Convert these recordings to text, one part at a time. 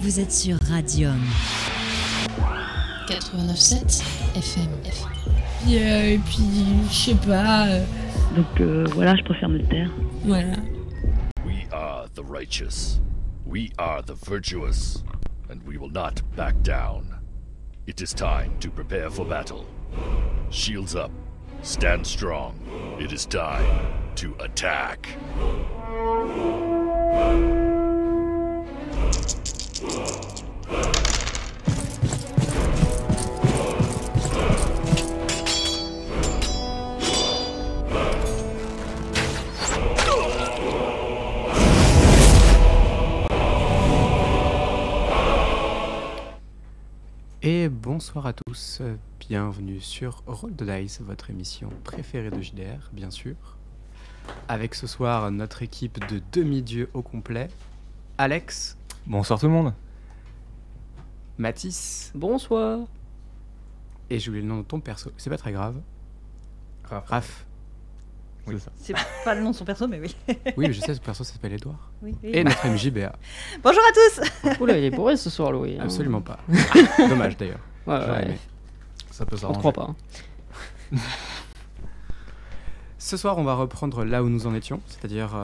Vous êtes sur Radium 89.7 FM. Et puis, je sais pas. Donc voilà, je préfère me taire. Voilà. We are the righteous. We are the virtuous. And we will not back down. It is time to prepare for battle. Shields up. Stand strong. It is time to attack. Et bonsoir à tous, bienvenue sur Roll the Dice, votre émission préférée de JDR, bien sûr. Avec ce soir notre équipe de demi-dieux au complet. Alex. Bonsoir tout le monde. Mathis. Bonsoir. Et j'ai oublié le nom de ton perso, c'est pas très grave. Raph. Oui, c'est ça. C'est pas le nom de son perso, mais oui. Oui, mais je sais, ce perso s'appelle Edouard. Oui. Et notre MJ Béa. Bonjour à tous. Oula, il est bourré ce soir, Louis. Absolument pas. Dommage d'ailleurs. J'aurais aimé. Ça peut On s'arranger. croit pas. Ce soir, on va reprendre là où nous en étions, c'est-à-dire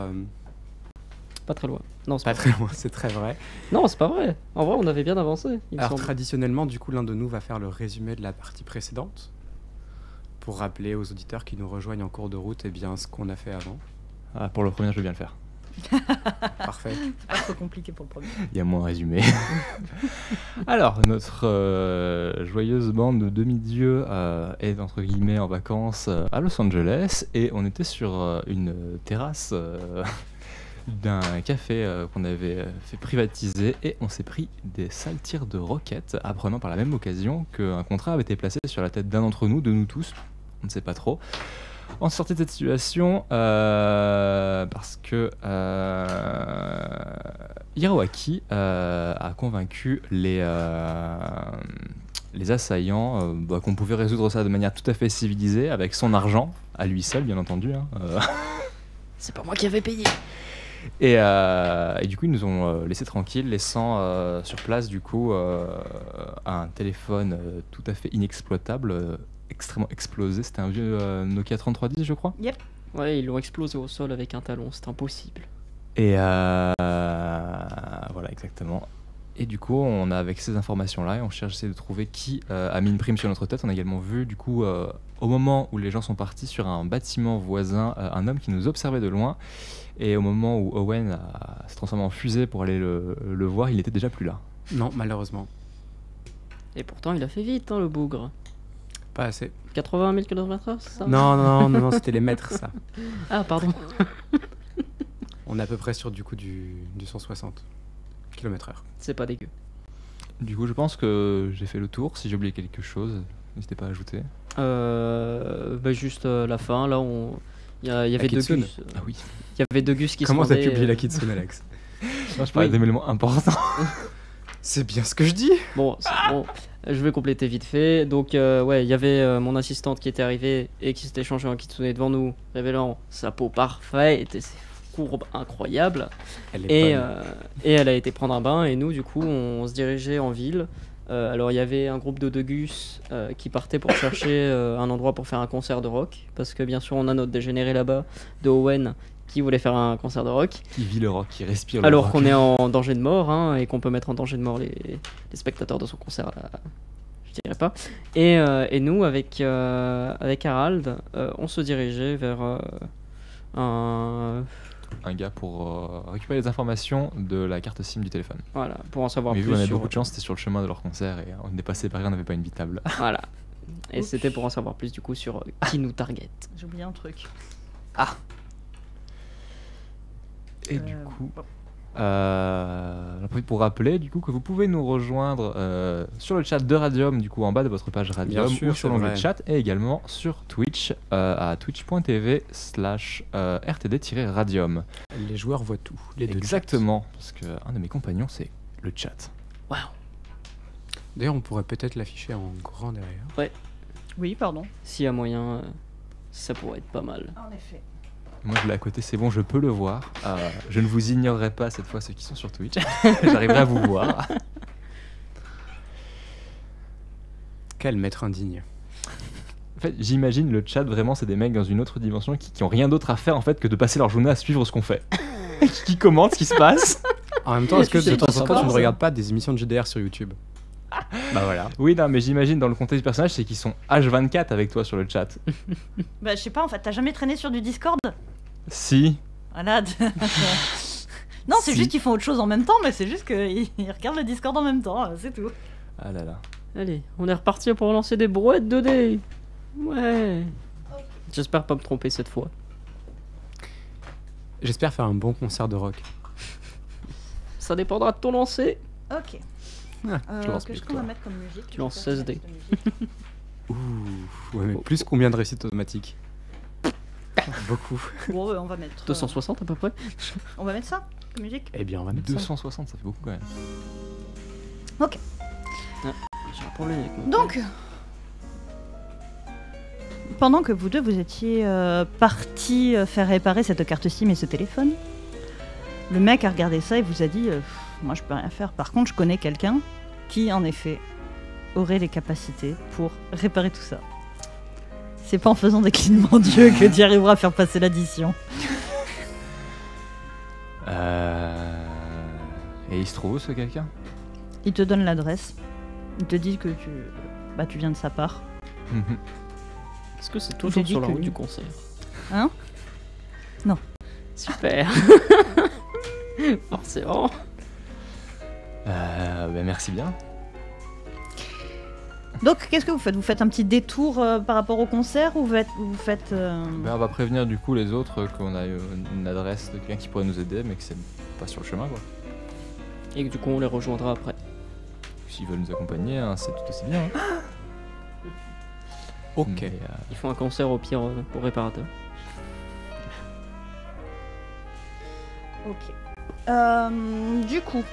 Pas très loin. Non, c'est pas pas très loin, c'est très vrai. Non, c'est pas vrai. En vrai, on avait bien avancé. Il me Alors semble. traditionnellement, du coup, l'un de nous va faire le résumé de la partie précédente pour rappeler aux auditeurs qui nous rejoignent en cours de route ce qu'on a fait avant. Ah, pour le premier, je veux bien le faire. Parfait. C'est pas trop compliqué pour le premier. Il y a moins résumé. Alors, notre joyeuse bande de demi-dieux est entre guillemets en vacances à Los Angeles et on était sur une terrasse d'un café qu'on avait fait privatiser et on s'est pris des sales tirs de roquettes, apprenant par la même occasion qu'un contrat avait été placé sur la tête d'un d'entre nous, de nous tous, on ne sait pas trop. On s'est sorti de cette situation parce que Hiroaki a convaincu les assaillants qu'on pouvait résoudre ça de manière tout à fait civilisée avec son argent, à lui seul bien entendu. C'est pas moi qui avais payé. Et du coup ils nous ont laissés tranquilles, laissant sur place du coup un téléphone tout à fait inexploitable, extrêmement explosé. C'était un vieux Nokia 3310 je crois. Yep. Ouais, ils l'ont explosé au sol avec un talon, c'est impossible. Et voilà exactement. Et du coup on a avec ces informations là et on cherche de trouver qui a mis une prime sur notre tête. On a également vu du coup au moment où les gens sont partis sur un bâtiment voisin un homme qui nous observait de loin. Et au moment où Owen s'est transformé en fusée pour aller le voir, il n'était déjà plus là. Non, malheureusement. Et pourtant, il a fait vite, hein, le bougre. Pas assez. 80 000 km/h, c'est ça? Non, c'était les mètres ça. Ah, pardon. On est à peu près sur du 160 km/h. C'est pas dégueu. Du coup je pense que j'ai fait le tour. Si j'ai oublié quelque chose, n'hésitez pas à ajouter. Juste la fin, là, il y avait deux Kitsune. gus. Ah oui. Il y avait deux gus qui Comment se t'as rendaient, pu oublier la Kitsune, Alex? Moi, je parlais Oui. des éléments importants. C'est bien ce que je dis. Bon, je vais compléter vite fait. Donc, il y avait mon assistante qui était arrivée et qui s'était changée en kitsune devant nous, révélant sa peau parfaite et ses courbes incroyables. Elle est Et, bonne. et elle a été prendre un bain et nous, du coup, on se dirigeait en ville. Alors, il y avait un groupe de deux gus qui partait pour chercher un endroit pour faire un concert de rock. Parce que, bien sûr, on a notre dégénéré là-bas de Owen qui voulait faire un concert de rock. Qui vit le rock, qui respire le Alors rock. qu'on est en danger de mort et qu'on peut mettre en danger de mort les spectateurs de son concert, là, je dirais pas. Et nous, avec Harald, on se dirigeait vers un gars pour récupérer les informations de la carte SIM du téléphone. voilà, pour en savoir Mais vu plus qu'on avait sur... beaucoup de chance, c'était sur le chemin de leur concert et on est passé par là, on n'avait pas une vitable. Voilà. Et Oups. c'était pour en savoir plus du coup sur qui nous target. J'ai oublié un truc. Et du coup, bon. j'en profite pour rappeler du coup que vous pouvez nous rejoindre sur le chat de Radium, du coup en bas de votre page Radium, Bien sûr, ou sur c'est l'onglet vrai. chat, et également sur Twitch à twitch.tv/rtd-radium. Les joueurs voient tout. Les deux Exactement, parce que un de mes compagnons c'est le chat. Waouh. chats. D'ailleurs, on pourrait peut-être l'afficher en grand derrière. Oui, pardon. S'il y a moyen, ça pourrait être pas mal. En effet. Moi je l'ai à côté, c'est bon, je peux le voir. Je ne vous ignorerai pas cette fois ceux qui sont sur Twitch. J'arriverai à vous voir. Quel maître indigne. En fait, j'imagine le chat, vraiment, c'est des mecs dans une autre dimension qui ont rien d'autre à faire en fait que de passer leur journée à suivre ce qu'on fait. Qui commentent ce qui se passe. En même temps, est-ce que C'est de temps en sympa, temps tu ne ça. regardes pas des émissions de JDR sur YouTube? Bah voilà. Oui, non, mais j'imagine dans le contexte du personnage, c'est qu'ils sont H24 avec toi sur le chat. Bah, je sais pas, en fait, t'as jamais traîné sur du Discord? Si. Voilà. Non, c'est Si. juste qu'ils font autre chose en même temps, mais c'est juste qu'ils regardent le Discord en même temps, c'est tout. Ah là là. Allez, on est reparti pour lancer des brouettes 2D. Ouais. J'espère pas me tromper cette fois. J'espère faire un bon concert de rock. Ça dépendra de ton lancer. Ok. Ah, je lance Qu'est-ce plus qu'on va toi. mettre comme musique? Tu lances 16D. Ouh, ouais, mais plus combien de réussites automatiques? Beaucoup. Bon, on va mettre. 260 à peu près. On va mettre ça comme musique? Eh bien, on va mettre ça. 260, ça fait beaucoup quand même. J'ai un problème avec mon Donc, pendant que vous deux vous étiez partis faire réparer cette carte SIM et ce téléphone, le mec a regardé ça et vous a dit moi je peux rien faire. Par contre, je connais quelqu'un qui en effet aurait les capacités pour réparer tout ça. C'est pas en faisant des clignements d'yeux que tu arriveras à faire passer l'addition. Et il se trouve où ce quelqu'un? Il te donne l'adresse. Il te dit que tu viens de sa part. Est-ce que c'est J'ai toujours dit sur la que route oui. du concert? Hein? Non. Super. Forcément. Ben merci bien. Donc, qu'est-ce que vous faites? Vous faites un petit détour par rapport au concert ou vous faites Ben, on va prévenir du coup les autres qu'on a une adresse de quelqu'un qui pourrait nous aider, mais que c'est pas sur le chemin quoi. Et que du coup on les rejoindra après. S'ils veulent nous accompagner, hein, c'est tout aussi bien. Hein. Ok. Mais, Ils font un concert au pire au réparateur. Ok. Du coup,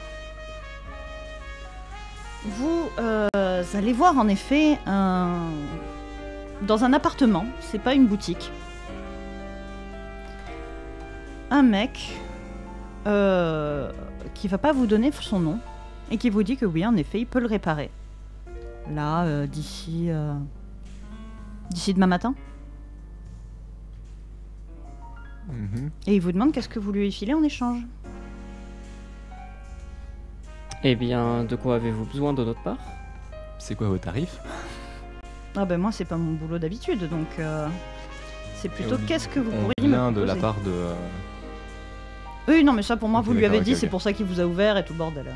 vous allez voir en effet dans un appartement, c'est pas une boutique, un mec qui va pas vous donner son nom et qui vous dit que oui, en effet, il peut le réparer. Là, d'ici demain matin. mhm. Et il vous demande qu'est-ce que vous lui filez en échange. Eh bien, de quoi avez-vous besoin de notre part? C'est quoi vos tarifs? Ah ben moi c'est pas mon boulot d'habitude donc c'est plutôt qu'est-ce que vous On pourriez me vient de la proposer. part de... Oui non mais ça pour moi Ok, vous lui avez d'accord, dit ok, c'est ok. pour ça qu'il vous a ouvert et tout le bordel.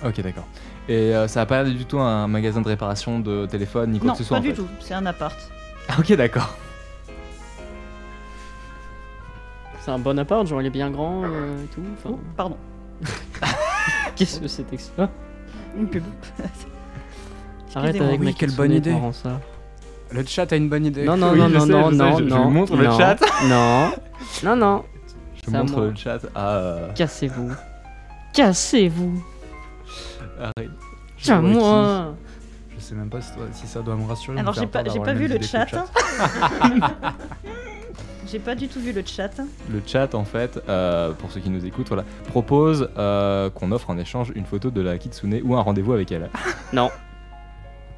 Ok d'accord. Et ça a pas l'air du tout un magasin de réparation de téléphone ni quoi Non que ce soit pas en du fait. tout, c'est un appart. Ah, ok d'accord. C'est un bon appart, genre il est bien grand et tout. Enfin, Oh, pardon, qu'est-ce que c'était que ça? une pub. Arrête Excusez-moi. avec Oui, ma quelle kitsune, bonne idée. parents, ça. Le chat a une bonne idée. Non, non, Oui, non, je non, sais, non, je sais, non, je non. vous montre le non, chat. Non, non, non. Je C'est à montre moi. le chat à... Cassez-vous. Cassez-vous. Arrête. Tiens, moi. Je sais même pas si ça doit me rassurer. Alors j'ai pas vu le chat. J'ai pas du tout vu le chat. Le chat en fait, pour ceux qui nous écoutent, voilà, propose qu'on offre en échange une photo de la Kitsune ou un rendez-vous avec elle. Non.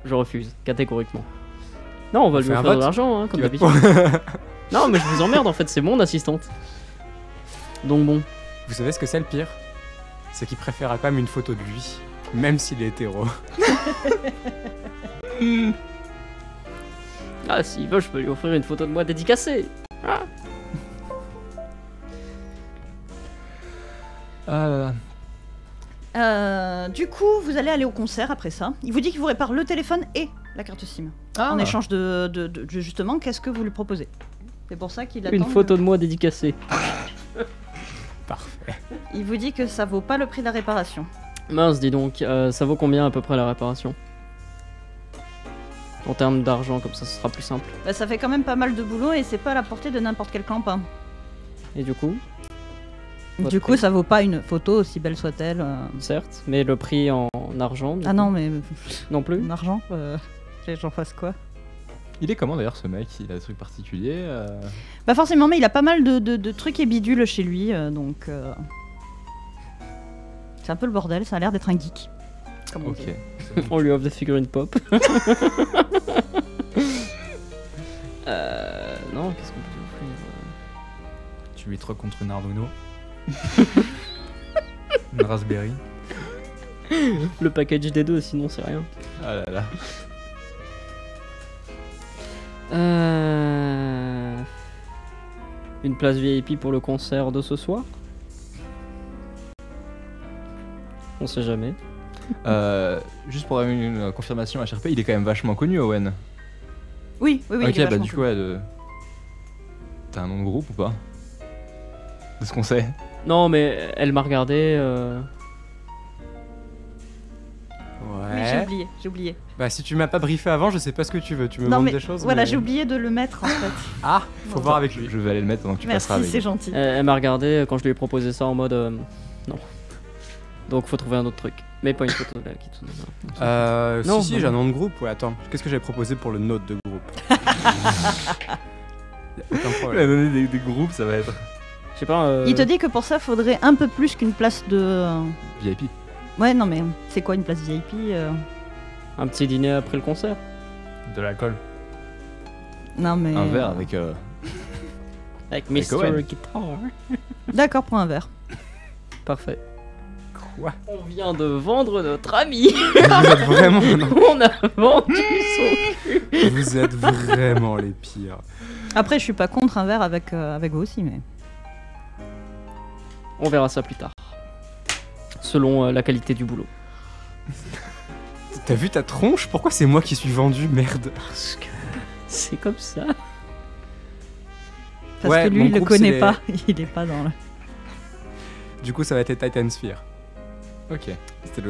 Je refuse, catégoriquement. Non, on va On lui fait un offrir de vote l'argent, hein, comme Qui va te- d'habitude. Non, mais je vous emmerde en fait, c'est mon assistante. Donc bon. Vous savez ce que c'est le pire? C'est qu'il préférera quand même une photo de lui, même s'il est hétéro. Ah, s'il veut, je peux lui offrir une photo de moi dédicacée. Ah. Ah là là. Du coup vous allez aller au concert après ça. Il vous dit qu'il vous répare le téléphone et la carte SIM. Ah. En échange de justement qu'est-ce que vous lui proposez. C'est pour ça qu'il attend. Une photo de moi dédicacée. Parfait. Il vous dit que ça vaut pas le prix de la réparation. Mince, dis donc, ça vaut combien à peu près la réparation? En termes d'argent, comme ça, ce sera plus simple. Bah, ça fait quand même pas mal de boulot et c'est pas à la portée de n'importe quel clampin. Et du coup, Du coup, ça vaut pas une photo, aussi belle soit-elle. certes, mais le prix en argent du Ah coup, non, mais non plus. en argent, j'en fasse quoi? Il est comment d'ailleurs ce mec? Il a des trucs particuliers Bah forcément, mais il a pas mal de trucs et bidules chez lui, donc c'est un peu le bordel. Ça a l'air d'être un geek. Comme on Ok. dit. On lui offre des figurines pop. Non, qu'est-ce qu'on peut lui offrir Tu lui troques contre une Arduino. Une Raspberry. Le package des deux, sinon c'est rien. Ah là là. Une place VIP pour le concert de ce soir. On sait jamais. Juste pour avoir une confirmation HRP, il est quand même vachement connu, Owen. Oui, oui, oui. Ok, il est bah vachement du coup, ouais, t'as un nom de groupe ou pas? De ce qu'on sait. Non, mais elle m'a regardé. Oui, j'ai oublié. Bah si tu m'as pas briefé avant, je sais pas ce que tu veux. Tu me Non, demandes mais des choses. voilà, mais- j'ai oublié de le mettre en fait. Ah, faut voir avec lui. Je vais aller le mettre pendant que tu Merci, passeras avec. c'est gentil. Elle m'a regardé quand je lui ai proposé ça en mode non. Donc faut trouver un autre truc. Mais pas une photo là qui tourne. Non, si, non. j'ai un nom de groupe. Ouais, attends. Qu'est-ce que j'avais proposé pour le note de groupe? Y a aucun Il problème. a donné des groupes, ça va être Je sais pas. Il te dit que pour ça, faudrait un peu plus qu'une place de. VIP. Ouais, non, mais c'est quoi une place VIP Un petit dîner après le concert. De l'alcool. Non, mais. Un verre avec. Avec Avec Mr. Owen. Guitar. D'accord, pour un verre. Parfait. Quoi? On vient de vendre notre ami. Vous êtes vraiment, non, On a vendu son. vous êtes vraiment les pires. Après, je suis pas contre un verre avec vous aussi, mais. On verra ça plus tard. Selon la qualité du boulot. T'as vu ta tronche? Pourquoi c'est moi qui suis vendu? Merde. Parce que c'est comme ça. Parce Ouais, que lui, mon il le groupe, connaît c'est pas. Il est pas dans le. Du coup, ça va être les Titan Sphere. Ok. C'était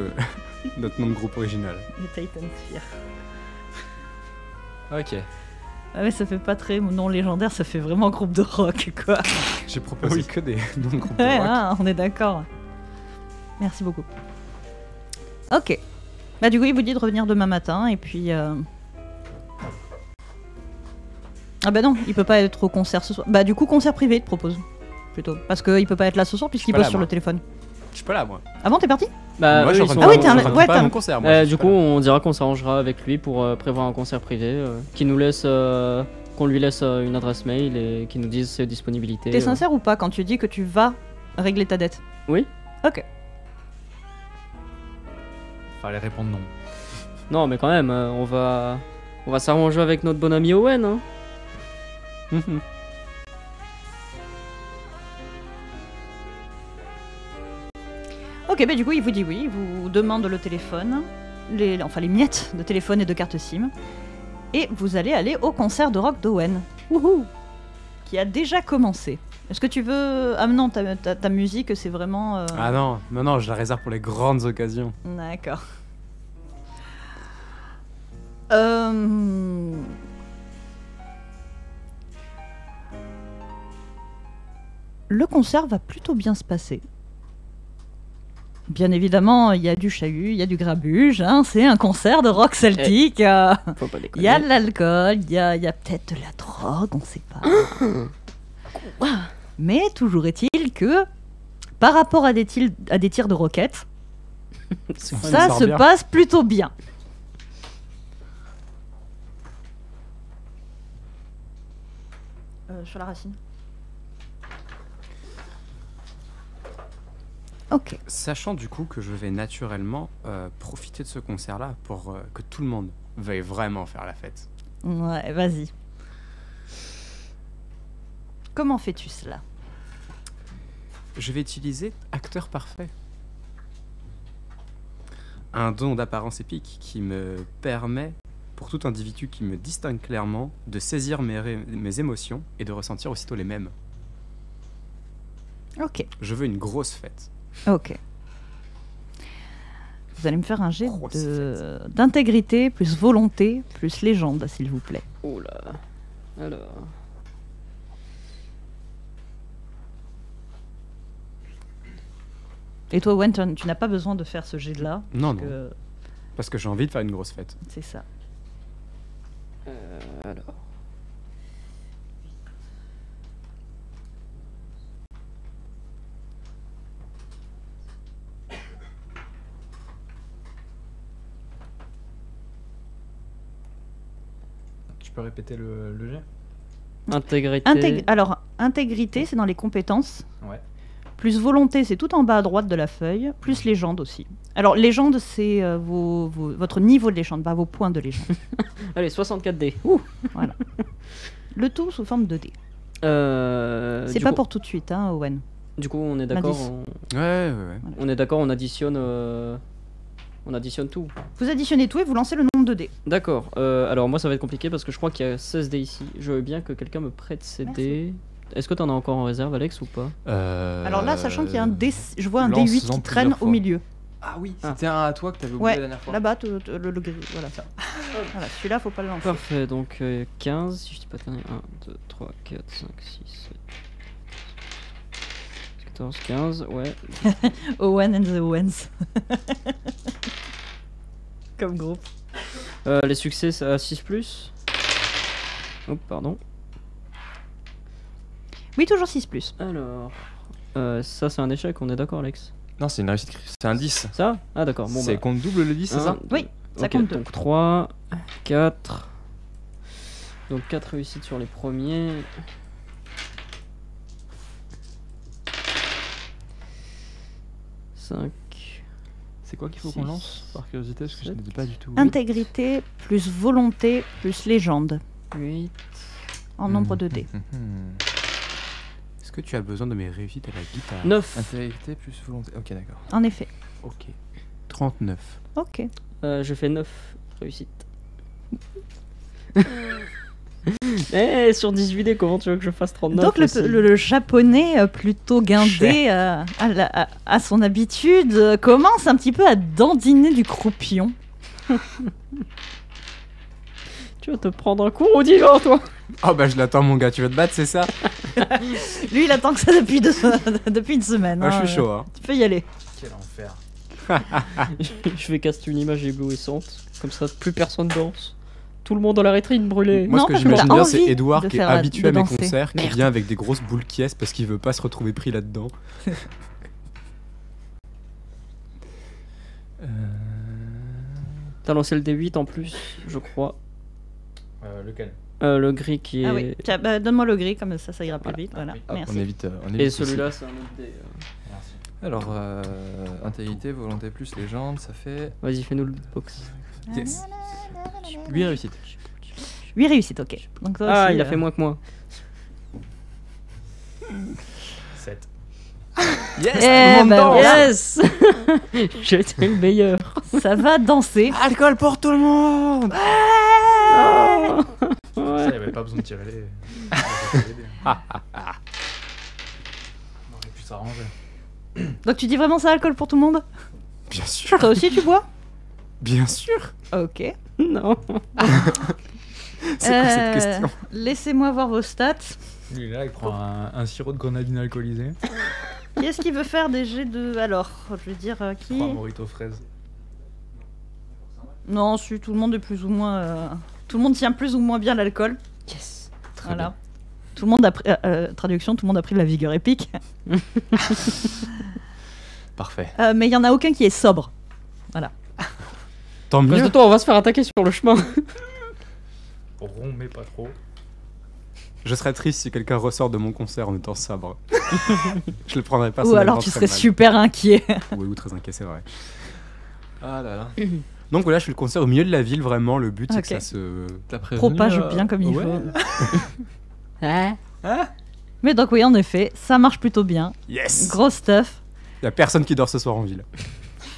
notre nom de groupe original. Le Titan Sphere. Ok. Ah ouais, ça fait pas très nom légendaire, ça fait vraiment groupe de rock, quoi. J'ai proposé que des noms de groupes de Ouais, rock. hein, on est d'accord. Merci beaucoup. Ok. Bah du coup, il vous dit de revenir demain matin, et puis... Ah bah non, il peut pas être au concert ce soir. Bah du coup, concert privé, il te propose. Plutôt. Parce qu'il peut pas être là ce soir, puisqu'il pas bosse là, sur moi. le téléphone. Je suis pas là, moi. Ah bon, t'es parti Bah, Moi, eux, je ils suis en sont- train de Ah oui, t'es un- préparer ouais, pas t'es un- mon concert, moi. je suis Du pas coup, là. on dira qu'on s'arrangera avec lui pour prévoir un concert privé, qui nous laisse, qu'on lui laisse une adresse mail et qui nous dise ses disponibilités. T'es sincère ou pas quand tu dis que tu vas régler ta dette? Oui. Ok. Fallait répondre non. Non, mais quand même, on va s'arranger avec notre bon ami Owen. Hein. Ok, bah du coup, il vous dit oui, il vous demande le téléphone, les miettes de téléphone et de carte SIM, et vous allez aller au concert de rock d'Owen. Wouhou! Qui a déjà commencé. Est-ce que tu veux... Ah non, ta musique, c'est vraiment... Ah non, non, je la réserve pour les grandes occasions. D'accord. Le concert va plutôt bien se passer. Bien évidemment, il y a du chahut, il y a du grabuge, hein, c'est un concert de rock celtique. Faut pas déconner. Il y a de l'alcool, il y a peut-être de la drogue, on sait pas. Mais toujours est-il que, par rapport à des tirs de roquettes, ça sort se bien. passe plutôt bien. Sur la racine. Ok. Sachant du coup que je vais naturellement profiter de ce concert-là pour que tout le monde veuille vraiment faire la fête. Ouais, vas-y. Comment fais-tu cela? Je vais utiliser Acteur Parfait. Un don d'apparence épique qui me permet, pour tout individu qui me distingue clairement, de saisir mes émotions et de ressentir aussitôt les mêmes. Ok, Je veux une grosse fête. ok. Vous allez me faire un jet Grosse d'intégrité, plus volonté, plus légende, s'il vous plaît. Oh là. Alors. Et toi, Owen, tu n'as pas besoin de faire ce jet-là. Non, parce non, que parce que j'ai envie de faire une grosse fête. c'est ça. Alors. Tu peux répéter le jet? Intégrité. Alors, intégrité, c'est dans les compétences. Ouais. Plus volonté, c'est tout en bas à droite de la feuille. Plus légende aussi. Alors, légende, c'est votre niveau de légende, pas vos points de légende. Allez, 64 dés. Ouh. Voilà. Le tout sous forme de dés. C'est Du pas coup- pour tout de suite, hein, Owen. Du coup, on est d'accord. L'indice. Ouais. On est d'accord, on additionne tout. Vous additionnez tout et vous lancez le nombre de dés. D'accord. Alors moi, ça va être compliqué parce que je crois qu'il y a 16 dés ici. Je veux bien que quelqu'un me prête ces Merci. dés. Est-ce que t'en as encore en réserve, Alex, ou pas? Alors là, sachant qu'il y a un D, je vois un lance-en D8 qui plusieurs traîne au fois. milieu. Ah oui, Ah. c'était un à toi que t'avais oublié Ouais, la dernière fois. là-bas, le gris. Voilà. Voilà, celui-là, faut pas le lancer. Parfait, donc 15, si je dis pas de conneries. 1, 2, 3, 4, 5, 6, 7, 14, 15, ouais. Owen and the Owens. Comme groupe. Les succès, c'est à 6+. Oh, pardon. Oui, toujours 6+. Alors, ça c'est un échec, on est d'accord, Alex? Non, c'est une réussite, c'est un 10. Ça? Ah d'accord, bon C'est bah. compte double le 10, c'est ça? Oui, ça Ok, compte deux. donc 3, 4. Donc 4 réussites sur les premiers. Cinq. C'est quoi qu'il faut Six. qu'on lance par curiosité parce que je n'étais pas du tout. Intégrité plus volonté plus légende 8. en nombre de dés. Est-ce que tu as besoin de mes réussites à la guitare? 9. Intégrité plus volonté. Ok, d'accord. En effet. Ok. 39. Ok. Je fais 9 réussites. Eh, sur 18 dés, comment tu veux que je fasse 39? Donc aussi le japonais plutôt guindé à son habitude commence un petit peu à dandiner du croupion. Tu vas te prendre un coup au divan, toi. Oh bah je l'attends mon gars, tu veux te battre c'est ça? Lui il attend que ça depuis, depuis une semaine. Ah, je hein. suis chaud hein. Tu peux y aller. Quel enfer. Je vais caster une image éblouissante. Comme ça, plus personne danse. Tout le monde dans la rétrine brûlée. Moi Non, ce que parce que j'imagine t'as bien c'est envie Edouard de qui est faire habitué de à mes danser. concerts, qui Merde. vient avec des grosses boules qui est parce qu'il veut pas se retrouver pris là-dedans. T'as lancé le D8 en plus, je crois. Lequel? Le gris qui est. Ah oui. Tiens, bah, donne-moi le gris comme ça ira plus vite. Voilà. Hop, Merci. on évite. Et celui-là, c'est un autre dé. Alors, intégrité, volonté plus légende, ça fait. Vas-y, fais-nous le beatbox. Yes. 8 réussites. 8 réussites, ok. Donc, toi Ah, aussi, il a fait moins que moi. 7. Yes, Eh tout le monde bah, danse. Yes. J'ai été le meilleur. Ça va danser. Alcool pour tout le monde. Oh. Ça, Ouais. il n'y avait pas besoin de tirer les. On aurait pu s'arranger. Donc tu dis vraiment ça, alcool pour tout le monde? Bien sûr. Toi aussi tu bois? Bien sûr. Ok. Non. C'est quoi cette question? Laissez-moi voir vos stats. Lui, là, il prend un sirop de grenadine alcoolisé. Qui est-ce qui veut faire des jets de... Alors, je veux dire, qui... 3 mojitos fraises. Non, si, tout le monde est plus ou moins... Tout le monde tient plus ou moins bien l'alcool. Yes. Très Voilà. bien. Tout le monde a pris... traduction, tout le monde a pris de la vigueur épique. Parfait. Mais il y en a aucun qui est sobre. Tant À cause mieux. de toi, on va se faire attaquer sur le chemin. Rond, mais pas trop. Je serais triste si quelqu'un ressort de mon concert en étant sobre. Je le prendrais Ou personnellement. alors tu très serais mal. super inquiet. Oui, ou très inquiet, c'est vrai. Ah là là. Donc voilà, je fais le concert au milieu de la ville, vraiment. Le but, c'est que Ok. ça se. T'as prévenu, Propage bien comme il ouais. faut. Hein? Mais donc oui, en effet, ça marche plutôt bien. Yes. Gros stuff. Y a personne qui dort ce soir en ville.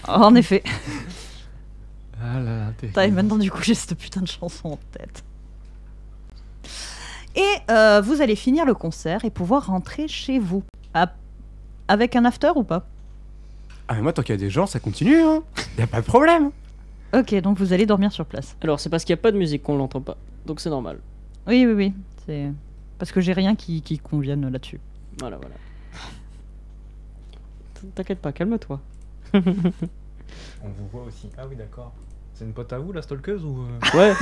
En effet. Ah là là, t'es. Putain, et maintenant du coup j'ai cette putain de chanson en tête. Et vous allez finir le concert et pouvoir rentrer chez vous. Avec un after ou pas? Ah mais moi, tant qu'il y a des gens, ça continue, hein. Y a pas de problème. Ok, donc vous allez dormir sur place. Alors, c'est parce qu'il n'y a pas de musique qu'on l'entend pas. Donc c'est normal. Oui, oui, oui. C'est parce que j'ai rien qui convienne là-dessus. Voilà, voilà. T'inquiète pas, calme-toi. On vous voit aussi. Ah oui, d'accord. C'est une pote à vous, la stalkeuse ou. Ouais. Ouais,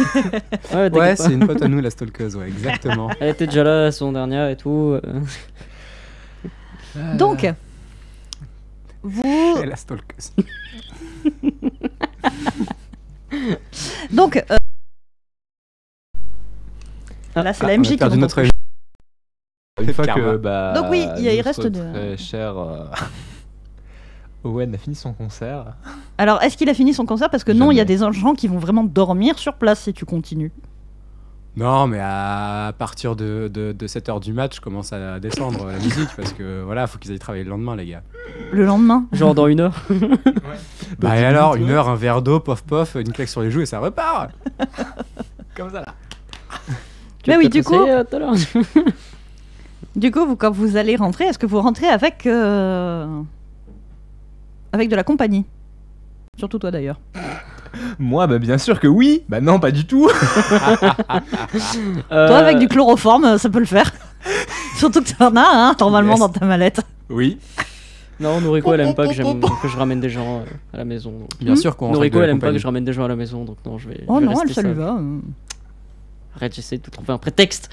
Ouais, t'inquiète pas. c'est une pote à nous, la stalkeuse, ouais, exactement. Elle était déjà là la saison dernière et tout. Donc, vous... Et la stalkeuse. Donc, Là, c'est la on a MJ qui perdu vous notre entend. Une fois Karma. que bah, Donc oui, il notre reste de- très cher Owen a fini son concert. Alors, est-ce qu'il a fini son concert? Parce que non, il y a des gens qui vont vraiment dormir sur place si tu continues. Non, mais à partir de 7h du match, je commence à descendre la musique parce que voilà, faut qu'ils aillent travailler le lendemain, les gars. Le lendemain. Genre dans 1 heure. Bah et alors, 1 heure, un verre d'eau, pof pof, une claque sur les joues et ça repart. Comme ça là. Tu Mais veux oui, peut-être du coup- essayer, tout à l'heure. Du coup, quand vous allez rentrer, est-ce que vous rentrez avec de la compagnie? Surtout toi d'ailleurs. Moi, bah bien sûr que oui. Bah non, pas du tout. Toi, avec du chloroforme, ça peut le faire. Surtout que t'en as, hein, normalement, Yes. dans ta mallette. Oui, Non, Noriko elle aime pas que je ramène des gens à la maison. donc. bien sûr qu'on rentre avec Noriko de elle la aime pas que compagnie. je ramène des gens à la maison, donc non, je vais. Oh je vais non, rester ça lui sage. va. Arrête, j'essaie de trouver un prétexte.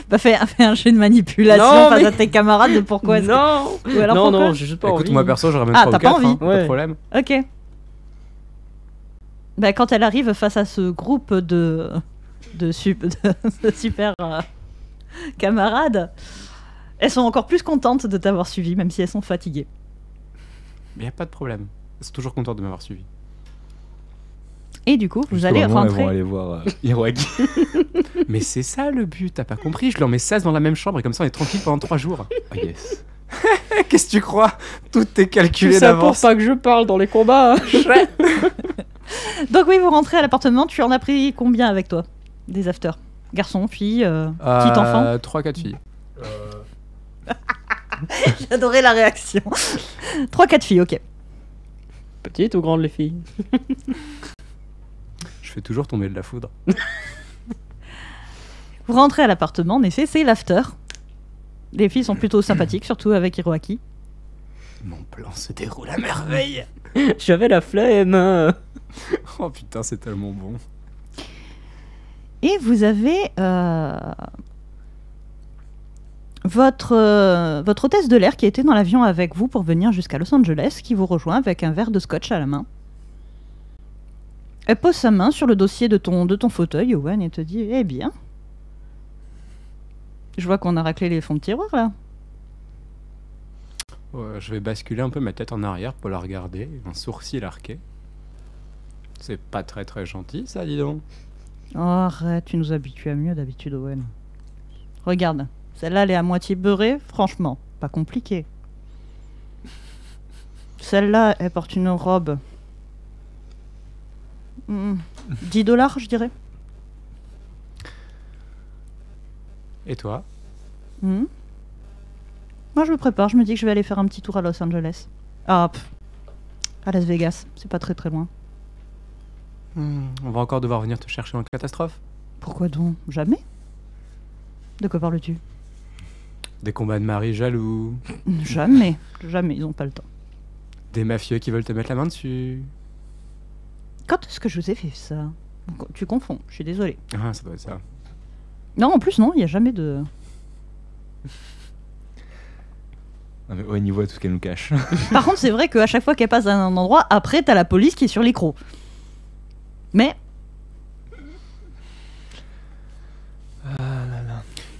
Bah, fais un jeu de manipulation Non, face mais- à tes camarades de pourquoi est-ce que... Non Ou alors Non, pourquoi non, j'ai juste pas Écoute, envie. moi perso, je ramène Ah, 3 t'as ou pas 4, envie pas Ouais. de problème. Ok. Bah, quand elle arrive face à ce groupe de super camarades, elles sont encore plus contentes de t'avoir suivi, même si elles sont fatiguées. Mais y a pas de problème. Ils sont toujours contents de m'avoir suivi. Et du coup, vous Jusqu'au allez moment où elles vont rentrer. aller voir Hiroaki. Mais c'est ça le but, t'as pas compris? Je leur mets 16 dans la même chambre et comme ça on est tranquille pendant 3 jours. Oh, yes. Qu'est-ce que tu crois? Tout est Tout calculé ça pour d'avance. pas que je parle dans les combats. Donc oui, vous rentrez à l'appartement. Tu en as pris combien avec toi? Des afters? Garçon, fille, petit enfant? 3-4 filles. J'adorais la réaction. 3-4 filles, ok. Petite ou grande les filles? Je fais toujours tomber de la foudre. Vous rentrez à l'appartement, en effet, c'est l'after. Les filles sont plutôt sympathiques, surtout avec Hiroaki. Mon plan se déroule à merveille. J'avais la flemme. Oh putain, c'est tellement bon. Et vous avez votre hôtesse de l'air qui était dans l'avion avec vous pour venir jusqu'à Los Angeles, qui vous rejoint avec un verre de scotch à la main. Elle pose sa main sur le dossier de ton fauteuil, Owen, et te dit « Eh bien, je vois qu'on a raclé les fonds de tiroir, là. Je vais basculer un peu ma tête en arrière pour la regarder, un sourcil arqué. C'est pas très très gentil ça, dis donc. Oh, arrête, tu nous habitues à mieux d'habitude, Owen. Regarde, celle-là, elle est à moitié beurrée, franchement, pas compliqué. Celle-là, elle porte une robe. 10$, je dirais. Et toi? Moi, je me prépare, je me dis que je vais aller faire un petit tour à Los Angeles. Ah, à Las Vegas, c'est pas très très loin. On va encore devoir venir te chercher en catastrophe. Pourquoi donc? Jamais? De quoi parles-tu? Des combats de maris jaloux, Jamais, jamais, ils ont pas le temps. des mafieux qui veulent te mettre la main dessus. Quand est-ce que je vous ai fait ça? Tu confonds, je suis désolée. Ah, ça doit être ça. Non, en plus, non, il n'y a jamais de... Non, mais Owen, il voit tout ce qu'elle nous cache. Par contre, c'est vrai qu'à chaque fois qu'elle passe à un endroit, après, t'as la police qui est sur l'écran. Mais,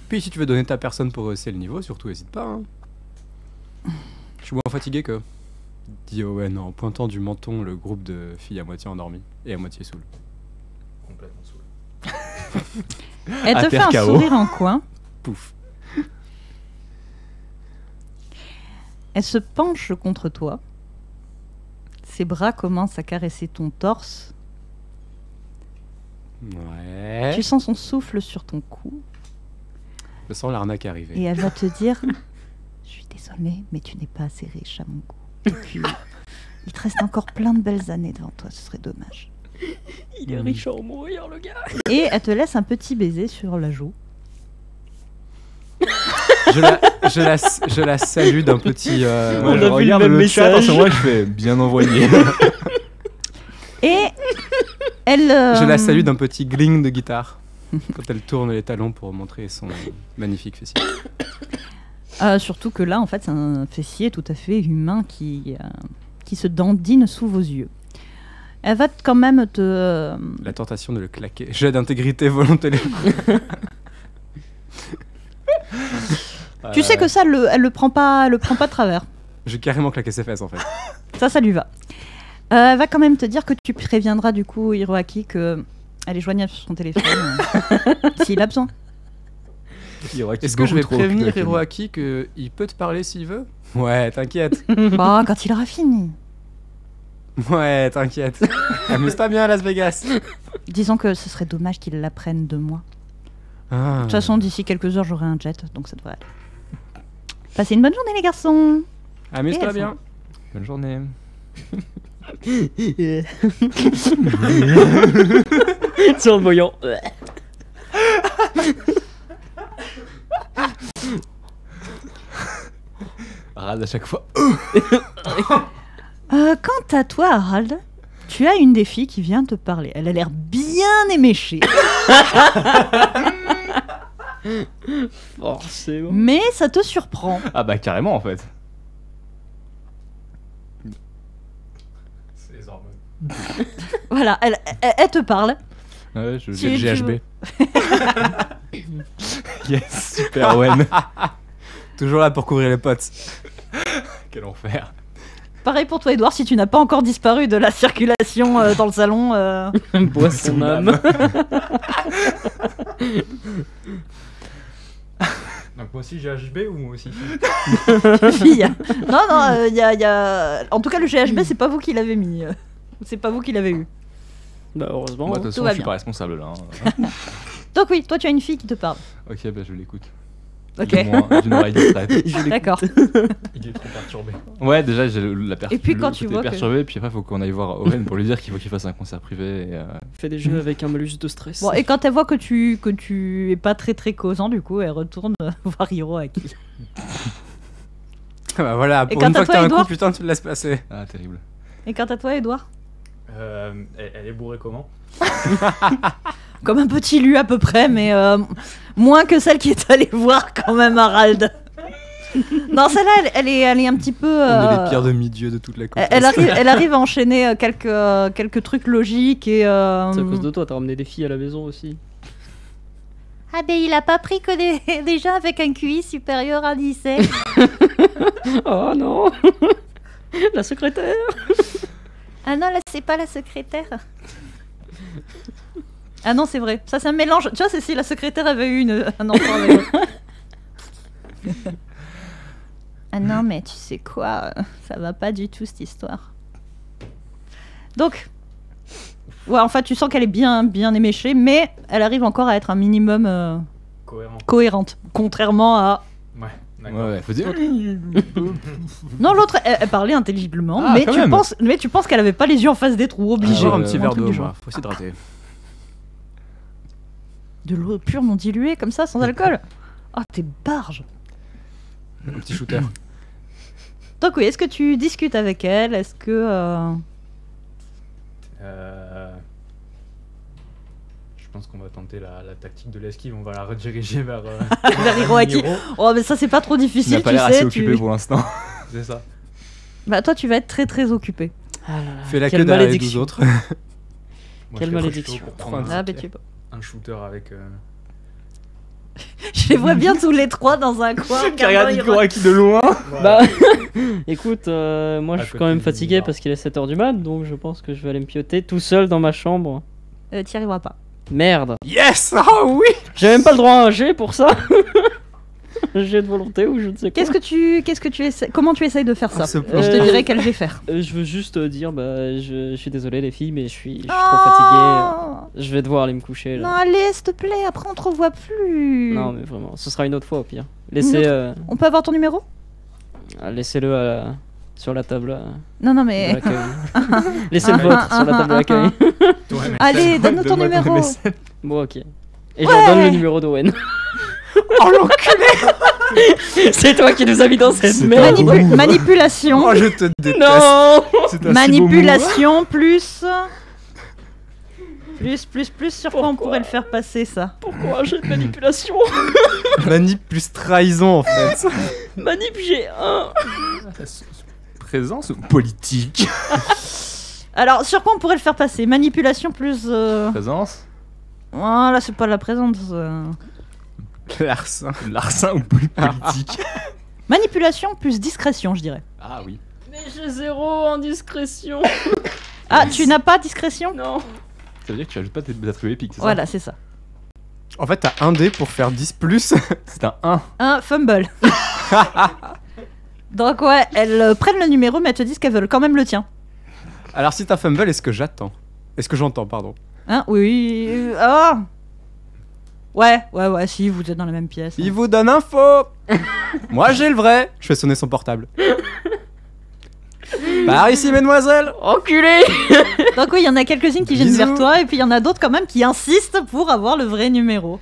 Puis si tu veux donner ta personne pour hausser le niveau, surtout hésite pas. Hein. Je suis moins fatigué que... Dit Owen en pointant du menton le groupe de filles à moitié endormies et à moitié saoules. Complètement saoul. elle te À fait terre un KO. sourire en coin. Pouf. Elle se penche contre toi. Ses bras commencent à caresser ton torse. Ouais. Tu sens son souffle sur ton cou. Je sens l'arnaque arriver. Et elle va te dire « Je suis désolée, mais tu n'es pas assez riche à mon goût. Et puis, il te reste encore plein de belles années devant toi, ce serait dommage. Il est riche à en mourir, le gars. » Et elle te laisse un petit baiser sur la joue. Je la salue d'un petit... Moi, On je a vu regarde le même le chat, message. attention, moi, je fais bien envoyé. Et elle... Je la salue d'un petit gling de guitare. Quand elle tourne les talons pour montrer son magnifique fessier. surtout que là, en fait, c'est un fessier tout à fait humain qui se dandine sous vos yeux. Elle va quand même te... La tentation de le claquer. Jet d'intégrité volontaire. Tu sais que ça, elle le prend pas de travers. J'ai carrément claqué ses fesses en fait. Ça lui va. Elle va quand même te dire que tu préviendras du coup Hiroaki que elle est joignable sur son téléphone s'il a besoin. Est-ce que je vais prévenir Hiroaki qu'il peut te parler s'il veut? Ouais, t'inquiète. Bah, quand il aura fini. Ouais, t'inquiète. Amuse-toi bien à Las Vegas. Disons que ce serait dommage qu'il l'apprenne de moi. Ah. De toute façon, d'ici quelques heures, j'aurai un jet, donc ça devrait aller. Passez une bonne journée, les garçons. Amuse-toi bien. Bonne journée. Sur le voyant. Harald à chaque fois. Quant à toi, Harald, tu as une des filles qui vient te parler. Elle a l'air bien éméchée. Forcément. Mais ça te surprend. Ah bah carrément en fait. C'est les hormones. Voilà, elle te parle. Ouais, j'ai Si le tu GHB. Yes, super Owen. Toujours là pour couvrir les potes. Quel enfer. Pareil pour toi, Edouard, si tu n'as pas encore disparu de la circulation dans le salon. Bois son âme. Donc moi aussi j'ai GHB ou moi aussi Fille. Non, il y a... En tout cas, le GHB, c'est pas vous qui l'avez mis. C'est pas vous qui l'avez eu. Bah heureusement. Moi de toute façon va je suis bien. pas responsable là. Hein. Donc oui, toi tu as une fille qui te parle. Ok bah je l'écoute. Ok. Du moins, d'une oreille distraite. D'accord. Il est trop perturbé. Ouais déjà j'ai Et puis quand tu côté vois que- perturbé puis après faut qu'on aille voir Owen pour lui dire qu'il faut qu'il fasse un concert privé et, Fait des jeux avec un malus de stress. Bon, et quand elle voit que tu es pas très très causant, du coup, elle retourne voir Hiroaki. Bah voilà, Et pour quant une à fois que toi, t'as un Edouard coup, putain tu le laisses passer. Ah terrible. Et quant à toi, Edouard? Elle est bourrée comment? Comme un petit lu à peu près, mais moins que celle qui est allée voir quand même Harald. Non, celle-là, elle est un petit peu... On est les pires demi-dieux de toute la côte. Elle arrive à enchaîner quelques trucs logiques et... C'est à cause de toi, t'as ramené des filles à la maison aussi. Ah ben il a pas pris que des gens avec un QI supérieur à 17. Oh non. La secrétaire. Ah non, là c'est pas la secrétaire. Ah non, c'est vrai. Ça c'est un mélange. Tu vois, c'est si la secrétaire avait eu un enfant avec l'autre. Ah non, mais tu sais quoi, ça va pas du tout cette histoire. Donc, ouais, enfin tu sens qu'elle est bien éméchée, mais elle arrive encore à être un minimum cohérente, contrairement à... Ouais, Ouais, faut dire. Non, l'autre, elle parlait intelligiblement, Ah, mais, quand même. tu penses qu'elle avait pas les yeux en face des trous, obligé. Genre un petit verre truc d'eau, du genre. moi. Faut s'hydrater. De l'eau pure non diluée, comme ça, sans alcool. Oh, t'es barge. Un petit shooter. Donc oui, est-ce que tu discutes avec elle? Est-ce que... Je pense qu'on va tenter la tactique de l'esquive. On va la rediriger vers... vers Hiroaki. Hiro. Oh, mais ça, c'est pas trop Il difficile, n'a pas tu l'air assez sais. occupé pour l'instant. C'est ça. Bah, toi, tu vas être très très occupé. Fais la Quelle queue derrière les 12 malédiction. autres. Moi, Quelle je serais malédiction. chaud pour prendre Ah, bah, tu... un shooter avec... Je les vois bien tous les trois dans un coin. regardant Hiroaki. de loin. Bah, écoute, moi À je suis côté quand même du fatigué bar. parce qu'il est 7h du mat, donc je pense que je vais aller me pioter tout seul dans ma chambre. T'y arriveras pas. Merde, Yes! Oh oui! j'ai même pas le droit à un jet pour ça. Un jet de volonté ou je ne sais quoi. Qu'est-ce que tu essaies... Comment tu essayes de faire ça? Ah, ce Je plan. te dirai quel je vais faire. Je veux juste dire, bah, je suis désolé les filles, mais je suis trop Oh fatigué. Je vais devoir aller me coucher Non, là. allez, s'il te plaît, après on te revoit plus. Non, mais vraiment, ce sera une autre fois au pire. Laissez, On peut avoir ton numéro? laissez-le sur la table Non, non, de mais... l'accueil. Laissez le vôtre sur la table de l'accueil. Allez, donne-nous ton Donne-moi numéro. MSN. Bon, ok. Et je leur donne le numéro d'Owen. Oh l'enculé! C'est toi qui nous as mis dans cette C'est merde. Manipulation. Oh, je te déteste! Non. C'est un si beau Manipulation plus... Plus, sur quoi on Pourquoi pourrait le faire passer, ça? Pourquoi j'ai de manipulation? mot. Manip plus trahison en fait. Manip G1. Présence politique. Alors, sur quoi on pourrait le faire passer? Manipulation plus... Présence. Là, c'est pas la présence. Larcin. Larcin ou politique. Manipulation plus discrétion, je dirais. Ah oui. Mais j'ai 0 en discrétion. Ah, tu n'as pas discrétion? Non. Ça veut dire que tu ajoutes pas tes attributs épiques, c'est ça? Voilà, c'est ça. En fait, t'as un dé pour faire 10 plus. C'est un 1. Un fumble. Donc ouais, elles prennent le numéro, mais elles te disent qu'elles veulent quand même le tien. Alors si t'as fumble, est-ce que j'attends? Est-ce que j'entends, pardon? Hein? Oui. Ah. Ouais, si, vous êtes dans la même pièce. Il vous donne un faux. Moi j'ai le vrai. Je fais sonner son portable. Par ici, mesdemoiselles. Enculé. Donc oui, il y en a quelques-unes qui viennent Bisous. vers toi, et puis il y en a d'autres quand même qui insistent pour avoir le vrai numéro.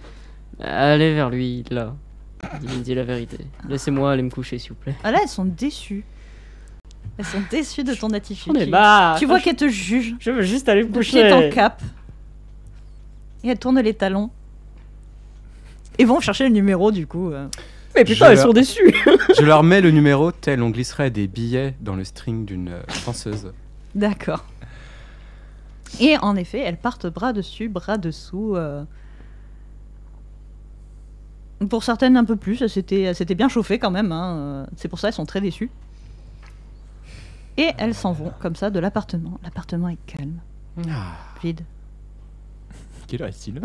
Allez vers lui, là. Il me dit la vérité. Laissez-moi aller me coucher, s'il vous plaît. Ah là, elles sont déçues. Elles sont déçues de ton attitude. On est marre. Tu vois qu'elles te jugent. Je veux juste aller me De coucher. pied en cap. Et elles tournent les talons. Et vont chercher le numéro du coup. Mais putain, elles sont déçues. Je leur mets le numéro tel on glisserait des billets dans le string d'une danseuse. D'accord. Et en effet, elles partent bras dessus, bras dessous. Pour certaines un peu plus, elles s'étaient bien chauffées quand même. Hein. C'est pour ça elles sont très déçues. Et elles s'en vont comme ça de l'appartement. L'appartement est calme, vide. Quelle heure est-il?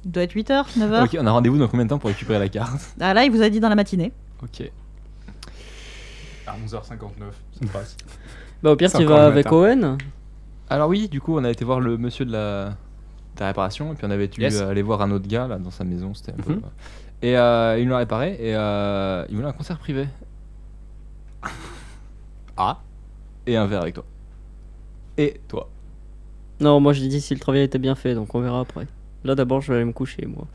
Il doit être 8h, 9h. Ok, on a rendez-vous dans combien de temps pour récupérer la carte? Ah là, il vous a dit dans la matinée. Ok. À 11h59, ça passe. Bah au pire, C'est tu encore vas le avec matin. Owen. Alors oui, du coup, on a été voir le monsieur de la réparation, et puis on avait dû Yes. aller voir un autre gars là dans sa maison, c'était un peu... Mhm. Et il nous l'a réparé, et il voulait un concert privé. Ah. Et un verre avec toi. Et toi. Non, moi j'ai dit si le travail était bien fait, donc on verra après. Là d'abord, je vais aller me coucher, moi.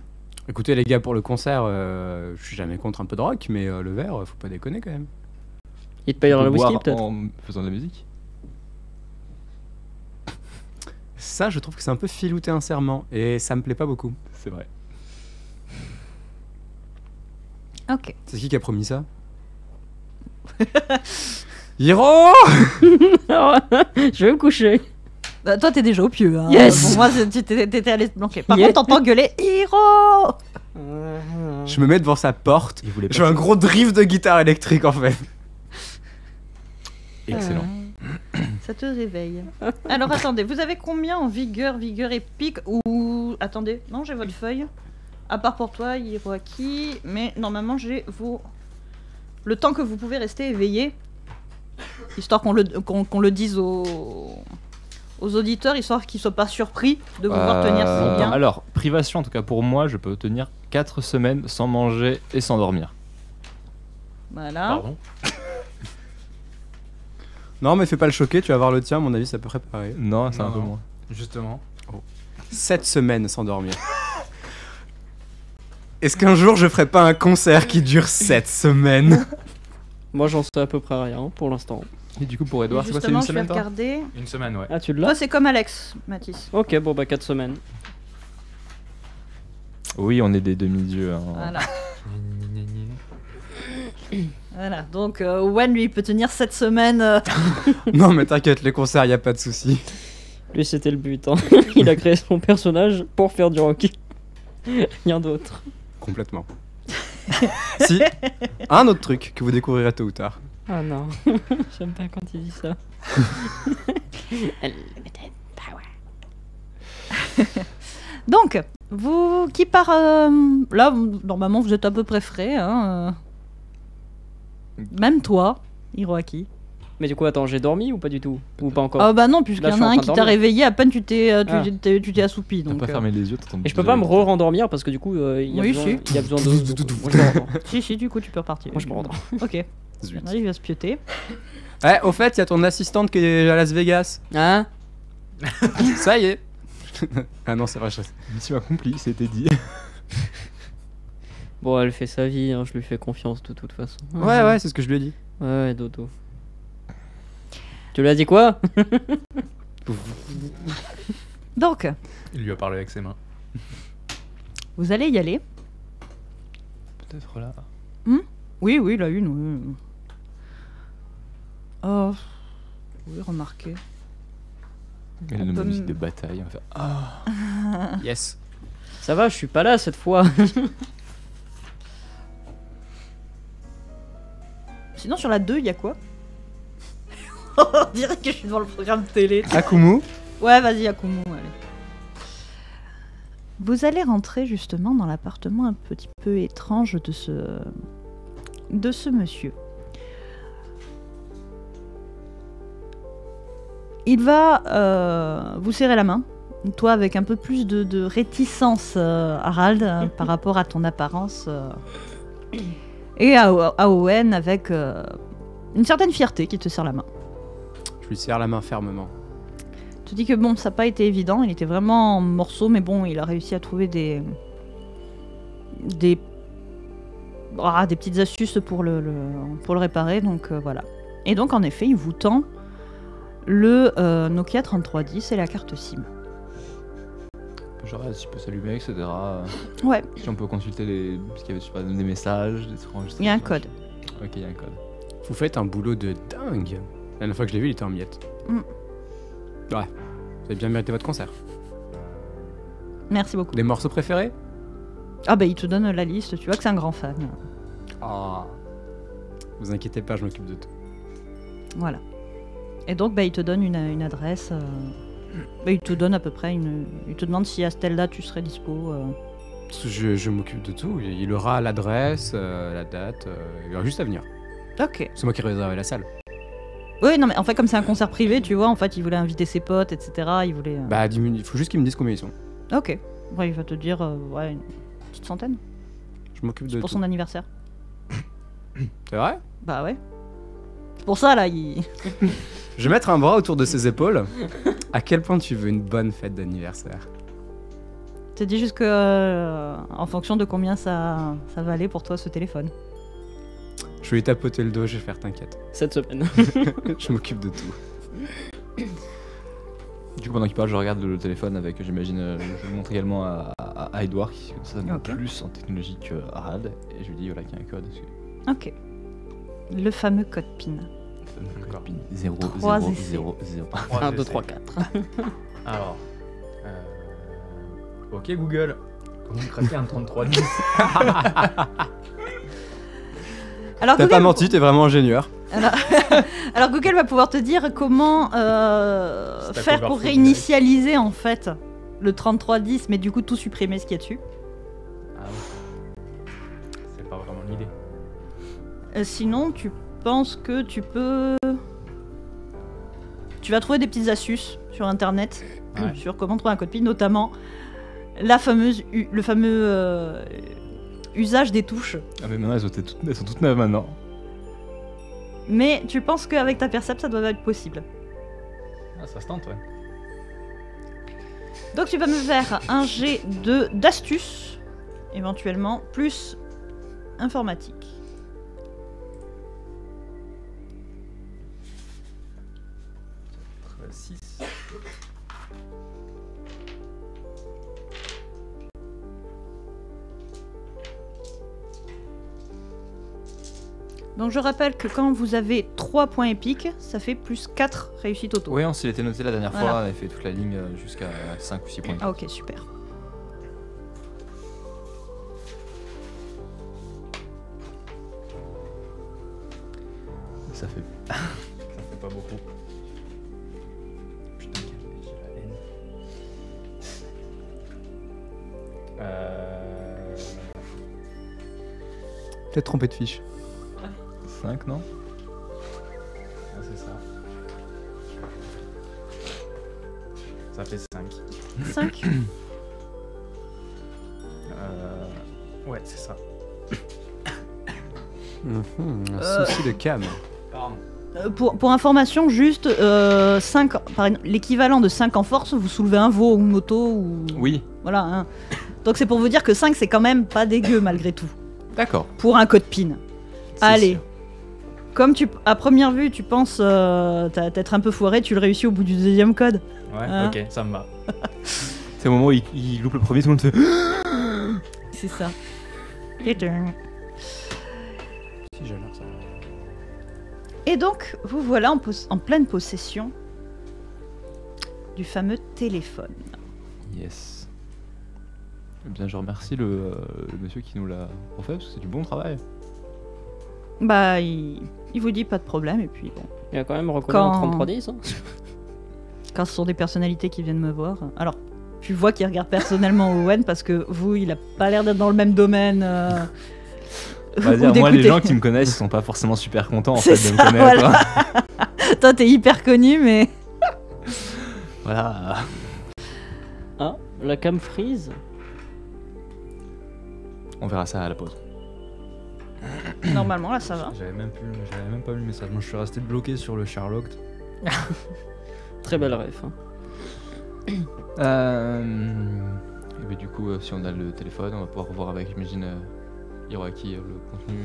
Écoutez les gars, pour le concert, je suis jamais contre un peu de rock, mais le verre, faut pas déconner quand même. Il te payera On le peut whisky boire peut-être. en faisant de la musique. Ça, je trouve que c'est un peu filouter un serment, et ça me plaît pas beaucoup. C'est vrai. Ok. C'est qui a promis ça? Hiro. Je vais me coucher. Bah, toi, t'es déjà au pieu. Hein. Yes. Pour moi, t'étais allé te planquer. Par Yeah. contre, t'entends gueuler Hiro. Je me mets devant sa porte. Il voulait pas. Je fais un gros drift de guitare électrique en fait. Excellent. Ça te réveille. Alors attendez, vous avez combien en vigueur épique ou... Attendez, non, j'ai votre feuille. À part pour toi, Hiroaki. Mais normalement, j'ai vos... Le temps que vous pouvez rester éveillé. Histoire qu'on le dise aux auditeurs, histoire qu'ils soient pas surpris de vous voir tenir si bien. Alors, privation, en tout cas pour moi, je peux tenir 4 semaines sans manger et sans dormir. Voilà. Pardon. Non mais fais pas le choquer, tu vas voir le tien, à mon avis ça peut préparer. Non, c'est un Non, peu non. moins. Justement. 7 semaines sans dormir. Est-ce qu'un jour je ferai pas un concert qui dure 7 semaines? Moi j'en sais à peu près rien pour l'instant. Et du coup, pour Edouard, c'est quoi, c'est Justement, une je vais semaine toi? regarder. Une semaine, ouais. Ah, tu l'as? Toi, c'est comme Alex, Mathis. Ok, bon bah 4 semaines. Oui, on est des demi-dieux. Hein. Voilà. Voilà, donc Owen lui peut tenir 7 semaines. Non mais t'inquiète, les concerts y a pas de souci. Lui c'était le but. Hein. Il a créé son personnage pour faire du rock. Rien d'autre. Complètement. Si, un autre truc que vous découvrirez tôt ou tard. Ah non, j'aime pas quand il dit ça. Donc, vous qui part là, normalement vous êtes à peu près frais. Hein, Même toi, Hiroaki. Mais du coup, attends, j'ai dormi ou pas du tout? Ou pas encore? Ah bah non, puisqu'il Là, y je en a suis en un train qui de t'a dormir. réveillé, à peine tu t'es assoupi. T'as Donc, pas fermé les yeux, t'entends. Et je peux pas me re-rendormir parce que du coup, il y a Oui, besoin, si. il y a besoin de... Moi, je me rendors. Si, du coup tu peux repartir. Moi, je me rendors. Ok. Zut. Là, il va se pioter. Eh, au fait, y a ton assistante qui est à Las Vegas. Hein? Ça y est. Ah non, c'est vrai, je... Mission accomplie, c'était dit. Bon, elle fait sa vie, hein, je lui fais confiance de toute façon. Ouais, c'est ce que je lui ai dit. Ouais, dodo. Tu lui as dit quoi? Donc, Il lui a parlé avec ses mains. vous allez y aller. Peut-être là. Oui, la une, oui. Oh, oui, remarquez. Et On le peut musique m- de bataille, on va faire Ah Yes. Ça va, je suis pas là cette fois. Sinon, sur la 2, il y a quoi? On dirait que je suis devant le programme télé. Akumu. Ouais, vas-y, Akumu, allez. Vous allez rentrer justement dans l'appartement un petit peu étrange de ce monsieur. Il va vous serrer la main, toi avec un peu plus de réticence, Harald, par rapport à ton apparence, et à Owen avec une certaine fierté qui te serre la main. Je lui serre la main fermement. Tu dis que bon, ça n'a pas été évident, il était vraiment en morceaux, mais bon, il a réussi à trouver des petites astuces pour le réparer, donc voilà. Et donc en effet, il vous tend le Nokia 3310 et la carte SIM. Genre, si je peux s'allumer, etc. Ouais, Si on peut consulter parce qu'il y avait, je sais pas, des messages, des trucs enregistrés. il y a un code. Ok, il y a un code. Vous faites un boulot de dingue. La dernière fois que je l'ai vu, il était en miettes. Mm. Ouais. Vous avez bien mérité votre concert. Merci beaucoup. Des morceaux préférés? Ah bah il te donne la liste, tu vois que c'est un grand fan. Ah. Vous inquiétez pas, je m'occupe de tout. Voilà. Et donc bah il te donne une adresse. Bah, il te donne à peu près il te demande si à cette date tu serais dispo. Je m'occupe de tout. Il aura l'adresse, la date. Il aura juste à venir. Ok. C'est moi qui ai réservé la salle. Oui, non mais en fait comme c'est un concert privé, tu vois, en fait il voulait inviter ses potes, etc. Il voulait. Bah, il faut juste qu'il me dise combien ils sont. Ok. Ouais, il va te dire ouais, une petite centaine Je m'occupe de pour tout. son anniversaire. C'est vrai? Bah ouais. C'est pour ça là, il. Je vais mettre un bras autour de ses épaules. À quel point tu veux une bonne fête d'anniversaire? T'as dit juste que en fonction de combien ça valait pour toi ce téléphone. Je vais lui tapoter le dos, je vais faire t'inquiète. Cette semaine. Je m'occupe de tout. Du coup, pendant qu'il parle, je regarde le téléphone avec, j'imagine, je le montre également à Edouard, qui ça Ok. plus en technologie que Harald, et je lui dis voilà qu'il y a un code. Ok. Le fameux code PIN. 0, 3 0, essais. 0, 0. 1, 2, 3, 4. Alors. Ok Google. Comment craquer un 3310? Alors T'as Google, pas menti, t'es vraiment ingénieur. alors Google va pouvoir te dire comment Stack faire pour Overflow réinitialiser en fait le 3310, mais du coup tout supprimer ce qu'il y a dessus. Ah oui. C'est pas vraiment l'idée. Sinon, tu penses que tu peux. Tu vas trouver des petites astuces sur internet Ouais. sur comment trouver un code PIN, notamment le fameux usage des touches. Ah, mais maintenant, elles sont toutes neuves maintenant. Mais tu penses qu'avec ta percept, ça doit être possible. Ah, ça se tente, ouais. Donc tu vas me faire un jet d'astuces, éventuellement, plus informatique. 6. Donc je rappelle que quand vous avez 3 points épiques, ça fait plus 4 réussites auto. Oui, on s'il était noté la dernière Voilà. fois, on avait fait toute la ligne jusqu'à 5 ou 6 points. Ah ok, super. Ça fait. Ça fait pas beaucoup. Putain, j'ai la haine. Peut-être trompé de fiche. 5, non? Ah, c'est ça. Ça fait 5. 5. Ouais, c'est ça. Un souci de cam. Pardon. Pour information, juste 5, l'équivalent de 5 en force, vous soulevez un veau ou une moto ou... Oui. Voilà. Hein. Donc c'est pour vous dire que 5 c'est quand même pas dégueu malgré tout. D'accord. Pour un code PIN. C'est Allez. sûr. Comme à première vue tu penses t'être un peu foiré, tu le réussis au bout du deuxième code. Ouais, Hein. ok, ça me va. C'est au moment où il loupe le premier, tout le monde fait. C'est ça. Et turn. Si j'ai l'air ça. Et donc, vous voilà en pleine possession du fameux téléphone. Yes. Eh bien, je remercie le monsieur qui nous l'a refait parce que c'est du bon travail. Bah, il vous dit pas de problème, et puis bon. Il a quand même reconnu en 3310. Hein. Quand ce sont des personnalités qui viennent me voir. Alors, tu vois qu'il regarde personnellement Owen parce que vous, il a pas l'air d'être dans le même domaine. On va dire, moi, les gens qui me connaissent, ils sont pas forcément super contents en fait de me connaître. Voilà. Toi, t'es hyper connu, mais. Voilà. Ah, la cam freeze. On verra ça à la pause. Normalement, là, ça va. J'avais même pas vu le message. Moi, je suis resté bloqué sur le Sherlock. Très belle ref. Hein. Et ben, du coup, si on a le téléphone, on va pouvoir voir avec, j'imagine, Hiroaki le contenu,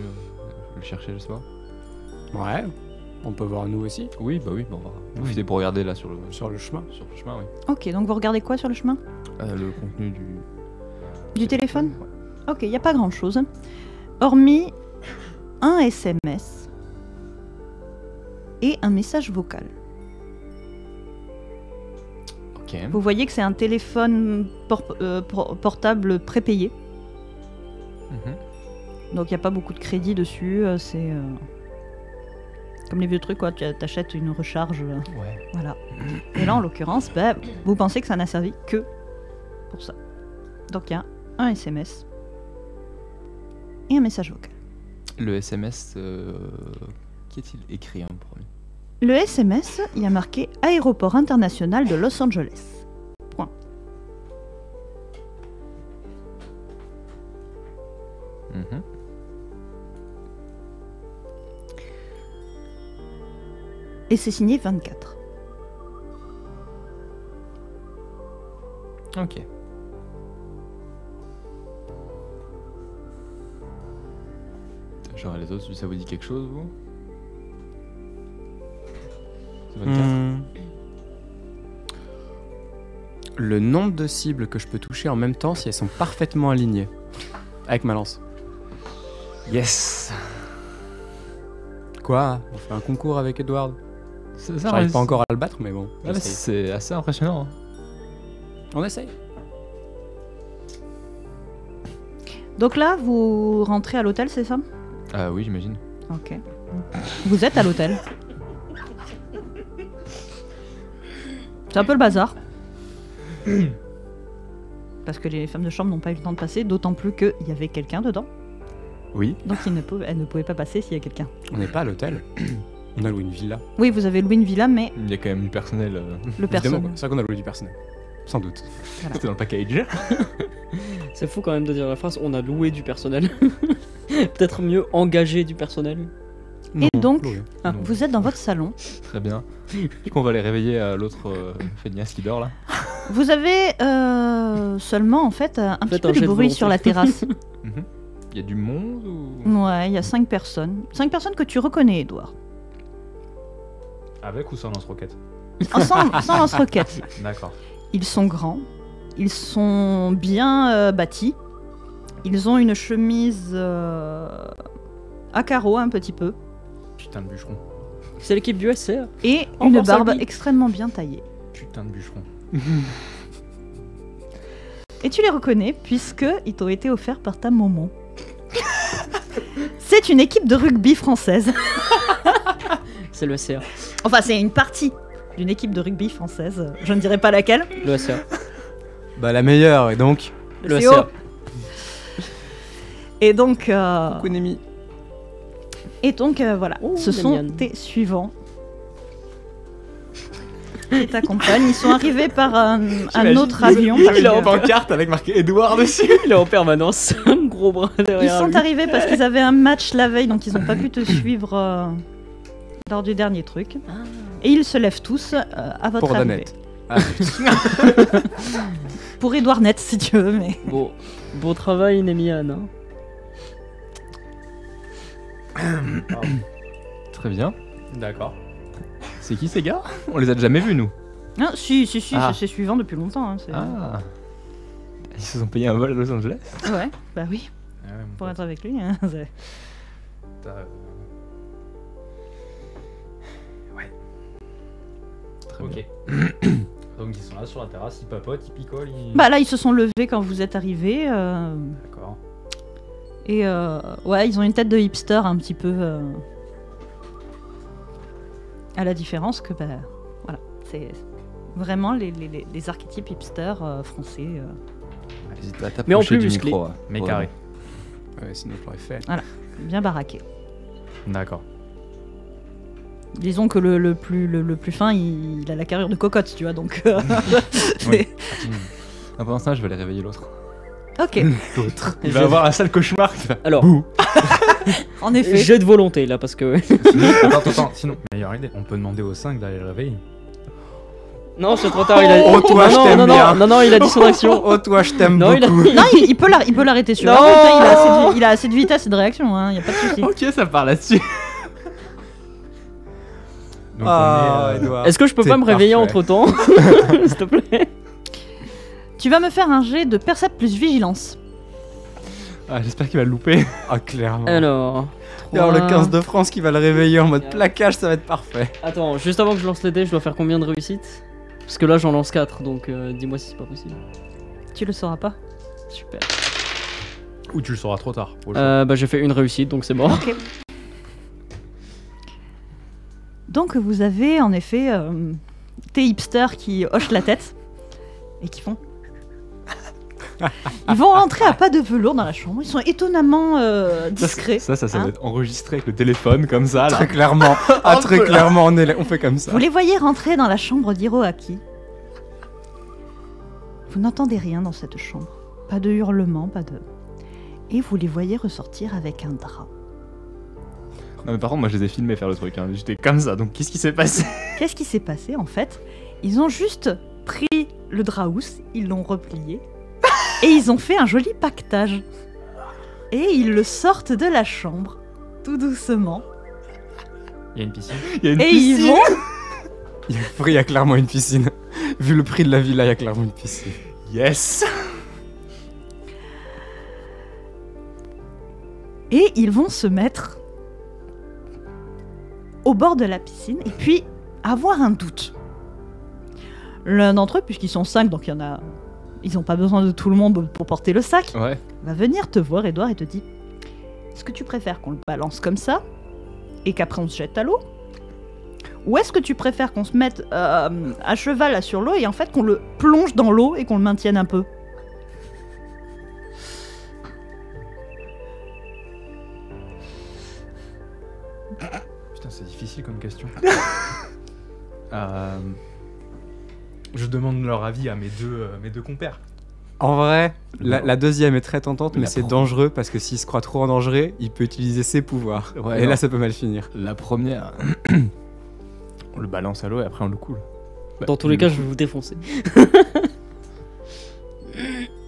le chercher, je sais pas. Ouais, on peut voir nous aussi. Oui, bah oui, bon, on va profiter pour regarder là sur le chemin. Sur le chemin, oui. Ok, donc vous regardez quoi sur le chemin? Le contenu Du téléphone? Ouais. Ok, il n'y a pas grand-chose. Hormis un SMS et un message vocal. Ok. Vous voyez que c'est un téléphone portable prépayé. Mhm. Donc il n'y a pas beaucoup de crédit dessus. C'est comme les vieux trucs, quoi. Tu achètes une recharge. Ouais. Voilà. Et là, en l'occurrence, bah, vous pensez que ça n'a servi que pour ça. Donc il y a un SMS et un message vocal. Le SMS, qu'est-il écrit en premier? Le SMS, il y a marqué Aéroport international de Los Angeles. Point. Mhm. Et c'est signé 24. Ok. Genre les autres, ça vous dit quelque chose, vous? C'est 24. Le nombre de cibles que je peux toucher en même temps si elles sont parfaitement alignées. Avec ma lance. Yes. Quoi? On fait un concours avec Edward? Ça, J'arrive pas encore à le battre, mais bon. Ouais, j'essaye. c'est assez impressionnant. Hein. On essaye. Donc là, vous rentrez à l'hôtel, c'est ça? Oui, j'imagine. Ok. Vous êtes à l'hôtel. C'est un peu le bazar. Parce que les femmes de chambre n'ont pas eu le temps de passer, d'autant plus qu'il y avait quelqu'un dedans. Oui. Donc elles ne pouvaient pas passer s'il y a quelqu'un. On n'est pas à l'hôtel. On a loué une villa. Oui, vous avez loué une villa, mais Il y a quand même du personnel. le Évidemment, personnel. c'est vrai qu'on a loué du personnel. Sans doute. C'était dans le package. C'est fou quand même de dire la phrase on a loué du personnel. Peut-être mieux engagé du personnel. Et donc, loué. vous êtes dans votre salon. Très bien. Du coup, on va aller réveiller l'autre feignasse qui dort là. Vous avez seulement en fait un petit Faites peu un de jet de bruit volonté. sur la terrasse. Mhm. Il y a du monde ou. Ouais, il y a 5 personnes. 5 personnes que tu reconnais, Edouard. Avec ou sans lance-roquette? Sans lance-roquette. D'accord. Ils sont grands, ils sont bien bâtis, ils ont une chemise à carreaux un petit peu, Putain de bûcheron. C'est l'équipe du SCA. et Encore une barbe Salvi. extrêmement bien taillée. Putain de bûcheron. Et tu les reconnais puisqu'ils t'ont été offerts par ta maman. C'est une équipe de rugby française. C'est le SCA. Enfin, c'est une partie d'une équipe de rugby française. Je ne dirai pas laquelle. Le SCA. Bah la meilleure, et donc. Le C'est SCA. haut. Et donc, Konami. voilà, Oh, ce sont Damian. tes suivants qui t'accompagnent. Ils sont arrivés par un autre avion. Il est en pancarte avec marqué Edward dessus. Il est en permanence. Un gros bras Ils derrière sont lui. arrivés parce qu'ils avaient un match la veille, donc ils n'ont pas pu te suivre lors du dernier truc. Et ils se lèvent tous à votre Pour arrivée. Danette. Ah, Pour Edouard Net, si tu veux, mais... Beau travail, Nemian. Hein. Très bien. D'accord. C'est qui ces gars? On les a jamais vus nous. Non, si, Ah. c'est suivant depuis longtemps. Hein, c'est- Ah. Ils se sont payés un vol à Los Angeles. Ouais, bah oui, Ah ouais, mon pour pote, être avec lui. Hein, c'est- t'as- Très Ok. bien. Donc ils sont là sur la terrasse, ils papotent, ils picolent, ils... Bah là, ils se sont levés quand vous êtes arrivés. D'accord. Et ouais, ils ont une tête de hipster un petit peu. À la différence que, bah, voilà, c'est vraiment les archétypes hipsters français. N'hésite pas à Mais en t'approcher plus du musclé. micro. Mais Ouais. carré. Ouais, sinon je l'aurais fait. Bien baraqués. D'accord. Disons que le plus fin, il a la carrure de cocotte, tu vois, donc. c'est- Oui. Ah, pendant ça, je vais aller réveiller l'autre. Ok, L'autre. Il va avoir un sale cauchemar. qui va- Alors, en effet. jet de volonté là, parce que. Attends, sinon, meilleure idée, on peut demander aux 5 d'aller le réveiller. Non, c'est trop tard, il a. Oh, toi, non, je non, t'aime non, bien. non, il a dit son action. Oh, toi, je t'aime Non, il a- beaucoup. Non, il peut l'arrêter sur la Non. route, hein, il a assez de vitesse et de réaction, hein, y a pas de souci. Ok, ça part là-dessus. Donc Ah, on est, Edouard. Est-ce que je peux C'est pas me réveiller parfait. entre temps s'il te plaît? Tu vas me faire un jet de percept plus vigilance. Ah, j'espère qu'il va le louper. Ah, clairement. Alors. Et alors, le 3. 15 de France qui va le réveiller en mode plaquage, ça va être parfait. Attends, juste avant que je lance les dés, je dois faire combien de réussites? Parce que là j'en lance 4, donc dis-moi si c'est pas possible. Tu le sauras pas. Super. Ou tu le sauras trop tard. Au choix. Bah j'ai fait une réussite, donc c'est mort. Ok. Donc vous avez en effet tes hipsters qui hochent la tête et qui font. Ils vont rentrer à pas de velours dans la chambre. Ils sont étonnamment discrets. Ça Hein. va être enregistré avec le téléphone comme ça là. Très clairement. Ah, très clairement, on fait comme ça. Vous les voyez rentrer dans la chambre d'Hiroaki. Vous n'entendez rien dans cette chambre. Pas de hurlements, pas de. Et vous les voyez ressortir avec un drap. Non mais par contre moi je les ai filmés faire le truc, hein. J'étais comme ça, donc qu'est-ce qui s'est passé? Qu'est-ce qui s'est passé en fait? Ils ont juste pris le drap housse, ils l'ont replié et ils ont fait un joli paquetage. Et ils le sortent de la chambre, tout doucement. Il y a une piscine. Il y a une Et ils piscine. vont. Il y a clairement une piscine. Vu le prix de la villa, il y a clairement une piscine. Yes. Et ils vont se mettre au bord de la piscine et puis avoir un doute. L'un d'entre eux, puisqu'ils sont 5, donc il y en a. Ils n'ont pas besoin de tout le monde pour porter le sac. Ouais. Va venir te voir, Edouard, et te dit: est-ce que tu préfères qu'on le balance comme ça et qu'après on se jette à l'eau? Ou est-ce que tu préfères qu'on se mette à cheval là, sur l'eau et en fait qu'on le plonge dans l'eau et qu'on le maintienne un peu? Putain, c'est difficile comme question. Je demande leur avis à mes deux compères. En vrai, la deuxième est très tentante, mais La c'est pro- dangereux parce que s'il se croit trop en danger, il peut utiliser ses pouvoirs. Ouais, et non. là, ça peut mal finir. La première, on le balance à l'eau et après on le coule. Bah, Dans tous les cas, je vais vous défoncer.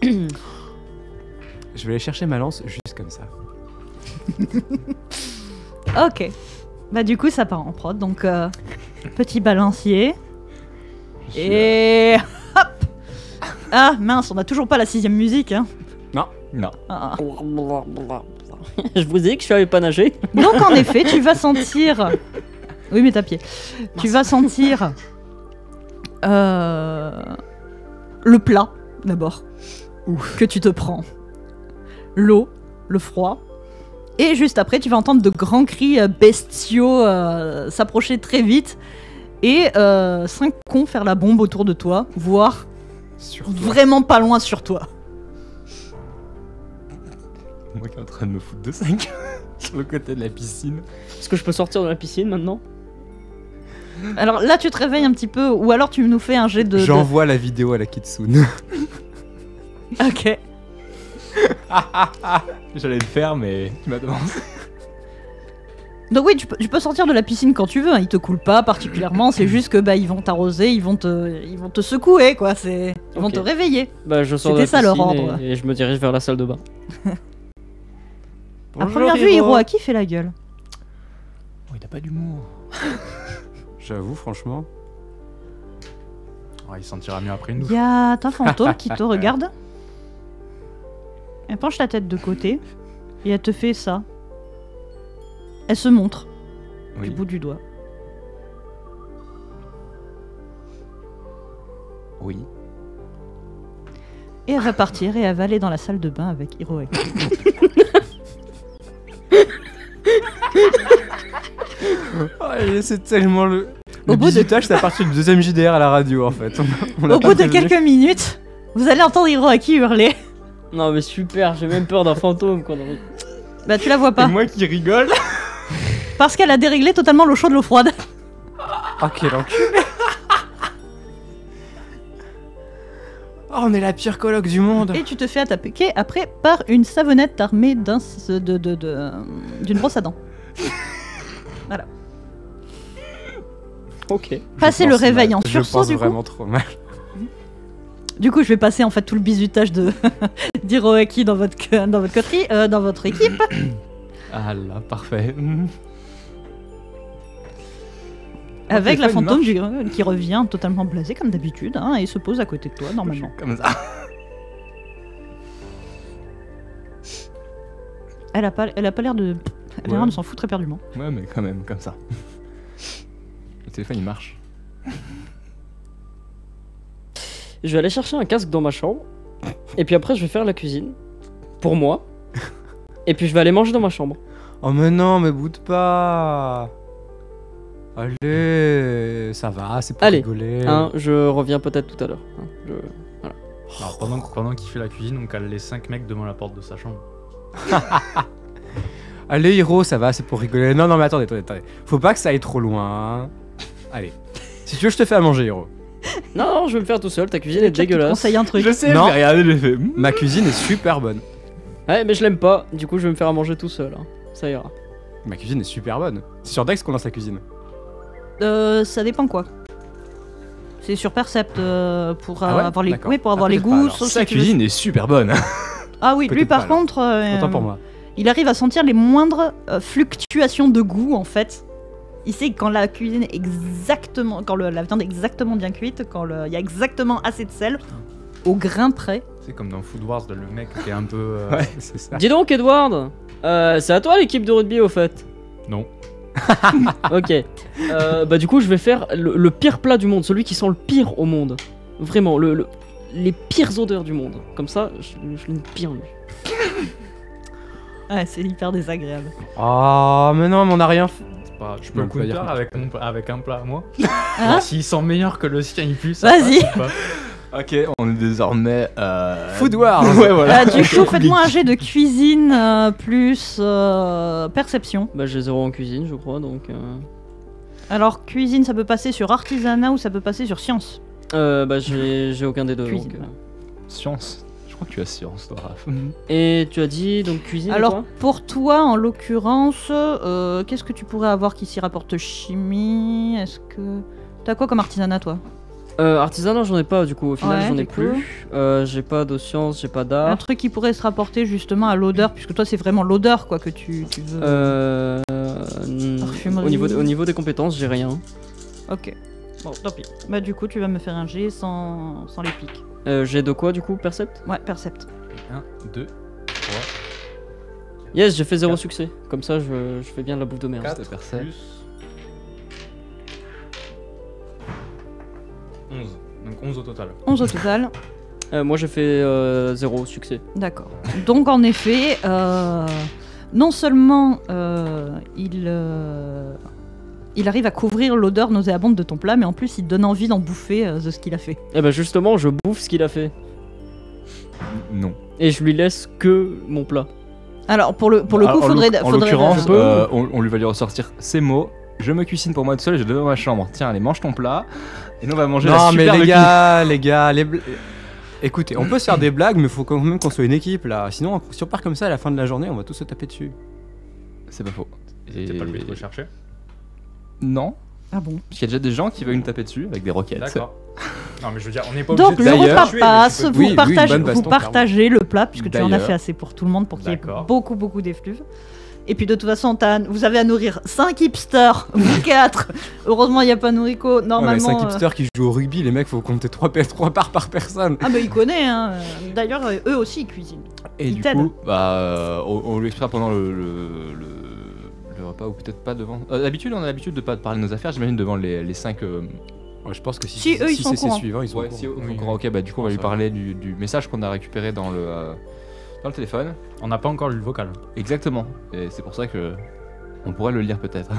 Je vais aller chercher ma lance juste comme ça. Ok. Bah du coup ça part en prod, donc petit balancier. Et hop. Ah mince, on a toujours pas la 6ème musique, hein. Non. Ah. Je vous ai dit que je savais pas nager. Donc en effet, tu vas sentir. Oui, mais à pied. Tu vas sentir le plat d'abord que tu te prends, l'eau, le froid, et juste après, tu vas entendre de grands cris bestiaux s'approcher très vite et 5 cons faire la bombe autour de toi, voire vraiment pas loin sur toi. Moi qui est en train de me foutre de 5 sur le côté de la piscine. Est-ce que je peux sortir de la piscine maintenant? Alors là, tu te réveilles un petit peu, ou alors tu nous fais un jet de. J'envoie la vidéo à la Kitsune. Ok. J'allais le faire mais tu m'as demandé. Donc oui, tu peux sortir de la piscine quand tu veux, hein. Ils te coulent pas particulièrement, c'est juste que bah ils vont t'arroser, ils vont te secouer quoi, ils vont Ok. te réveiller. Bah je sors de la C'était ça, leur piscine ordre. et je me dirige vers la salle de bain. À première vue, Hiroaki fait la gueule. Oh, il a pas d'humour. J'avoue, franchement. Ouais, il se sentira mieux après une douche. Il y a un fantôme qui te regarde. Elle penche la tête de côté et elle te fait ça. Elle se montre Oui. du bout du doigt. Oui. Et elle va partir et elle va aller dans la salle de bain avec Hiroaki. C'est tellement le. Au Le bout de- bisutage, c'est à partir du deuxième JDR à la radio en fait. On a Au pas bout de prévenu. quelques minutes, vous allez entendre Hiroaki hurler. Non mais super, j'ai même peur d'un fantôme quand Bah tu la vois Et pas. moi qui rigole. Parce qu'elle a déréglé totalement l'eau chaude, l'eau froide. Ah quel enculé. Oh, on est la pire coloc du monde. Et tu te fais attaquer après par une savonnette armée d'une brosse à dents. Ok. Passez le réveil en Je sursaut pense du coup. vraiment trop mal. Du coup, je vais passer en fait tout le bisutage de d'Hiroaki dans votre coterie, dans votre équipe. Ah là, parfait. Avec la téléphone fantôme qui revient totalement blasée comme d'habitude hein, et se pose à côté de toi normalement. Comme ça. Elle a pas l'air de. Elle a l'air de s'en foutre éperdument. Ouais, mais quand même, comme ça. Le téléphone il marche. Je vais aller chercher un casque dans ma chambre. Et puis après, je vais faire la cuisine. Pour moi. Et puis je vais aller manger dans ma chambre. Oh mais non, mais boude pas. Allez, ça va, c'est pour Allez, rigoler. Hein, je reviens peut-être tout à l'heure. Hein, Alors, pendant qu'il fait la cuisine, on cale les 5 mecs devant la porte de sa chambre. Allez, Hiro, ça va, c'est pour rigoler. Non, non, mais attendez. Faut pas que ça aille trop loin. Allez. Si tu veux, je te fais à manger, Hiro. Non, je vais me faire tout seul. Ta cuisine est Chuck, il te dégueulasse. conseille un truc. Je sais, Non. j'ai regardé, j'ai fait. Ma cuisine est super bonne. Ouais, mais je l'aime pas. Du coup, je vais me faire à manger tout seul. Hein. Ça ira. Ma cuisine est super bonne. C'est sur Dex qu'on lance la cuisine. Ça dépend quoi. C'est sur Percept pour Ah ouais avoir les, D'accord. oui, pour avoir Ah, les peut-être pas, goûts. alors. sauf Sa si tu veux- cuisine est super bonne. Ah oui, lui Peut-être par pas, contre, Autant pour moi. il arrive à sentir les moindres fluctuations de goût en fait. Il sait quand la cuisine est exactement, quand la viande est exactement bien cuite, quand il y a exactement assez de sel, au grain près. C'est comme dans Food Wars, le mec qui est un peu. Ouais, c'est ça. Dis donc, Edward. C'est à toi l'équipe de rugby au fait. Non. Ok. Bah du coup, je vais faire le pire plat du monde, celui qui sent le pire au monde. Vraiment, les pires odeurs du monde. Comme ça, je ne pire lui. Ouais, c'est hyper désagréable. Oh, mais non, mais on a rien fait. Je peux Non, pas dire counter que- avec un plat à moi. Hein Alors, s'il sent meilleur que le sien, il pue. ça Vas-y. passe ou pas Ok, on est désormais. Food Wars. Ouais, voilà. Du coup, faites-moi un jet de cuisine plus perception. Bah j'ai 0 en cuisine, je crois, donc. Alors, cuisine, ça peut passer sur artisanat ou ça peut passer sur science. Bah j'ai aucun des deux. Cuisine. donc, Science. Je crois que tu as science, toi, Raph. Et tu as dit donc cuisine. Alors, quoi pour toi, en l'occurrence, qu'est-ce que tu pourrais avoir qui s'y rapporte chimie? Est-ce que. T'as quoi comme artisanat, toi? Artisanat, j'en ai pas du coup. Au final, Ouais, j'en ai du coup. plus. J'ai pas de science, j'ai pas Un d'art. truc qui pourrait se rapporter justement à l'odeur, puisque toi, c'est vraiment l'odeur quoi que tu veux. Parfumerie. Au niveau des compétences, j'ai rien. Ok. Bon, tant pis. Bah, du coup, tu vas me faire un jet sans les pics. J'ai de quoi du coup, Percept? Ouais, percept. 1, 2, 3, Yes, j'ai fait 0 Quatre. succès. Comme ça, je fais bien de la bouffe de merde. 4, C'était Percept. plus 11. Donc 11 au total. 11 au total. Moi, j'ai fait 0 succès. D'accord. Donc en effet, non seulement il arrive à couvrir l'odeur nauséabonde de ton plat, mais en plus il te donne envie d'en bouffer de ce qu'il a fait. Et bah justement, je bouffe ce qu'il a fait. Non. Et je lui laisse que mon plat. Alors pour le coup, Alors, faudrait. En l'occurrence, Je peux on lui va lui ressortir ces mots. Je me cuisine pour moi tout seul, je vais dans ma chambre. Tiens, allez, mange ton plat. Et nous, on va manger la Non, mais superbe les gars, écoutez, on peut se faire des blagues, mais faut quand même qu'on soit une équipe là. Sinon, si on part comme ça à la fin de la journée, on va tous se taper dessus. C'est pas faux. C'était pas le but de rechercher. Non, Ah bon. parce qu'il y a déjà des gens qui veulent nous taper dessus avec des roquettes. D'accord. Non, mais je veux dire, on n'est pas Donc obligé le de D'ailleurs- repas passe, Oui, vous, oui, partagez, une bonne vous baston, partagez le plat puisque tu en as D'ailleurs- fait assez pour tout le monde pour qu'il y ait D'accord. beaucoup d'effluves. Et puis de toute façon, vous avez à nourrir 5 hipsters, vous 4. Heureusement, il n'y a pas Noriko. Ouais, mais Normalement. 5 hipsters qui jouent au rugby, les mecs, faut compter 3 parts par personne. Ah, bah il connaît, hein. D'ailleurs, eux aussi ils cuisinent. Et Il du t'aide. coup, on lui expliquera pendant le repas ou peut-être pas devant. D'habitude, on a l'habitude de pas parler de nos affaires, j'imagine, devant les 5 Ouais, je pense que Si, eux, ils sont au c'est courant. suivant, ils sont au Ouais, courant. si, Oui, ok, bah du coup on va lui ça parler du message qu'on a récupéré dans le téléphone. On n'a pas encore lu le vocal. Exactement. Et c'est pour ça que on pourrait le lire peut-être. Du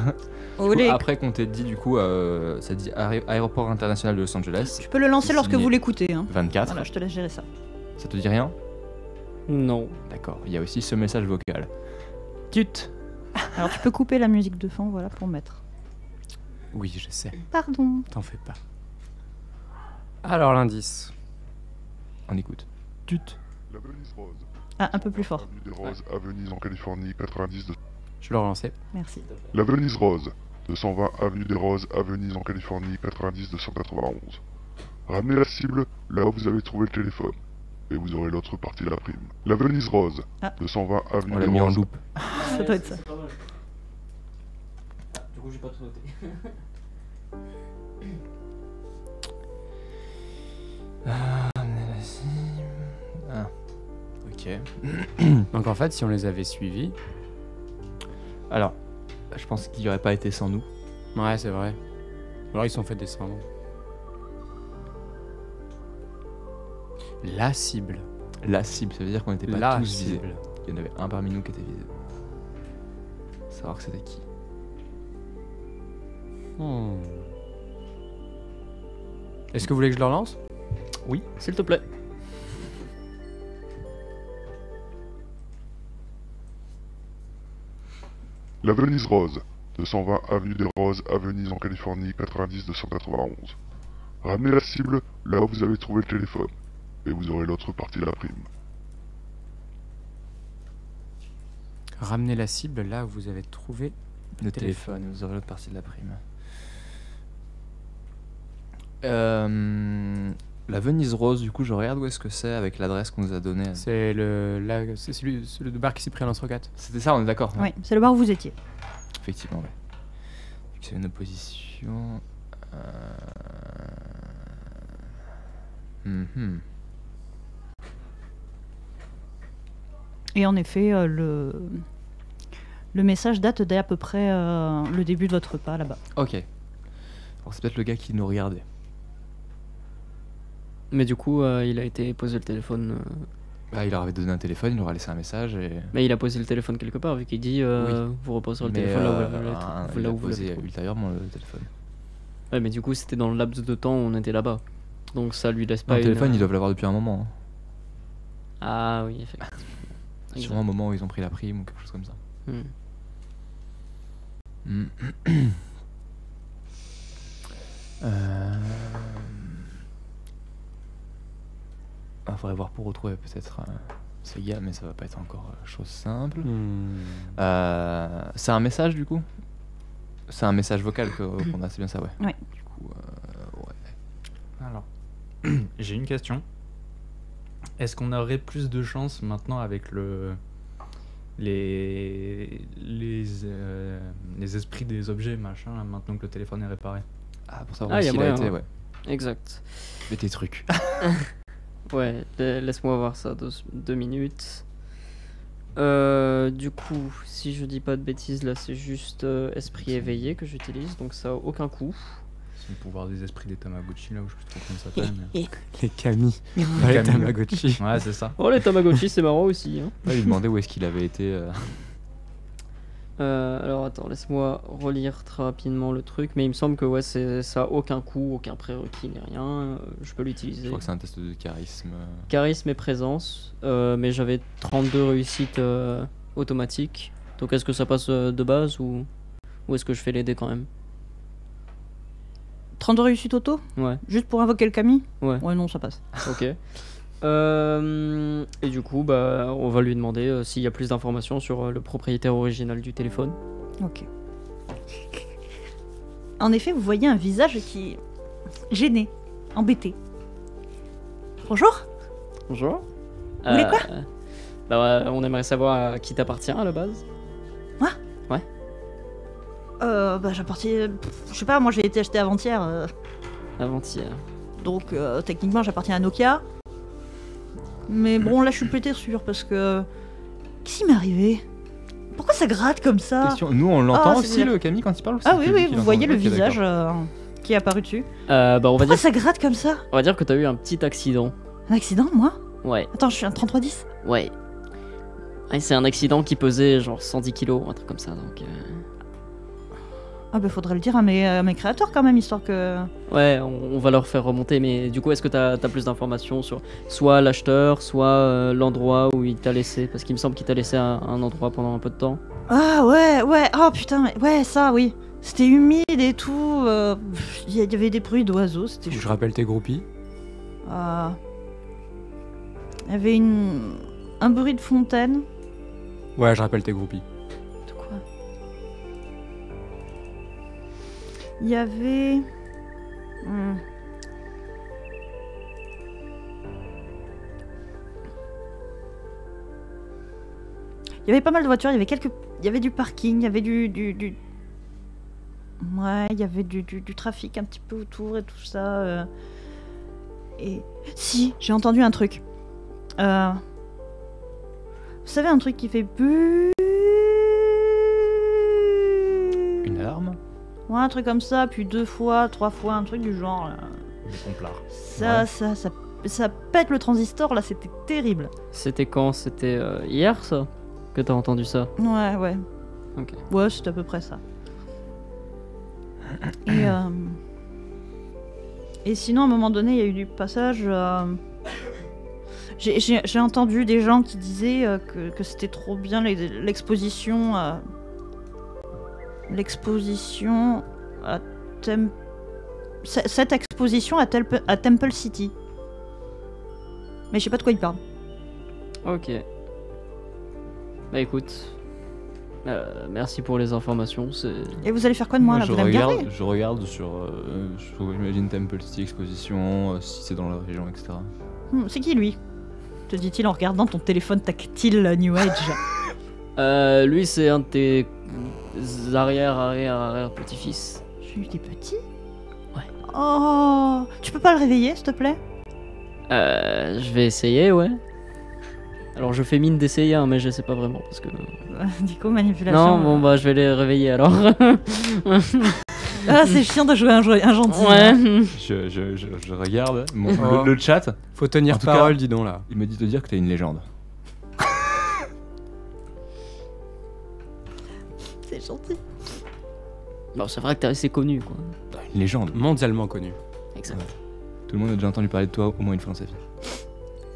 coup, Olé. après qu'on t'ait dit du coup, ça dit aéroport international de Los Angeles, Tu peux le lancer lorsque Signé. vous l'écoutez. Hein. 24. Voilà, je te laisse gérer ça. Ça te dit rien? Non. D'accord. Il y a aussi ce message vocal. Cute. Alors tu peux couper la musique de fond, voilà, pour mettre. Oui, je sais. Pardon. T'en fais pas. Alors, l'indice. On écoute. Tut. La Venise Rose. Ah, un peu plus fort. Avenue des Roses à Venise en Californie, 90 de... Je vais le relancer. Merci. La Venise Rose. 220 avenue des Roses à Venise en Californie, 90 291. Ramenez la cible là où vous avez trouvé le téléphone. Et vous aurez l'autre partie de la prime. La Venise Rose. Ah. 220 avenue On l'a des mis en Roses. loupe. Ça doit être ça. Du coup, j'ai pas tout noté. Ah. Ok. Donc en fait, si on les avait suivis... Alors, je pense qu'il n'y aurait pas été sans nous. Ouais, c'est vrai. Alors ils se sont fait descendre. La cible. La cible, ça veut dire qu'on n'était pas La tous visés. cible. Il y en avait un parmi nous qui était visé. Savoir que c'était qui. Est-ce que vous voulez que je le relance? Oui, s'il te plaît. La Venise Rose. 220 avenue des Roses à Venise en Californie, 90 291. Ramenez la cible là où vous avez trouvé le téléphone. Et vous aurez l'autre partie de la prime. Ramenez la cible là où vous avez trouvé Le téléphone, vous aurez l'autre partie de la prime. La Venise Rose, du coup, je regarde où est-ce que c'est avec l'adresse qu'on nous a donnée. C'est c'est celui de bar qui s'est pris à l'entrecôte. C'était ça, on est d'accord. Oui, c'est le bar où vous étiez. Effectivement, ouais. C'est une opposition. Et en effet, le message date d'à peu près le début de votre repas là-bas. Ok. Alors c'est peut-être le gars qui nous regardait. Mais du coup, il a été posé le téléphone. Bah, il leur avait donné un téléphone, il leur a laissé un message et. Mais il a posé le téléphone quelque part, vu qu'il dit vous reposerez le Mais, téléphone là où il a vous posé l'avez. ultérieurement le téléphone. Ouais, mais du coup, c'était dans le laps de temps où on était là-bas. Donc ça lui laisse Non, pas le une... téléphone, ils doivent l'avoir depuis un moment. Hein. Ah oui, effectivement. Sûrement un moment où ils ont pris la prime ou quelque chose comme ça. Faudrait voir pour retrouver peut-être ces gars, mais ça va pas être encore chose simple. C'est un message du coup? C'est un message vocal qu'on a, c'est bien ça, ouais. Ouais. Du coup, ouais. Alors, j'ai une question. Est-ce qu'on aurait plus de chance maintenant avec les esprits des objets, machin, là, maintenant que le téléphone est réparé? Ah, pour savoir Ah, y où a il a moyen, été, ouais. ouais. Exact. Fais tes trucs. Ouais, laisse-moi voir ça 2 minutes. Du coup, si je dis pas de bêtises, là c'est juste esprit éveillé que j'utilise, donc ça a aucun coût. C'est le pouvoir des esprits des Tamagotchi, là où je sais plus trop comment ça s'appelle. Mais... Les Kami. Les Les Kami. Tamagotchi. Ouais, c'est ça. Oh, les Tamagotchi, c'est marrant aussi. Hein. Ouais, il demandait où est-ce qu'il avait été. Alors attends, laisse-moi relire très rapidement le truc, mais il me semble que ouais, ça a aucun coût, aucun prérequis ni rien. Je peux Je l'utiliser. crois que c'est un test de charisme. Charisme et présence, mais j'avais 32 réussites automatiques. Donc est-ce que ça passe de base ou est-ce que je fais les dés quand même? 32 réussites auto? Ouais. Juste pour invoquer le Kami? Ouais. Ouais, non, ça passe. Ok. Et du coup, bah, on va lui demander s'il y a plus d'informations sur le propriétaire original du téléphone. Ok. En effet, vous voyez un visage qui est gêné, embêté. Bonjour. Bonjour. Vous voulez quoi? Bah, on aimerait savoir à qui t'appartient à la base. Moi? Ouais. Bah j'appartiens... Je sais pas, moi j'ai été acheté avant-hier. Avant-hier. Donc techniquement j'appartiens à Nokia. Mais bon, là je suis peut-être sûr parce que... Qu'est-ce qui m'est arrivé? Pourquoi ça gratte comme ça? Question. Nous, on l'entend Ah, c'est aussi, bien. le Camille, quand il parle ou Ah c'est oui, que lui oui, qui vous l'entend? voyez le Ok, visage. d'accord. qui est apparu dessus. Bah, on va Pourquoi dire, ça gratte comme ça? on va dire que t'as eu un petit accident. Un accident, moi? Ouais, Attends, je suis un 3310. ouais. Ouais, c'est un accident qui pesait genre 110 kilos, un truc comme ça. Donc, Ah bah faudrait le dire à mes créateurs quand même, histoire que... ouais, on va leur faire remonter. Mais du coup, est-ce que t'as plus d'informations sur soit l'acheteur, soit l'endroit où il t'a laissé? Parce qu'il me semble qu'il t'a laissé un endroit pendant un peu de temps. Ah ouais, oh putain, ouais, ça, oui. C'était humide et tout, il y avait des bruits d'oiseaux, c'était Je chou. rappelle tes groupies. Il y avait un bruit de fontaine. Ouais, je rappelle tes groupies. De quoi? Il y avait... Il y avait pas mal de voitures, il y avait du parking, il y avait du... Ouais, il y avait du trafic un petit peu autour et tout ça. Et... Si, j'ai entendu un truc. Vous savez, un truc qui fait... Une alarme? Ouais, un truc comme ça, puis 2 fois, 3 fois, un truc du genre. Des complards. Ça pète le transistor, là, c'était terrible. C'était quand? C'était hier, ça? Que t'as entendu ça? Ouais. Ok. Ouais, c'était à peu près ça. Et sinon, à un moment donné, il y a eu du passage... J'ai entendu des gens qui disaient que c'était trop bien l'exposition... L'exposition à cette exposition à Temple City. Mais je sais pas de quoi ils parlent. Ok. Bah écoute, merci pour les informations. Et vous allez faire quoi de moi, là? Vous allez me garder? Je regarde sur, j'imagine Temple City Exposition, si c'est dans la région, etc. C'est qui lui? Te dit-il en regardant ton téléphone tactile New Age. Lui, c'est un de tes arrière petit-fils. J'ai eu des petits? Ouais. Oh, tu peux pas le réveiller, s'il te plaît? Je vais essayer, ouais. Alors je fais mine d'essayer, hein, mais je sais pas vraiment parce que... Dico, manipulation. Non, bon bah je vais les réveiller alors. Ah, c'est chiant de jouer un gentil. Ouais. Je regarde le chat. Faut tenir En tout parole, cas, dis donc là. Il me dit de dire que t'es une légende. C'est gentil. Bon, c'est vrai que t'es assez connu, quoi. Une légende. Mondialement connu. Exact. Ouais. Tout le monde a déjà entendu parler de toi au moins une fois dans sa vie.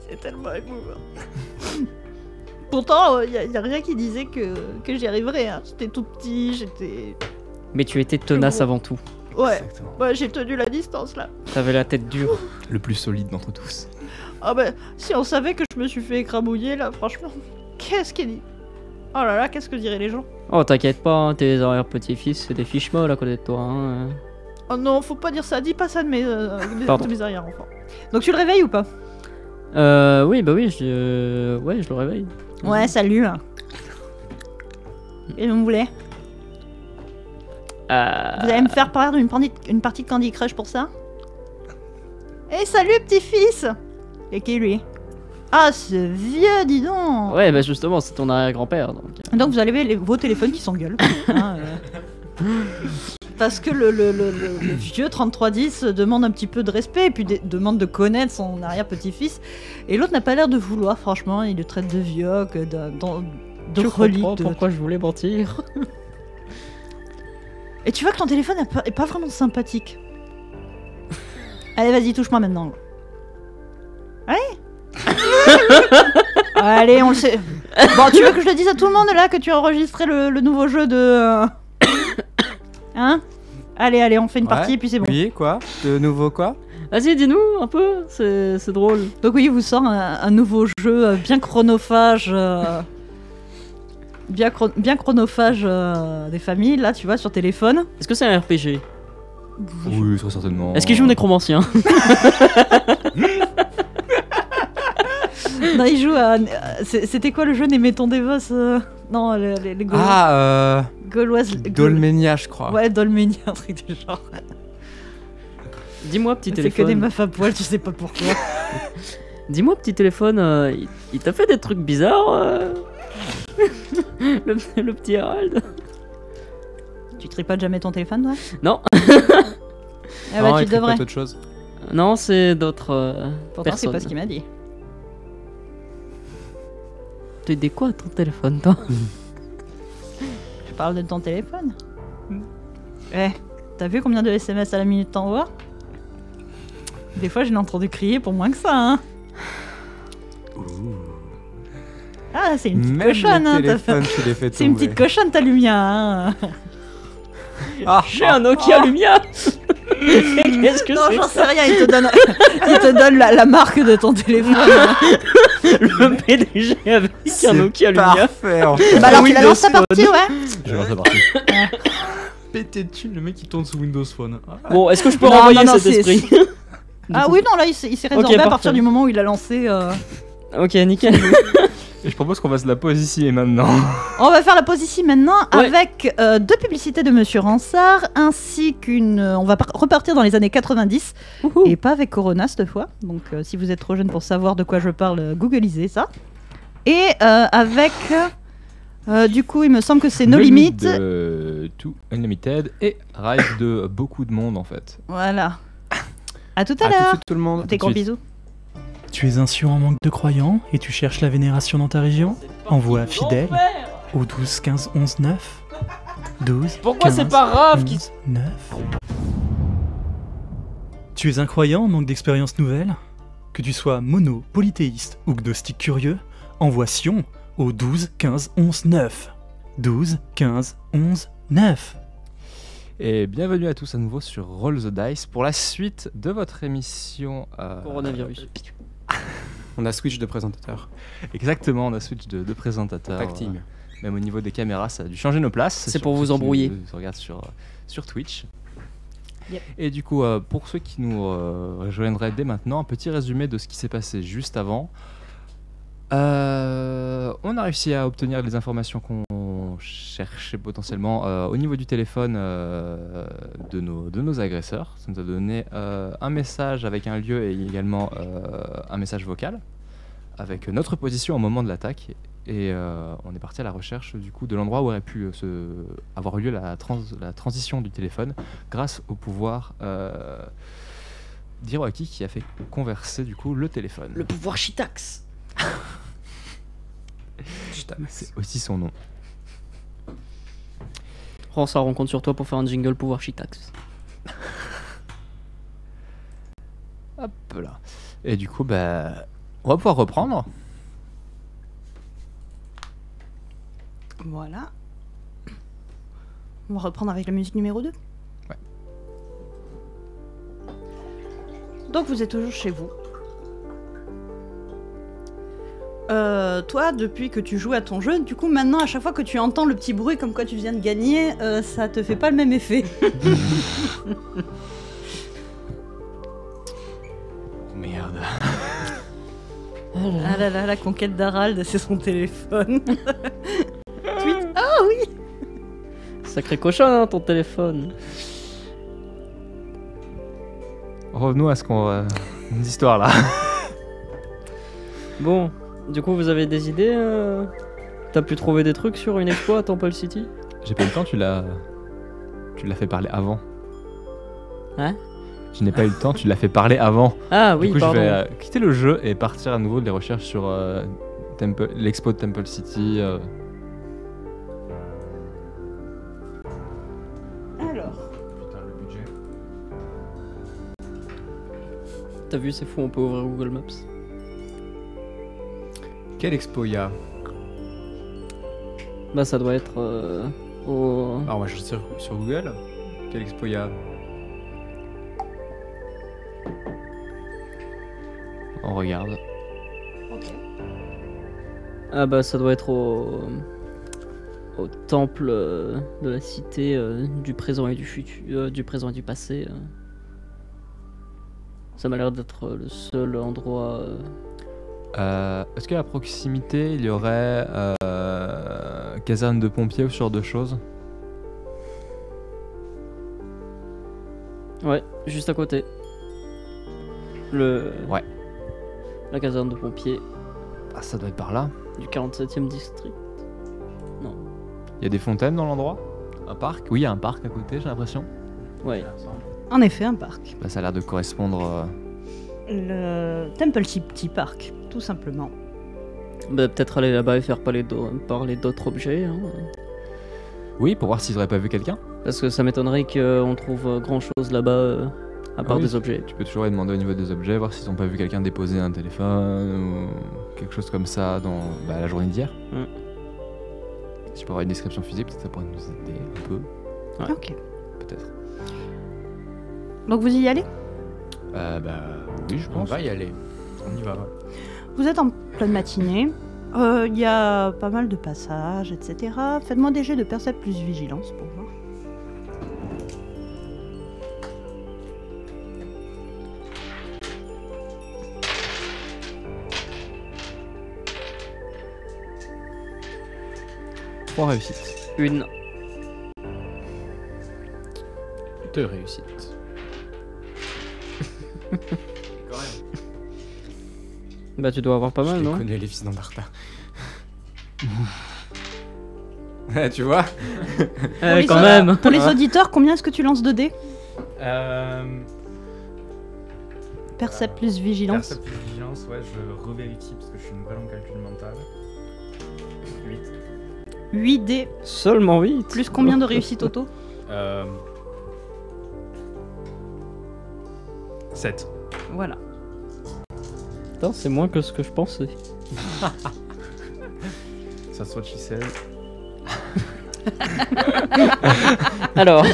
C'est tellement émouvant. Pourtant, y a rien qui disait que j'y arriverais. Hein. J'étais tout petit, j'étais... Mais tu étais tenace avant tout. Ouais, Exactement. ouais, j'ai tenu la distance là. T'avais la tête dure. Le plus solide d'entre tous. Ah bah, si on savait que je me suis fait écrabouiller là, franchement, qu'est-ce qu'il dit? Oh là là, qu'est-ce que diraient les gens? Oh, t'inquiète pas, hein, tes arrière-petits-fils, c'est des fiches molles à côté de toi. Hein. Oh non, faut pas dire ça, dis pas ça de mes Pardon. arrière-enfants. Donc tu le réveilles ou pas? Oui, bah oui, je le réveille. Ouais, salut. Et vous voulez? Vous allez me faire perdre une partie de Candy Crush pour ça? Eh, salut petit-fils! Et qui est lui? Ah, ce vieux, dis donc! Ouais, bah justement, c'est ton arrière-grand-père. Donc vous avez vos téléphones qui s'engueulent. Hein, parce que le vieux 3310 demande un petit peu de respect et puis demande de connaître son arrière-petit-fils. Et l'autre n'a pas l'air de vouloir, franchement, il le traite de vieux, de relique. Pourquoi je voulais mentir. Et tu vois que ton téléphone est pas vraiment sympathique. Allez, vas-y, touche-moi maintenant. Allez. Allez, on le sait. Bon, tu veux que je le dise à tout le monde là que tu as enregistré le nouveau jeu de... Hein? Allez, on fait une partie et puis c'est bon. Oui, quoi? De nouveau quoi? Vas-y, dis-nous un peu, c'est drôle. Donc oui, il vous sort un nouveau jeu bien chronophage... bien chronophage des familles, là, tu vois, sur téléphone. Est-ce que c'est un RPG? Oui, très certainement. Est-ce qu'il joue Nécromancien? Non, il joue à... C'était quoi le jeu Néméton Devos Non, les Gaulois. Ah, Gauloises... Dolmenia, je crois. Ouais, Dolmenia, un truc du genre. Dis-moi, petit C'est téléphone. que des meufs à poil, tu sais pas pourquoi. Dis-moi, petit téléphone, il t'a fait des trucs bizarres le petit Harold? Tu tripotes jamais ton téléphone, toi? Non. Ah bah, Non, tu écris devrais. pas autre chose. Non, c'est d'autres Pourtant, c'est personnes. pas ce qu'il m'a dit. Tu dis quoi à ton téléphone, toi? Je parle de ton téléphone. Eh, t'as vu combien de SMS à la minute t'envoies? Des fois, je l'ai entendu crier pour moins que ça, hein. Ah, c'est une petite Même cochonne, les hein. téléphones, tu les fais C'est une tomber. petite cochonne, ta Lumia, hein. J'ai un Nokia Lumia. Qu'est-ce que Non, c'est j'en que sais ça? rien, il te donne la marque de ton téléphone. Le PDG avec un Nokia Lumia. Parfait, en fait. Bah alors, tu la Windows lances ta partie, Phone. ouais. Je lance la partie. Pété de thunes, le mec il tourne sous Windows Phone. Bon, est-ce que je peux Non, renvoyer non, non, cet c'est- esprit? Ah oui, non, là, il s'est résorbé à parfait. partir du moment où il a lancé... Ok, nickel. Et je propose qu'on fasse la pause ici et maintenant. On va faire la pause ici maintenant Ouais. avec deux publicités de Monsieur Ransard ainsi qu'une... on va repartir dans les années 90 et pas avec Corona cette fois. Donc si vous êtes trop jeune pour savoir de quoi je parle, googlisez ça. Et avec... du coup, il me semble que c'est No Limit. De To Unlimited et Rise de beaucoup de monde en fait. Voilà. À tout à À tout de l'heure. suite, tout le monde. Des gros suite. bisous. Tu es un sion en manque de croyants et tu cherches la vénération dans ta région? Envoie fidèle au 12 15 11 9. 12 Pourquoi 15, c'est pas Raph qui... 11, 9. Tu es un croyant en manque d'expériences nouvelles? Que tu sois mono, polythéiste ou gnostique curieux, envoie Sion au 12 15 11 9. 12 15 11 9. Et bienvenue à tous à nouveau sur Roll the Dice pour la suite de votre émission. Coronavirus. On a switch de présentateur. Exactement, on a switch de présentateur. Tag team. Même au niveau des caméras, ça a dû changer nos places. C'est pour vous ceux qui embrouiller. nous regardent sur Twitch. Yep. Et du coup, pour ceux qui nous rejoindraient dès maintenant, un petit résumé de ce qui s'est passé juste avant. On a réussi à obtenir les informations qu'on cherchait potentiellement au niveau du téléphone de nos agresseurs. Ça nous a donné un message avec un lieu et également un message vocal avec notre position au moment de l'attaque. Et on est parti à la recherche du coup de l'endroit où aurait pu avoir lieu la transition du téléphone grâce au pouvoir d'Hiroaki qui a fait converser du coup le téléphone. Le pouvoir Shitax. C'est aussi son nom. Ransard, on compte sur toi pour faire un jingle pouvoir Shitax. Hop là. Et du coup, bah, on va pouvoir reprendre. Voilà. On va reprendre avec la musique numéro 2. Ouais. Donc vous êtes toujours chez vous. Toi, depuis que tu joues à ton jeu, du coup maintenant à chaque fois que tu entends le petit bruit comme quoi tu viens de gagner, ça te fait pas le même effet. Merde. Ah là là, la conquête d'Harald, c'est son téléphone. Tweet. Ah oui. Sacré cochon, hein, ton téléphone. Revenons à ce qu'on. Une histoire là. Bon, du coup, vous avez des idées T'as pu trouver des trucs sur une expo à Temple City? J'ai pas eu le temps, tu l'as fait parler avant. Hein? Je n'ai pas eu le temps, tu l'as fait parler avant. Ah oui, du coup, pardon. je vais quitter le jeu et partir à nouveau des recherches sur l'expo de Temple City. Alors. Putain, le budget. T'as vu, c'est fou, on peut ouvrir Google Maps. Quelle expo il y a? Bah, ça doit être au. Alors, moi je suis sur Google. Quelle expo il y a? On regarde. Ah bah ça doit être au temple de la cité du présent et du futur, du présent et du passé. Ça m'a l'air d'être le seul endroit. Est-ce qu'à proximité il y aurait caserne de pompiers ou ce genre de choses? Ouais, juste à côté. Ouais. La caserne de pompiers Ah, ça doit être par là. du 47e district. Non. Il y a des fontaines dans l'endroit? Un parc? Oui, il y a un parc à côté, j'ai l'impression. Ouais. En effet, un parc. Bah, ça a l'air de correspondre. Le Temple City Park, tout simplement. Bah, peut-être aller là-bas et faire parler d'autres objets. Hein. Oui, pour voir s'ils auraient pas vu quelqu'un. Parce que ça m'étonnerait qu'on trouve grand-chose là-bas à part oui, des objets. Tu peux toujours aller demander au niveau des objets, voir s'ils ont pas vu quelqu'un déposer un téléphone ou quelque chose comme ça dans la journée d'hier. Si je peux avoir une description physique, peut-être ça pourrait nous aider un peu. Ouais. Ok. Peut-être. Donc vous y allez? Oui, je On pense. va y aller. On y va. Vous êtes en pleine matinée. Il y a pas mal de passages, etc. Faites-moi des jets de percept plus vigilance pour voir. Trois réussites. Une. 2 réussites. Bah tu dois avoir pas mal, Je non? connais les fils d'Andarta. Tu vois? Quand même. Pour les auditeurs, combien est-ce que tu lances de dés? Percept plus vigilance. Percept plus vigilance, ouais, je revérifie parce que je suis une vraie en calcul mental. 8. 8 dés. Seulement 8. Plus combien de réussites auto? 7. Voilà. Putain, c'est moins que ce que je pensais. Ça soit she said. Alors.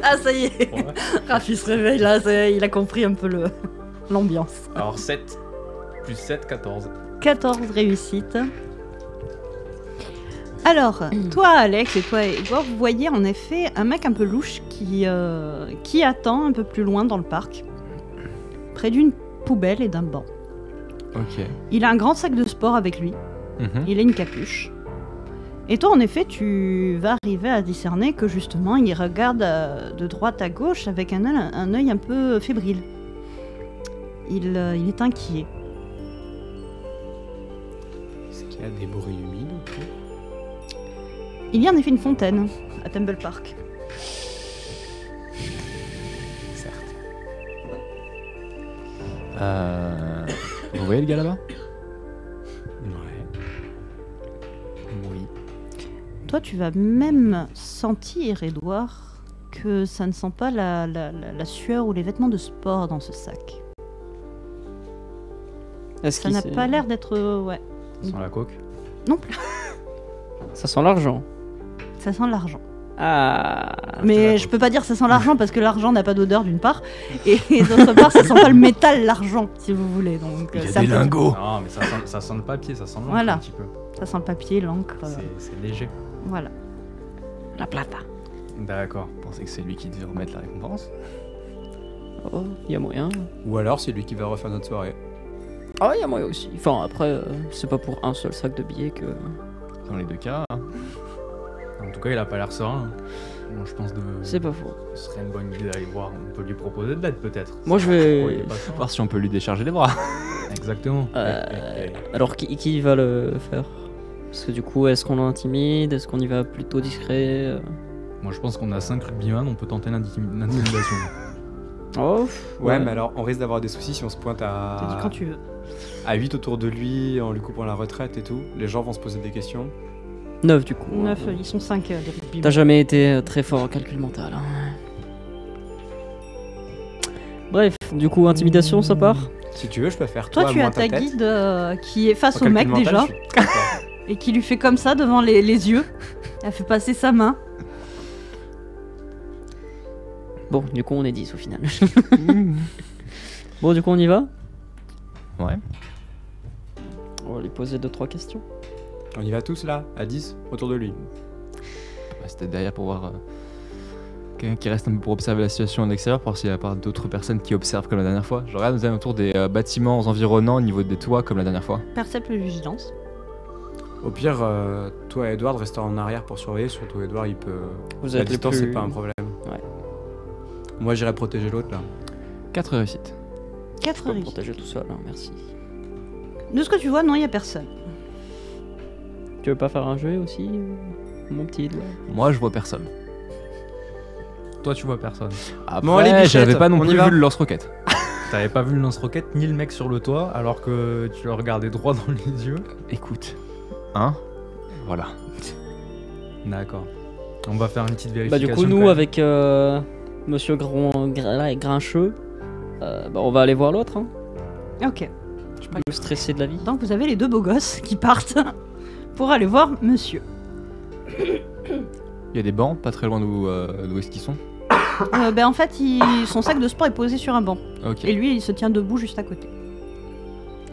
Ah ça y est. Ouais. Rafi se réveille là, il a compris un peu l'ambiance. Alors 7 plus 7, 14. 14 réussites. Alors, toi Alex et toi Edouard, vous voyez en effet un mec un peu louche qui attend un peu plus loin dans le parc, près d'une poubelle et d'un banc. Ok. Il a un grand sac de sport avec lui, il a une capuche. Et toi en effet tu vas arriver à discerner que justement il regarde de droite à gauche avec un œil un peu fébrile. Il est inquiet. Est-ce qu'il y a des bruits humides autour? Il y a en effet une fontaine à Temple Park. Certes. Vous voyez le gars là-bas? Ouais. Oui. Toi, tu vas même sentir, Edouard, que ça ne sent pas la sueur ou les vêtements de sport dans ce sac. Est-ce Ça n'a pas l'air d'être... ouais. Ça sent la coke. Non plus. Ça sent l'argent. Ça sent l'argent. Ah. Mais je peux pas dire ça sent l'argent parce que l'argent n'a pas d'odeur d'une part. Et d'autre part, ça sent pas le métal, l'argent, si vous voulez. Donc, Il y a c'est un des peu- lingots. Non, mais ça sent le papier, ça sent l'encre Voilà. un petit peu. Ça sent le papier, l'encre. C'est léger. Voilà. La plata. D'accord. Vous pensez que c'est lui qui devait remettre la récompense? Oh, y a moyen. Ou alors c'est lui qui va refaire notre soirée. Ah, y a moyen aussi. Enfin, après, c'est pas pour un seul sac de billets que. Dans les deux cas. En tout cas, il a pas l'air serein. Moi, je pense que C'est pas faux. ce serait une bonne idée d'aller voir. On peut lui proposer de l'aide peut-être. Moi, je Ouais, il vais. est pas serein. Voir si on peut lui décharger les bras. Exactement. Alors, qui va le faire? Parce que du coup, est-ce qu'on l'intimide? Est-ce qu'on y va plutôt discret? Moi, je pense qu'on a 5 rugbyman, on peut tenter l'intimidation. Oh, Ouais, mais alors on risque d'avoir des soucis si on se pointe T'as dit quand tu veux. à 8 autour de lui en lui coupant la retraite et tout. Les gens vont se poser des questions. 9 du coup. 9, ils sont 5 les rugbymen. T'as jamais été très fort en calcul mental. Hein. Bref, du coup, intimidation, ça part? Si tu veux, je peux faire Toi, tu moins as ta tête. guide qui est face En au calcul mec mental, déjà je suis très fort. et qui lui fait comme ça devant les yeux. Elle fait passer sa main. Bon, du coup, on est 10 au final. Bon, du coup, on y va? Ouais. On va lui poser 2-3 questions. On y va tous là, à 10, autour de lui. C'était derrière pour voir quelqu'un qui reste un peu pour observer la situation à l'extérieur, pour voir s'il y a pas d'autres personnes qui observent comme la dernière fois. Je regarde autour des bâtiments environnants au niveau des toits comme la dernière fois. Percept et vigilance. Au pire, toi et Edward restez en arrière pour surveiller. Surtout Edward, il peut. Vous La êtes les distance, plus- c'est pas un problème. Ouais. Moi, j'irai protéger l'autre là. 4 réussites. 4 Je peux me réussites. protéger tout seul, hein, merci. De ce que tu vois, non, il n'y a personne. Tu veux pas faire un jeu aussi, mon petit doigt? Moi, je vois personne. toi tu vois personne. Bon, allez, Après, Bichette, j'avais pas non on y plus va. vu le lance-roquette. T'avais pas vu le lance-roquette ni le mec sur le toit alors que tu le regardais droit dans les yeux. Écoute, hein, voilà. D'accord. On va faire une petite Bah vérification. du coup, quand nous même. avec Monsieur Grincheux, bah, on va aller voir l'autre. Hein. Ok. Je suis pas stressé de la vie. Donc vous avez les deux beaux gosses qui partent pour aller voir monsieur. Il y a des bancs pas très loin d'où est-ce qu'ils sont. En fait, son sac de sport est posé sur un banc. Ok. Et lui, il se tient debout juste à côté.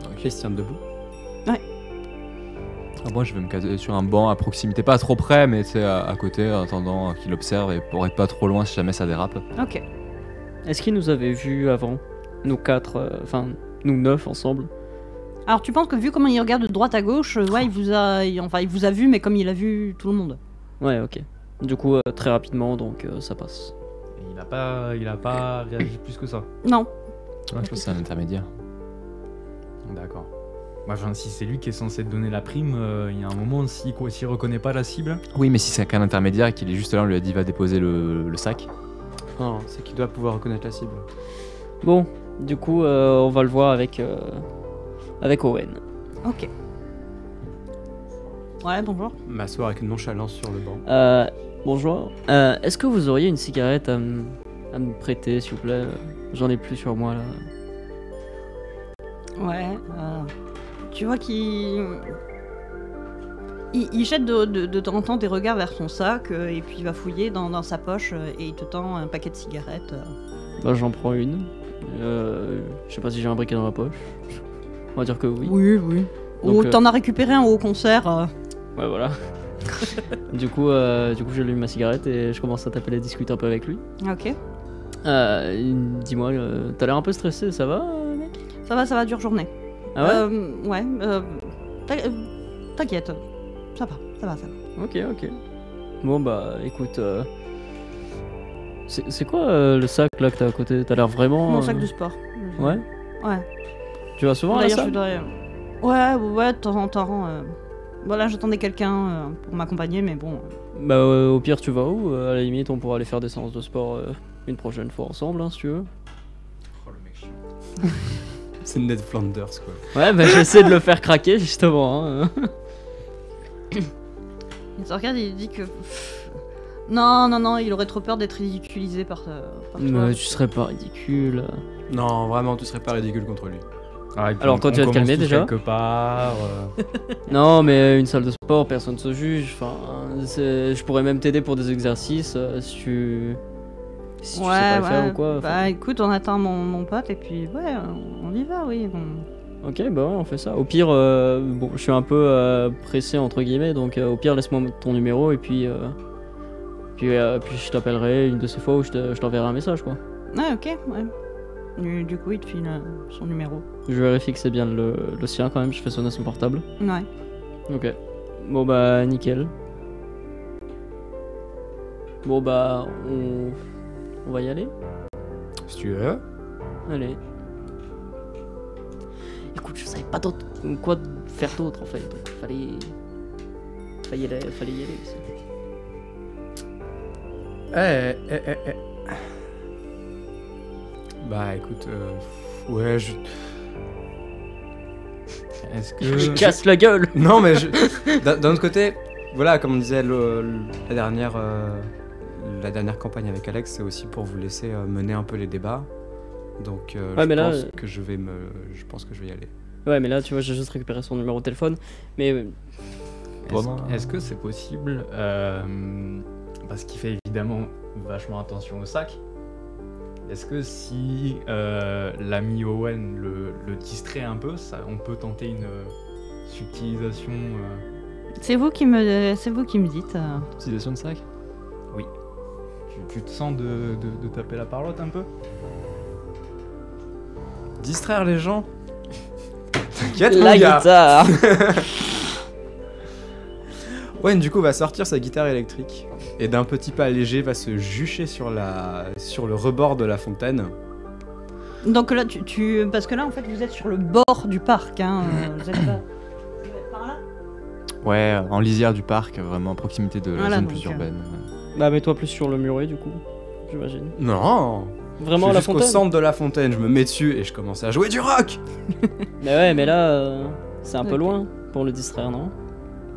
Ok, il se tient debout. Moi, je vais me caser sur un banc à proximité, pas trop près, mais c'est à côté, en attendant qu'il observe et pour être pas trop loin si jamais ça dérape. Ok. Est-ce qu'il nous avait vus avant? Nous 4, enfin nous 9 ensemble. Alors tu penses que vu comment il regarde de droite à gauche, ouais, il vous a vu, mais comme il a vu tout le monde. Ouais, ok. Du coup, très rapidement, donc ça passe. Et il a pas réagi plus que ça. Non. Ouais, je pense que c'est un intermédiaire. D'accord. Bah, enfin, si c'est lui qui est censé te donner la prime, il y a un moment, s'il reconnaît pas la cible. Oui, mais si c'est qu'un intermédiaire et qu'il est juste là, on lui a dit va déposer le sac. Non, c'est qu'il doit pouvoir reconnaître la cible. Bon, du coup, on va le voir avec Owen. Ok. Ouais, bonjour. M'asseoir avec nonchalance sur le banc. Bonjour. Est-ce que vous auriez une cigarette à me prêter, s'il vous plaît? J'en ai plus sur moi là. Ouais. Tu vois qu'il il jette de temps en temps des regards vers son sac et puis il va fouiller dans sa poche et il te tend un paquet de cigarettes. Bah, j'en prends une. Je sais pas si j'ai un briquet dans ma poche. On va dire que oui. Oui, oui. Donc, Ou t'en as récupéré un au concert. Ouais, voilà. du coup, j'allume ma cigarette et je commence à taper et discuter un peu avec lui. Ok. Dis-moi, t'as l'air un peu stressé, ça va, mec? Ça va, dure journée. Ah ouais? Ouais. T'inquiète. Ça va. Ok. Bon, bah, écoute. C'est quoi le sac là que t'as à côté? T'as l'air vraiment. Mon sac de sport. Ouais? Ouais. Tu vas souvent à la D'ailleurs, salle? je voudrais. Ouais, de temps en temps. Voilà, j'attendais quelqu'un pour m'accompagner, mais bon. Bah, au pire, tu vas où? À la limite, on pourra aller faire des séances de sport une prochaine fois ensemble, hein, si tu veux. Oh, le mec chiant. C'est Ned Flanders, quoi. Ouais, bah, j'essaie de le faire craquer, justement. Hein. Il te regarde et il dit que. Non, il aurait trop peur d'être ridiculisé par toi. Mais tu serais pas ridicule. Non, vraiment, tu serais pas ridicule contre lui. Ah, et puis Alors, toi, tu vas te commence calmer tous déjà quelque part. Non, mais une salle de sport, personne se juge. Enfin, je pourrais même t'aider pour des exercices si tu sais pas le faire ou quoi. enfin. Bah écoute, on attend mon pote et puis ouais, on y va, oui. Ok, bah ouais, on fait ça. Au pire, bon, je suis un peu pressé entre guillemets, donc au pire, laisse-moi ton numéro et puis je t'appellerai une de ces fois où je t'enverrai un message, quoi. Ouais, ok, ouais. Du coup, il te file son numéro. Je vérifie que c'est bien le sien quand même, je fais sonner son portable. Ouais. Ok. Bon bah nickel. Bon bah on va y aller. Si tu veux. Allez. Écoute, je savais pas quoi faire d'autre en fait, donc fallait y aller aussi. Bah écoute, ouais, Est-ce que. Je casse la gueule. Non, mais d'un autre côté, voilà, comme on disait la dernière campagne avec Alex, c'est aussi pour vous laisser mener un peu les débats. Donc, Ouais, mais là, je pense que je vais y aller. Ouais, mais là, tu vois, j'ai juste récupéré son numéro de téléphone, mais Est-ce que c'est possible parce qu'il fait évidemment vachement attention au sac. Est-ce que si l'ami Owen le distrait un peu, on peut tenter une subtilisation C'est vous qui me dites. Utilisation de sac? Oui. Tu te sens de taper la parlotte un peu? Distraire les gens. T'inquiète, la mon gars. guitare. Owen du coup va sortir sa guitare électrique et d'un petit pas léger va se jucher sur le rebord de la fontaine. Donc là, parce que là, en fait, vous êtes sur le bord du parc, hein. Vous êtes pas par là. Ouais, en lisière du parc, vraiment à proximité de la Voilà, zone donc, plus urbaine. Bah mets-toi plus sur le muret du coup. j'imagine. Non. Vraiment je à la suis jusqu'au fontaine. centre de la fontaine, je me mets dessus et je commence à jouer du rock. Mais ouais, mais là, c'est un peu Ok. loin pour le distraire, non?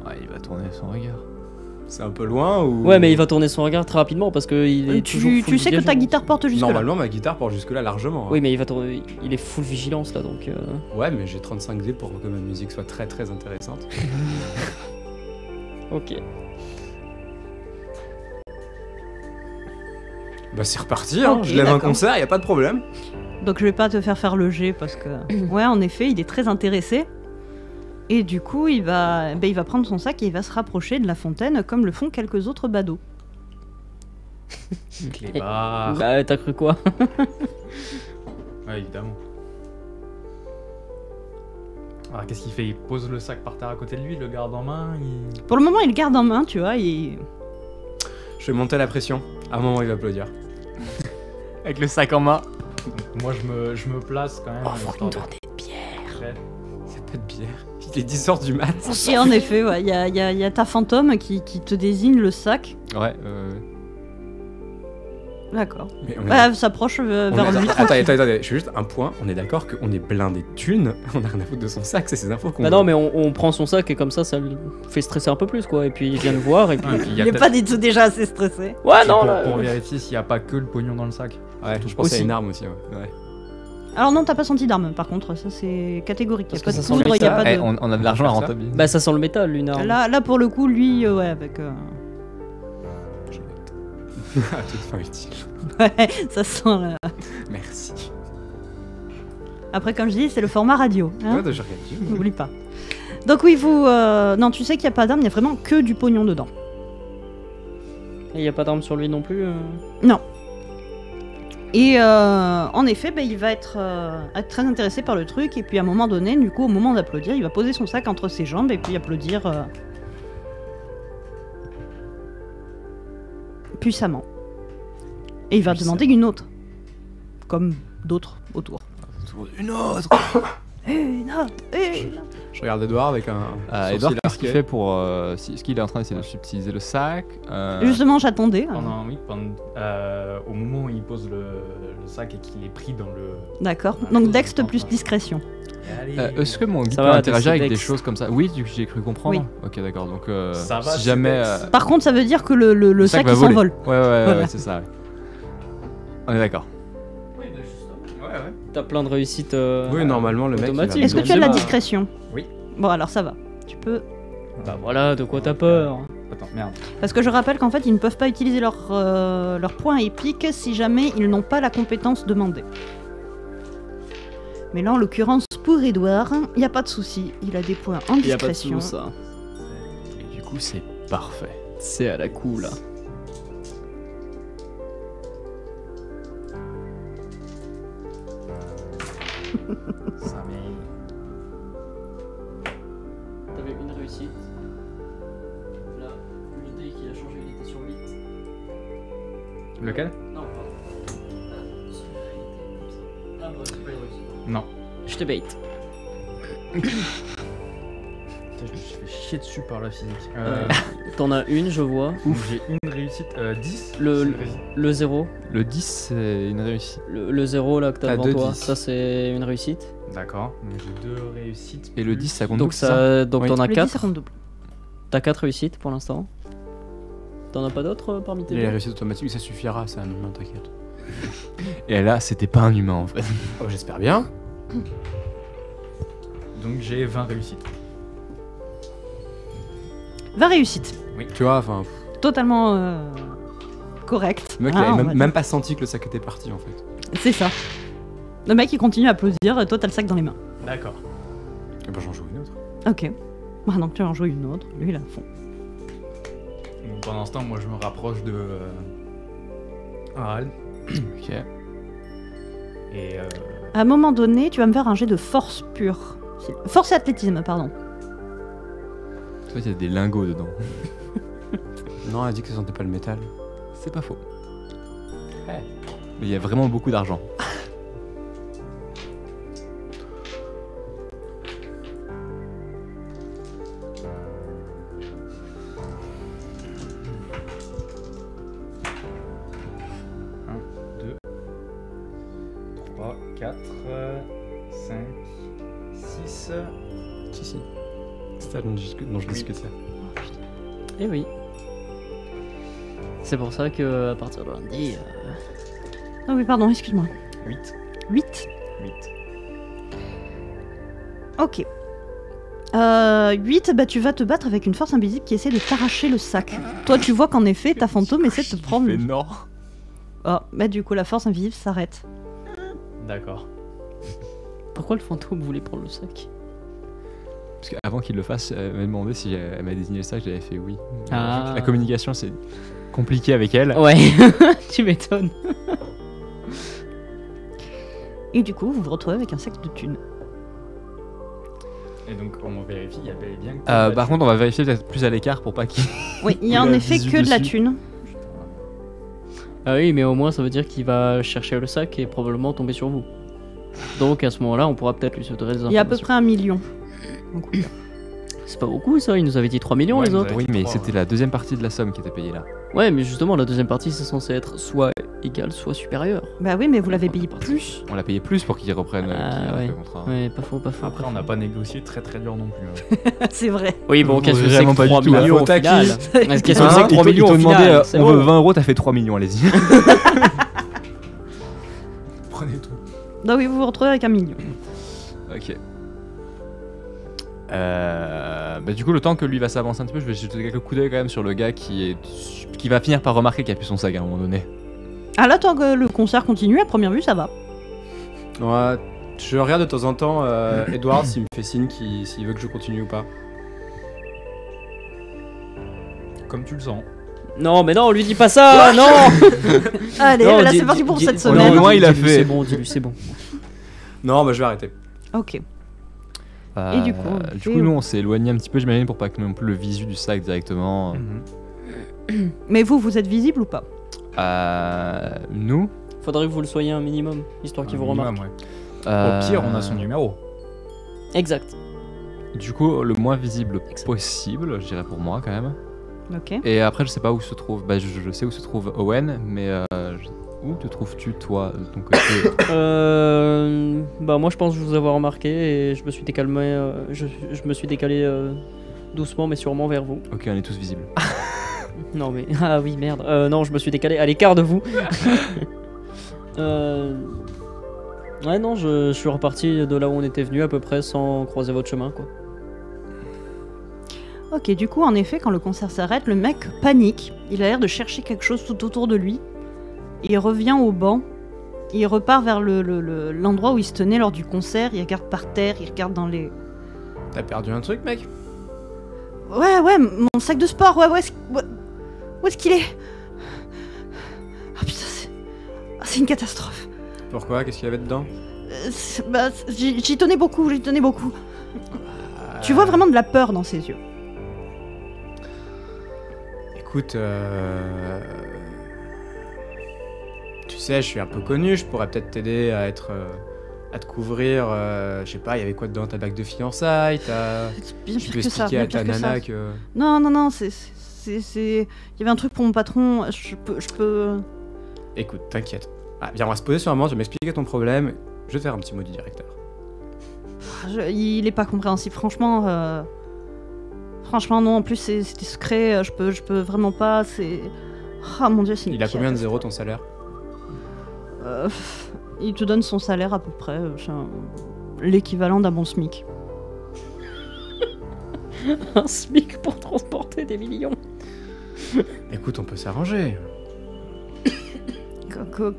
Ouais, il va tourner son regard. C'est un peu loin ou... Ouais, mais il va tourner son regard très rapidement parce qu'il est toujours full Tu sais que ta vigilance. guitare porte jusque là. Normalement, ma guitare porte jusque-là largement. hein. Oui, mais il va tourner, il est full vigilance là, donc. Ouais, mais j'ai 35 dés pour que ma musique soit très très intéressante. Ok. Bah c'est reparti, hein. Ok, Je lève un d'accord. concert, y a pas de problème. Donc je vais pas te faire le jet parce que ouais en effet il est très intéressé et du coup il va prendre son sac et il va se rapprocher de la fontaine comme le font quelques autres badauds. Clébard. Bah, t'as cru quoi? Ouais, évidemment. Alors qu'est-ce qu'il fait? Il pose le sac par terre à côté de lui, il le garde en main, il... Pour le moment il le garde en main tu vois et Je vais monter la pression. À un moment, il va applaudir. Avec le sac en main. Donc, moi je me place quand même. Histoire de- de bière. Ouais. Y a pas de bière. Il est 10h du mat. Et en effet ouais il y a ta fantôme qui te désigne le sac. Ouais, D'accord. Mais on est- Ouais, s'approche vers lui. Attendez, je fais juste un point. On est d'accord qu'on est blindé de thunes. On a rien à foutre de son sac, c'est ses infos qu'on Bah veut. non, mais on prend son sac et comme ça le fait stresser un peu plus quoi. Et puis il vient le voir et puis. Ouais, puis il y a Il est peut-être- pas du tout déjà assez stressé. Ouais, Puis non, pour, là. pour vérifier s'il n'y a pas que le pognon dans le sac. Ouais, je pense qu'il y Aussi. a une arme aussi. Ouais. Alors non t'as pas senti d'arme par contre ça c'est catégorique. Y a Parce pas que de ça sent le poudre, y a métal. pas de... Eh, on a de l'argent à faire ça rentabiliser. Bah, ça sent le métal, une arme. Là pour le coup lui ouais avec À toute fin utile. ouais ça sent la... Merci. Après comme je dis c'est le format radio. Hein. Ouais, je regarde. N'oublie pas. Donc oui, vous... Non, tu sais qu'il n'y a pas d'arme, il y a vraiment que du pognon dedans. Et y a pas d'arme sur lui non plus. Non. Et en effet, bah, il va être très intéressé par le truc, et puis à un moment donné, du coup, au moment d'applaudir, il va poser son sac entre ses jambes, et puis applaudir puissamment. Et il va demander une autre. Comme d'autres autour. Une autre. Une autre, une autre. Je regarde Edouard avec un. Edouard, sourcil qu'est-ce qu'il arqué. fait pour. Est-ce qu'il est en train d'essayer de subtiliser le sac Justement, j'attendais. Au moment où il pose le sac et qu'il est pris dans le... D'accord. dans la Donc chose, Dext j'entends plus pas. discrétion. Allez. Est-ce que mon guide Ça peut va, interagir t'es avec des Dex. choses comme ça? Oui, du coup, j'ai cru comprendre. Oui. Ok, d'accord. Donc, Ça va, si c'est jamais. Dex. Par contre, ça veut dire que le sac va il voler. s'envole. Ouais, Voilà. c'est ça. Ouais. On est d'accord. T'as plein de réussites. Oui, normalement, le mec. il va- automatique. Est-ce que tu as de la Bah, discrétion? Oui. Bon, alors ça va. Tu peux. Bah voilà, de quoi t'as peur? Attends, merde. Parce que je rappelle qu'en fait, ils ne peuvent pas utiliser leur point épique si jamais ils n'ont pas la compétence demandée. Mais là, en l'occurrence, pour Edouard, il n'y a pas de souci. Il a des points en Y a pas de discrétion. sous ça. Et du coup, c'est parfait. C'est à la cool là. Ça mais... T'avais une réussite. Là, le dé qui a changé, il était sur 8. Lequel? Non, pardon. Ah, bah, c'est pas une réussite. Non. Je te bait. Putain, je me suis fait chier dessus par la physique. T'en as une, je vois. Donc j'ai une réussite, 10. Le- c'est une réussite. Le 0. Le 10, c'est une réussite. Le 0 là que t'as T'as devant deux toi, 10. ça c'est une réussite. D'accord, donc j'ai 2 réussites. Et le plus- 10, ça compte Donc, double, c'est ça donc Oui. t'en as Le 10, ça 4. compte double. T'as 4 réussites pour l'instant. T'en as pas d'autres parmi tes Les deux? réussites automatiques, ça suffira, c'est un humain, t'inquiète. Et là, c'était pas un humain en fait. Oh, j'espère bien. Donc j'ai 20 réussites. 20 réussites. Tu vois, enfin. Totalement correct. Le mec, Ah, il avait on va même, dire. même pas senti que le sac était parti en fait. C'est ça. Le mec, il continue à applaudir, et toi, t'as le sac dans les mains. D'accord. Et ben j'en joue une autre. Ok. Ah, donc tu en joues une autre. Lui, il a fond. Donc pendant ce temps, moi je me rapproche de Harald. Ok. Et À un moment donné, tu vas me faire un jet de force pure. Force et athlétisme, pardon. En fait, il y a des lingots dedans. Non, elle a dit que ça sentait pas le métal. C'est pas faux. Mais il y a vraiment beaucoup d'argent. 3, 4, 5, 6. Si. C'est ça dont je discutais. Eh oui. C'est pour ça que à partir de lundi. Ah oui, pardon, excuse-moi. 8. 8 8. Ok. 8, bah tu vas te battre avec une force invisible qui essaie de t'arracher le sac. Toi, tu vois qu'en effet, ta fantôme essaie de te prendre. Mais non. Oh, bah du coup, la force invisible s'arrête. D'accord. Pourquoi le fantôme voulait prendre le sac? Parce qu'avant qu'il le fasse, elle m'a demandé si elle m'a désigné le sac, j'avais fait oui. Ah. La communication, c'est compliqué avec elle. Ouais, tu m'étonnes. Et du coup, vous vous retrouvez avec un sac de thunes. Et donc on vérifie, il y a bel et bien que Par contre, on va vérifier peut-être plus à l'écart pour pas qu'il. Oui, il y a en effet que de la thune. Ah oui, mais au moins ça veut dire qu'il va chercher le sac et probablement tomber sur vous. Donc à ce moment-là, on pourra peut-être lui sauter les informations. Il y a à peu près 1 million. C'est pas beaucoup ça, il nous avait dit 3 millions les autres. Oui, mais c'était la deuxième partie de la somme qui était payée là. Ouais, mais justement, la deuxième partie c'est censé être soit égal, soit supérieur. Bah oui, mais vous l'avez payé plus. On l'a payé plus pour qu'il reprenne qu'il arrête le contrat. Ouais, pas faux, pas faux. Après, on n'a pas négocié très très dur non plus. C'est vrai. Oui, bon, qu'est-ce que c'est Vraiment que pas 3 du tout, millions la au faute à final? qui Qu'est-ce que c'est que 3 Ils millions t'ont au demandé final? C'est on veut bon. 20 euros, t'as fait 3 millions, allez-y. Prenez tout. Non, oui, vous vous retrouvez avec 1 million. Ok. Bah du coup, le temps que lui va s'avancer un petit peu, je vais jeter quelques coups d'œil quand même sur le gars qui va finir par remarquer qu'il a plus son sac à un moment donné. Ah là, tant que le concert continue, à première vue, ça va. Ouais, je regarde de temps en temps Edward s'il me fait signe s'il veut que je continue ou pas. Comme tu le sens. Non, mais non, lui dis pas ça, non. Allez, Non, là dis- c'est parti pour dis- cette dis- semaine. Au moins, il a dis-lui, fait. C'est bon, dis-lui, c'est bon. Non, bah je vais arrêter. Ok. Et du coup, on fait- nous, on s'est éloigné un petit peu, j'imagine, pour pas que non plus le visu du sac directement. Mais vous êtes visible ou pas? Nous Faudrait que vous le soyez un minimum, histoire qu'il vous remarque. Au pire, on a son numéro. Exact. Du coup, le moins visible possible, je dirais pour moi quand même. Ok. Et après, je sais pas où se trouve. Bah, je sais où se trouve Owen, mais où te trouves-tu toi de ton côté? Bah moi je pense vous avoir remarqué et je me suis décalé, je me suis décalé doucement mais sûrement vers vous. Ok, on est tous visibles. Non mais ah oui merde. Non, je me suis décalé à l'écart de vous. Ouais non, je suis reparti de là où on était venu à peu près sans croiser votre chemin quoi. Ok, du coup, en effet, quand le concert s'arrête, le mec panique. Il a l'air de chercher quelque chose tout autour de lui. Il revient au banc. Il repart vers l'endroit où il se tenait lors du concert. Il regarde par terre, il regarde dans les... T'as perdu un truc, mec? Ouais, mon sac de sport, ouais, où est-ce qu'il est? Ah putain, c'est une catastrophe. Pourquoi? Qu'est-ce qu'il y avait dedans? J'y tenais beaucoup. Tu vois vraiment de la peur dans ses yeux. Écoute, tu sais, je suis un peu connu, je pourrais peut-être t'aider à te couvrir. Je sais pas, il y avait quoi dedans? Ta bague de fiançailles, Bien tu pire peux que ça, expliquer bien à ta pire que ça. nana que... Non, il y avait un truc pour mon patron, je peux... Écoute, t'inquiète. Ah, viens, on va se poser sur un moment, tu vas m'expliquer ton problème. Je vais te faire un petit mot du directeur. Il est pas compréhensible, franchement. Franchement, non, en plus c'est secret, je peux vraiment pas, c'est... Ah mon dieu, c'est une Il a combien de catastrophe. zéros ton salaire? Il te donne son salaire à peu près, l'équivalent d'un bon SMIC. Un SMIC pour transporter des millions. Écoute, on peut s'arranger.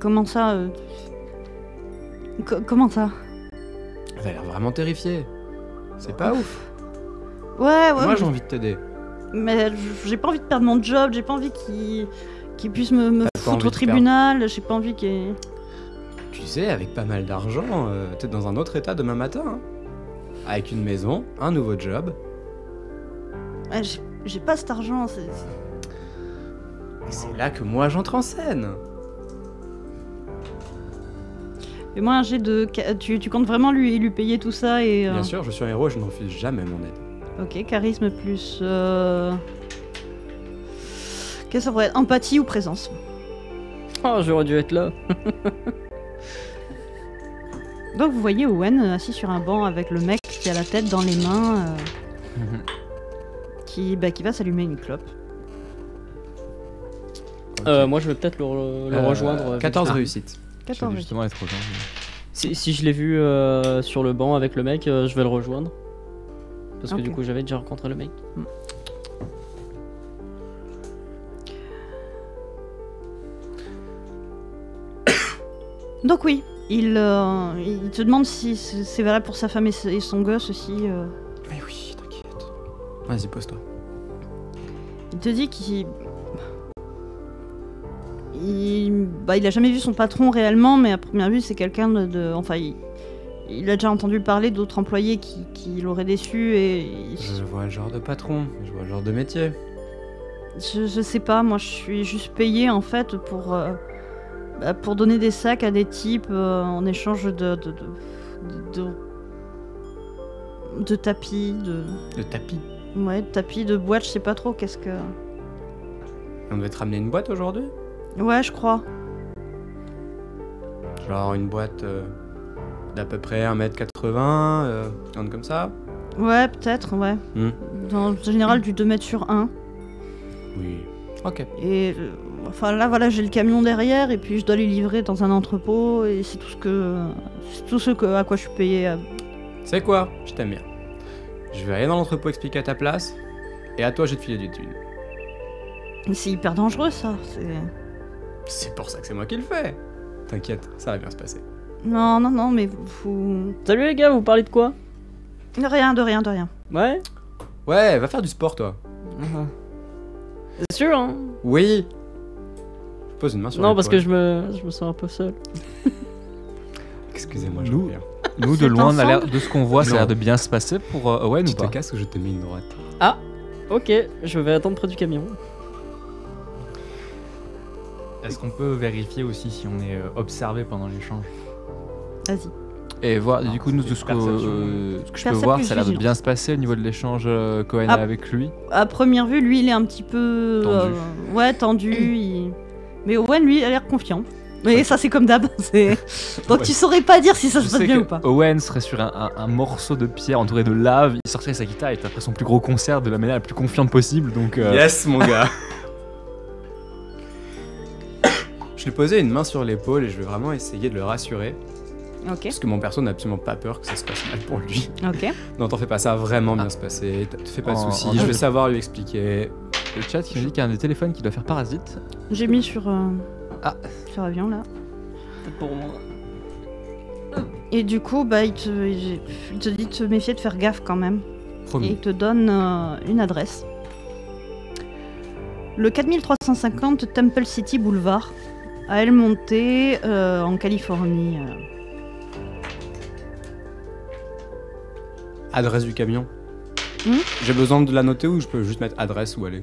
Comment ça Comment ça? T'as l'air vraiment terrifié. C'est pas ouf. Ouais, Moi, mais- j'ai envie de t'aider. Mais j'ai pas envie de perdre mon job, j'ai pas envie qu'il puisse me T'as pas foutre envie au de tribunal, j'ai pas envie qu'il... Tu sais, avec pas mal d'argent, t'es dans un autre état demain matin. Hein. Avec une maison, un nouveau job. Ouais, j'ai pas cet argent, C'est là que moi j'entre en scène. Et moi, tu comptes vraiment lui payer tout ça et... Bien sûr, je suis un héros et je ne refuse jamais mon aide. Ok, charisme plus... Qu'est-ce que ça pourrait être? Empathie ou présence? Oh, j'aurais dû être là. Donc vous voyez Owen assis sur un banc avec le mec qui a la tête dans les mains, qui va s'allumer une clope. Moi, je vais peut-être le rejoindre. 14 réussites. 14 justement être rejoint. Si je l'ai vu sur le banc avec le mec, je vais le rejoindre. Parce que du coup, j'avais déjà rencontré le mec. Donc oui, il te demande si c'est valable pour sa femme et son gosse aussi. Mais oui, t'inquiète. Vas-y, pose-toi. Il te dit qu'il a jamais vu son patron réellement, mais à première vue c'est quelqu'un enfin il a déjà entendu parler d'autres employés qui l'auraient déçu et... Je vois le genre de patron, je vois le genre de métier. Je sais pas, moi je suis juste payée en fait pour donner des sacs à des types en échange de tapis, De tapis. Ouais, de tapis, de boîtes, je sais pas trop qu'est-ce que... On devait te ramener une boîte aujourd'hui? Ouais, je crois. Genre une boîte d'à peu près 1m80, un comme ça? Ouais, peut-être, ouais. En général, du 2 mètres sur 1. Oui. Ok. Et enfin là, voilà, j'ai le camion derrière et puis je dois les livrer dans un entrepôt et c'est tout à quoi je suis payée. C'est quoi? Je t'aime bien. Je vais aller dans l'entrepôt expliquer à ta place et à toi, je vais te filer du thune. C'est hyper dangereux, ça. C'est pour ça que c'est moi qui le fais. T'inquiète, ça va bien se passer. Non, mais vous... Salut les gars, vous parlez de quoi? De rien. Ouais? Ouais, va faire du sport, toi. C'est sûr, hein? Oui. Je pose une main sur Non, l'épaule. parce que je me sens un peu seul. Excusez-moi, je Nous, reviens. Nous, de loin, on a l'air, de ce qu'on voit, ça a l'air de bien se passer pour Owen Tu ou te pas? casses ou je te mets une droite? Ah, ok, je vais attendre près du camion. Est-ce qu'on peut vérifier aussi si on est observé pendant l'échange? Vas-y. Et voir, du coup, nous, de ce que je peux voir, ça a l'air de bien se passer au niveau de l'échange Cohen avec lui. À première vue, lui, il est un petit peu... tendu. Mais Owen, lui, il a l'air confiant. Mais ça, c'est comme d'hab. Donc tu saurais pas dire si ça se passe bien ou pas. Owen serait sur un morceau de pierre entouré de lave, il sortirait sa guitare et ferait son plus gros concert de la manière la plus confiante possible, donc... Yes, mon gars. Je lui posais une main sur l'épaule et je vais vraiment essayer de le rassurer. Ok. Parce que mon perso n'a absolument pas peur que ça se passe mal pour lui. Ok. Non, t'en fais pas, ça va vraiment bien se passer. Te fais pas de soucis, je vais savoir lui expliquer. Le chat qui me dit qu'il y a un des téléphones qui doit faire parasite. J'ai mis sur avion là. Peut-être pour moi. Et du coup, il te dit de te méfier, de faire gaffe quand même. Promis. Et il te donne une adresse. Le 4350 Temple City Boulevard, à El Monte, en Californie. Adresse du camion. J'ai besoin de la noter ou je peux juste mettre adresse où aller?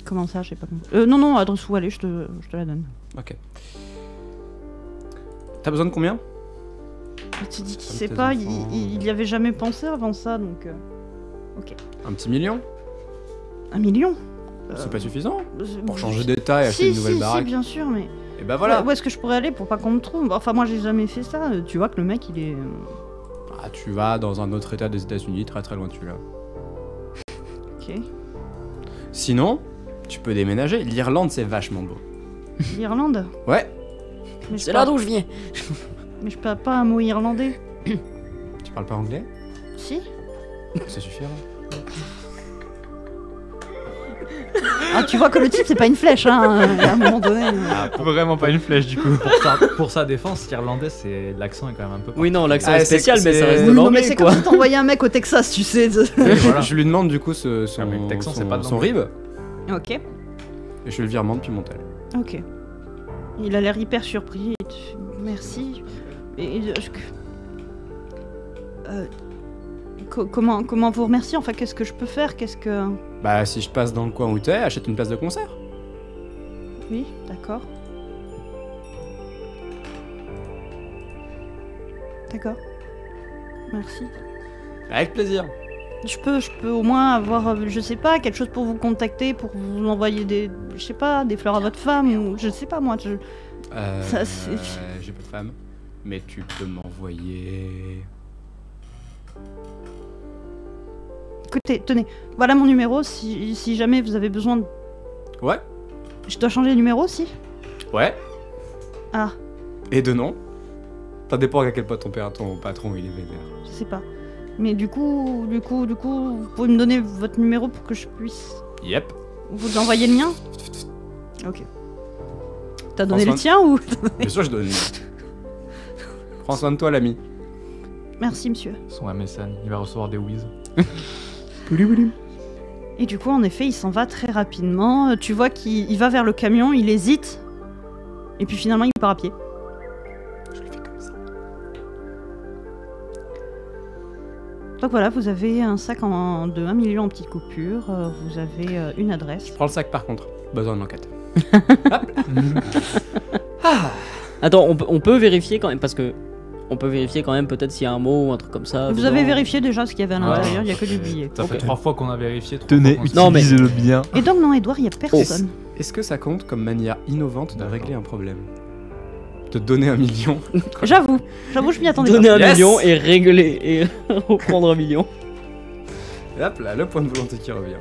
Comment ça, j'ai pas compris. Non, adresse où aller, je te la donne. Ok. T'as besoin de combien? Il te dit qu'il sait pas, il y avait jamais pensé avant ça, donc... Ok. Un petit million? 1 million? C'est pas suffisant? Pour changer d'état et acheter une nouvelle baraque? Si, bien sûr, mais... Et bah voilà. Où est-ce que je pourrais aller pour pas qu'on me trouve? Enfin, moi, j'ai jamais fait ça. Tu vois que le mec, il est... Ah, tu vas dans un autre état des États-Unis, très très loin de celui-là. Ok. Sinon, tu peux déménager. L'Irlande, c'est vachement beau. L'Irlande? Ouais. C'est là d'où je viens. Mais je parle pas un mot irlandais. Tu parles pas anglais? Si. Ça suffira. Ah, tu vois que le type, c'est pas une flèche, hein, à un moment donné. Vraiment pas une flèche, du coup. Pour sa défense, l'irlandais, l'accent est quand même un peu... Oui, non, l'accent est spécial, mais ça reste de Non, mais l'anglais, c'est quoi. comme si t'envoyais un mec au Texas, tu sais. Voilà. Je lui demande du coup son rib. Ok. Et je fais le virement depuis mon tel. Ok. Il a l'air hyper surpris. Merci. Comment vous remercier? Enfin, qu'est-ce que je peux faire? Bah, si je passe dans le coin où t'es, achète une place de concert. Oui, d'accord. D'accord. Merci. Avec plaisir. Je peux au moins avoir, je sais pas, quelque chose pour vous contacter, pour vous envoyer des fleurs à votre femme, ou je sais pas moi. J'ai pas de femme, mais tu peux m'envoyer voyez... Écoutez, tenez, voilà mon numéro si jamais vous avez besoin de... Ouais. Je dois changer de numéro aussi? Ouais. Ah, Et de nom. Ça dépend à quel point ton patron il est vénère. je sais pas. Mais du coup, vous pouvez me donner votre numéro pour que je puisse Yep. vous envoyer le mien? Ok. T'as donné François- le tien ou... Bien sûr, je donne. Prends soin de toi, l'ami. Merci, monsieur. Son MSN, il va recevoir des whiz. Et du coup, en effet, il s'en va très rapidement. Tu vois qu'il va vers le camion, il hésite. Et puis finalement, il part à pied. Je le fais comme ça. Donc voilà, vous avez un sac de 1 million en petites coupures. Vous avez une adresse. Prends le sac par contre. Besoin de l'enquête. Attends, on peut vérifier quand même, parce que on peut vérifier quand même peut-être s'il y a un mot ou un truc comme ça. Vous dedans. avez vérifié déjà ce qu'il y avait à l'intérieur, il n'y a que du c'est- billet. Ça fait Ok. 3 fois qu'on a vérifié. 3 Tenez, fois qu'on- Non, mais- utilisez-le bien. Et donc, non, Edouard, il n'y a personne. Est-ce que ça compte comme manière innovante de D'accord. régler un problème? De donner 1 million. J'avoue, je m'y attendais Donner pas. un Yes. million et régler et reprendre 1 million. Et hop là, le point de volonté qui revient.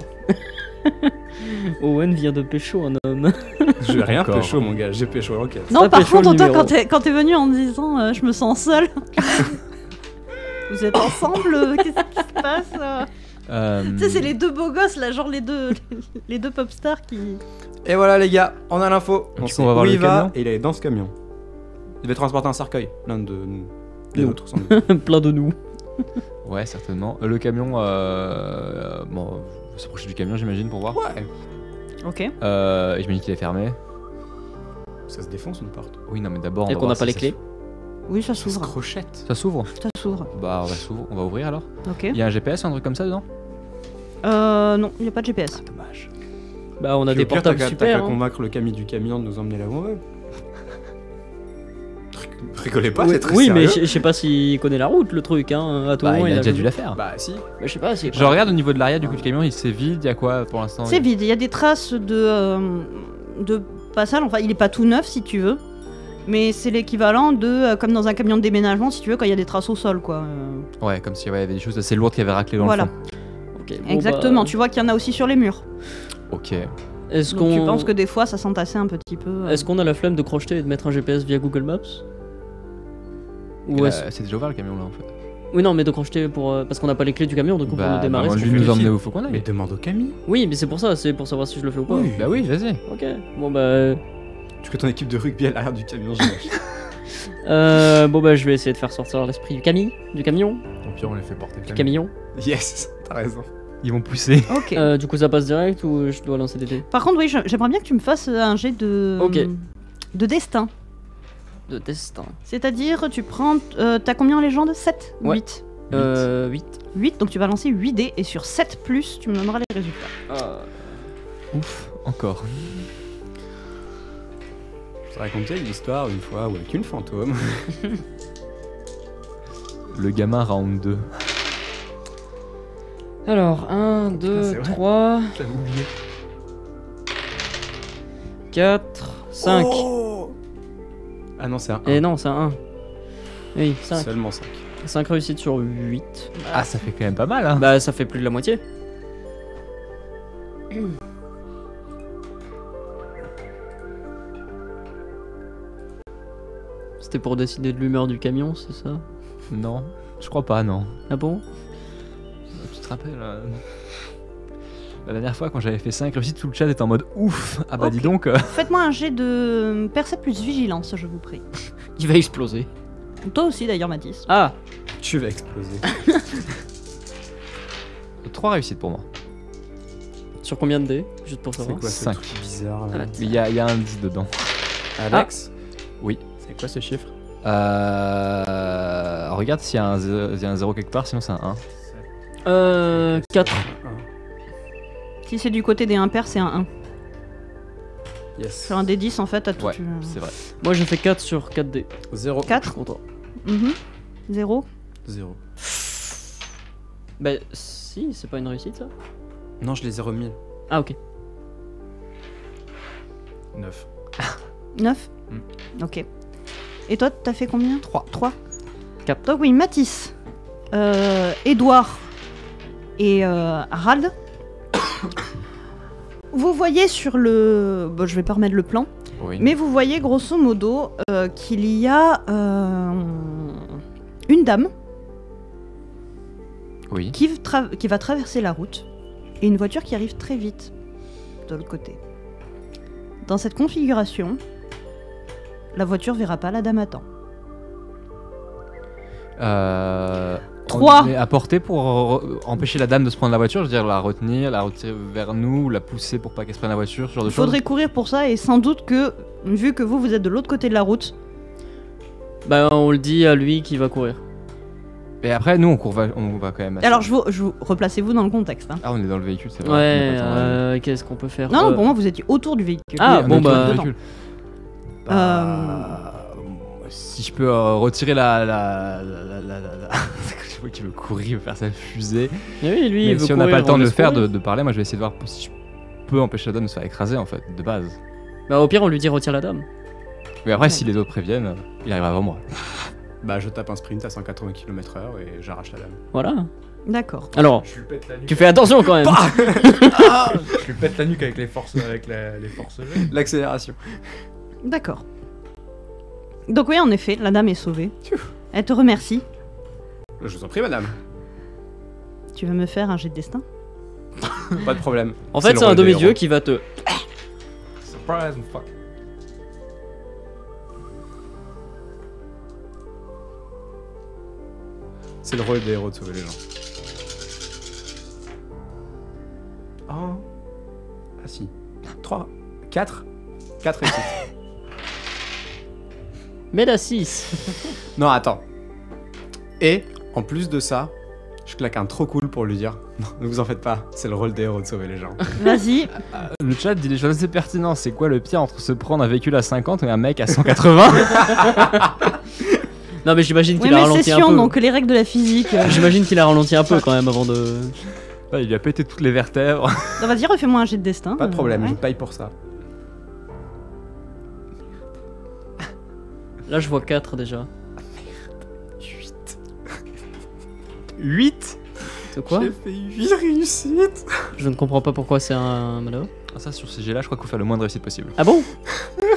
Owen vient de pécho un homme. Je vais rien Encore. pécho, mon gars, j'ai pécho l'enquête. Non, Ça par pécho le contre, toi, numéro. quand t'es venu en me disant je me sens seul. Vous êtes ensemble qu'est-ce qui se passe Tu sais, c'est les deux beaux gosses là, genre les deux pop stars qui. Et voilà les gars, on a l'info. On Du coup, sait on va où voir il le va camion. et il est dans ce camion. Il devait transporter un cercueil, l'un de les Nous. autres sans doute. Plein de nous. Ouais, certainement. Le camion, bon, on va s'approcher du camion, j'imagine, pour voir. Ouais. Ok. Et j'imagine qu'il est fermé. Ça se défonce une porte. Oui, non, mais d'abord. on Et va qu'on n'a voir pas si les clés. Oui, ça Ça se s'ouvre. crochette. Ça s'ouvre. Ça s'ouvre. Bah, on va ouvrir alors. Ok. Il y a un GPS, un truc comme ça dedans? Non, il n'y a pas de GPS. Dommage. Bah on a Puis des au pire, portables t'as qu'à super. hein. convaincre le camion du camion de nous emmener là où on veut. Rigolez pas, Oui, c'est très oui, mais sérieux. je sais pas s'il connaît la route, le truc, hein. À tout Bah, moment, il a déjà jamais dû vu. la faire. Bah si. Bah, je sais pas si. Je regarde au niveau de l'arrière du coup du camion, il s'est vide, il y a quoi pour l'instant? C'est vide, il y a des traces de passage. Enfin, il est pas tout neuf si tu veux. Mais c'est l'équivalent de, comme dans un camion de déménagement, si tu veux, quand il y a des traces au sol, quoi. Ouais, comme s'il y avait des choses assez lourdes qui avaient raclé dans Voilà. le fond. Ok, bon, Exactement, bah, tu vois qu'il y en a aussi sur les murs. Ok. Est-ce Donc tu qu'on penses que des fois ça s'entassait un petit peu. est-ce qu'on a la flemme de crocheter et de mettre un GPS via Google Maps? Ou est-ce... C'est déjà ouvert le camion là en fait. Oui, non, mais de crocheter pour parce qu'on n'a pas les clés du camion, donc on peut le démarrer. moi, si lui on fait nous les emmener fils. où faut qu'on aille. Mais demande au Camille. Oui, mais c'est pour ça, c'est pour savoir si je le fais ou pas. Oui. Bah oui, vas-y. Ok. Bon bah. Tu que ton équipe de rugby à l'arrière du camion, j'imagine. Bon bah je vais essayer de faire sortir l'esprit du camion. Au pire, on les fait porter le Du camion. camion. Yes, t'as raison. Ils vont pousser. Ok. Du coup ça passe direct ou je dois lancer des dés? Par contre, oui, j'aimerais bien que tu me fasses un jet de. Ok. De destin. De destin. C'est-à-dire, tu prends. T'as combien en légende? 7 Ouais. 8 8. 8, donc tu vas lancer 8 dés et sur 7, tu me donneras les résultats. Ouf, encore. Je te racontais l'histoire une fois où avec une fantôme. Le gamin round 2. Alors, 1, c'est 2, vrai. 3, J'avais oublié. 4, 5. Ah non, c'est un Et 1. non, c'est un 1. Oui, 5. Seulement 5. 5 réussites sur 8. Ah, ça fait quand même pas mal hein. Bah, ça fait plus de la moitié. C'était pour décider de l'humeur du camion, c'est ça? Non, je crois pas, non. Ah bon? Tu te rappelles la dernière fois quand j'avais fait 5 réussites, tout le chat était en mode ouf. Ah bah Ok. dis donc. Faites-moi un jet de percée plus vigilance, je vous prie. Il va exploser. Toi aussi d'ailleurs, Mathis. Ah! Tu vas exploser. 3 réussites pour moi. Sur combien de dés? Juste pour C'est savoir. quoi ce 5. truc bizarre là? Il y a un 10 dedans. Alex Oui. C'est quoi ce chiffre? Regarde s'il y a un 0 quelque part, sinon c'est un 1. 4. Si c'est du côté des impairs, c'est un 1. Yes. Sur un des 10, en fait, à tout. Ouais, c'est vrai. Moi j'ai fait 4 sur 4 dés. 0. 4 Content. 0. 0. Bah, si, c'est pas une réussite ça? Non, je les ai remis. Ah, ok. 9. 9 Ok. Et toi, t'as fait combien 3. 3 Cap. Donc oui, Mathis, Edouard et Harald. Vous voyez sur le... Bon, je vais pas remettre le plan. Oui. Mais vous voyez grosso modo qu'il y a une dame Oui. qui va traverser la route et une voiture qui arrive très vite de l'autre côté. Dans cette configuration, la voiture verra pas la dame à temps. 3. On est à portée pour empêcher la dame de se prendre la voiture, je veux dire la retenir, la retirer vers nous, la pousser pour pas qu'elle se prenne la voiture, ce genre de Il choses. faudrait courir pour ça et sans doute que, vu que vous êtes de l'autre côté de la route... Bah on le dit à lui qui va courir. Et après nous on va quand même... Alors je vous replacez-vous dans le contexte. Hein. Ah on est dans le véhicule, c'est vrai. Ouais, qu'est-ce qu'on peut faire Non, pour moi vous étiez autour du véhicule. Ah Oui, bon on est autour bah... du véhicule. Si je peux retirer la... Je vois qu'il veut courir, il veut faire sa fusée. Oui, lui, il Mais veut si on n'a pas courir, le temps on de le laisse faire, courir. de parler, moi je vais essayer de voir si je peux empêcher la dame de se faire écraser en fait, de base. Bah au pire on lui dit retire la dame. Mais après si les autres préviennent, il arrivera avant moi. Bah, je tape un sprint à 180 km/h et j'arrache la dame. Voilà. D'accord. Alors, Je lui pète la nuque. tu fais attention quand même. Je lui pète la nuque avec les forces G. L'accélération. D'accord. Donc oui, en effet, la dame est sauvée. Elle te remercie. Je vous en prie, madame. Tu vas me faire un jet de destin? Pas de problème. En fait, le c'est un rôle des demi-dieu héros. qui va te... Surprise and fuck. C'est le rôle des héros de sauver les gens. Oh. Ah si. 3. 4. 4 réussites. Mais la 6. Non, attends. Et, en plus de ça, je claque un trop cool pour lui dire non, ne vous en faites pas, c'est le rôle des héros de sauver les gens. Vas-y. Le chat dit des choses assez pertinentes. C'est quoi le pire entre se prendre un véhicule à 50 et un mec à 180? Non mais j'imagine Oui, qu'il a mais ralenti c'est un chiant, peu. donc les règles de la physique... J'imagine qu'il a ralenti un peu quand même avant de... Ouais, il lui a pété toutes les vertèbres. Non, vas-y, refais-moi un jet de destin. Pas de problème, ouais. je paye pour ça. Là je vois 4 déjà. 8. C'est quoi? J'ai fait 8 réussites. Je ne comprends pas pourquoi c'est un malheur. Ah, ça sur ces jets là, je crois qu'il faut faire le moins de réussite possible. Ah bon?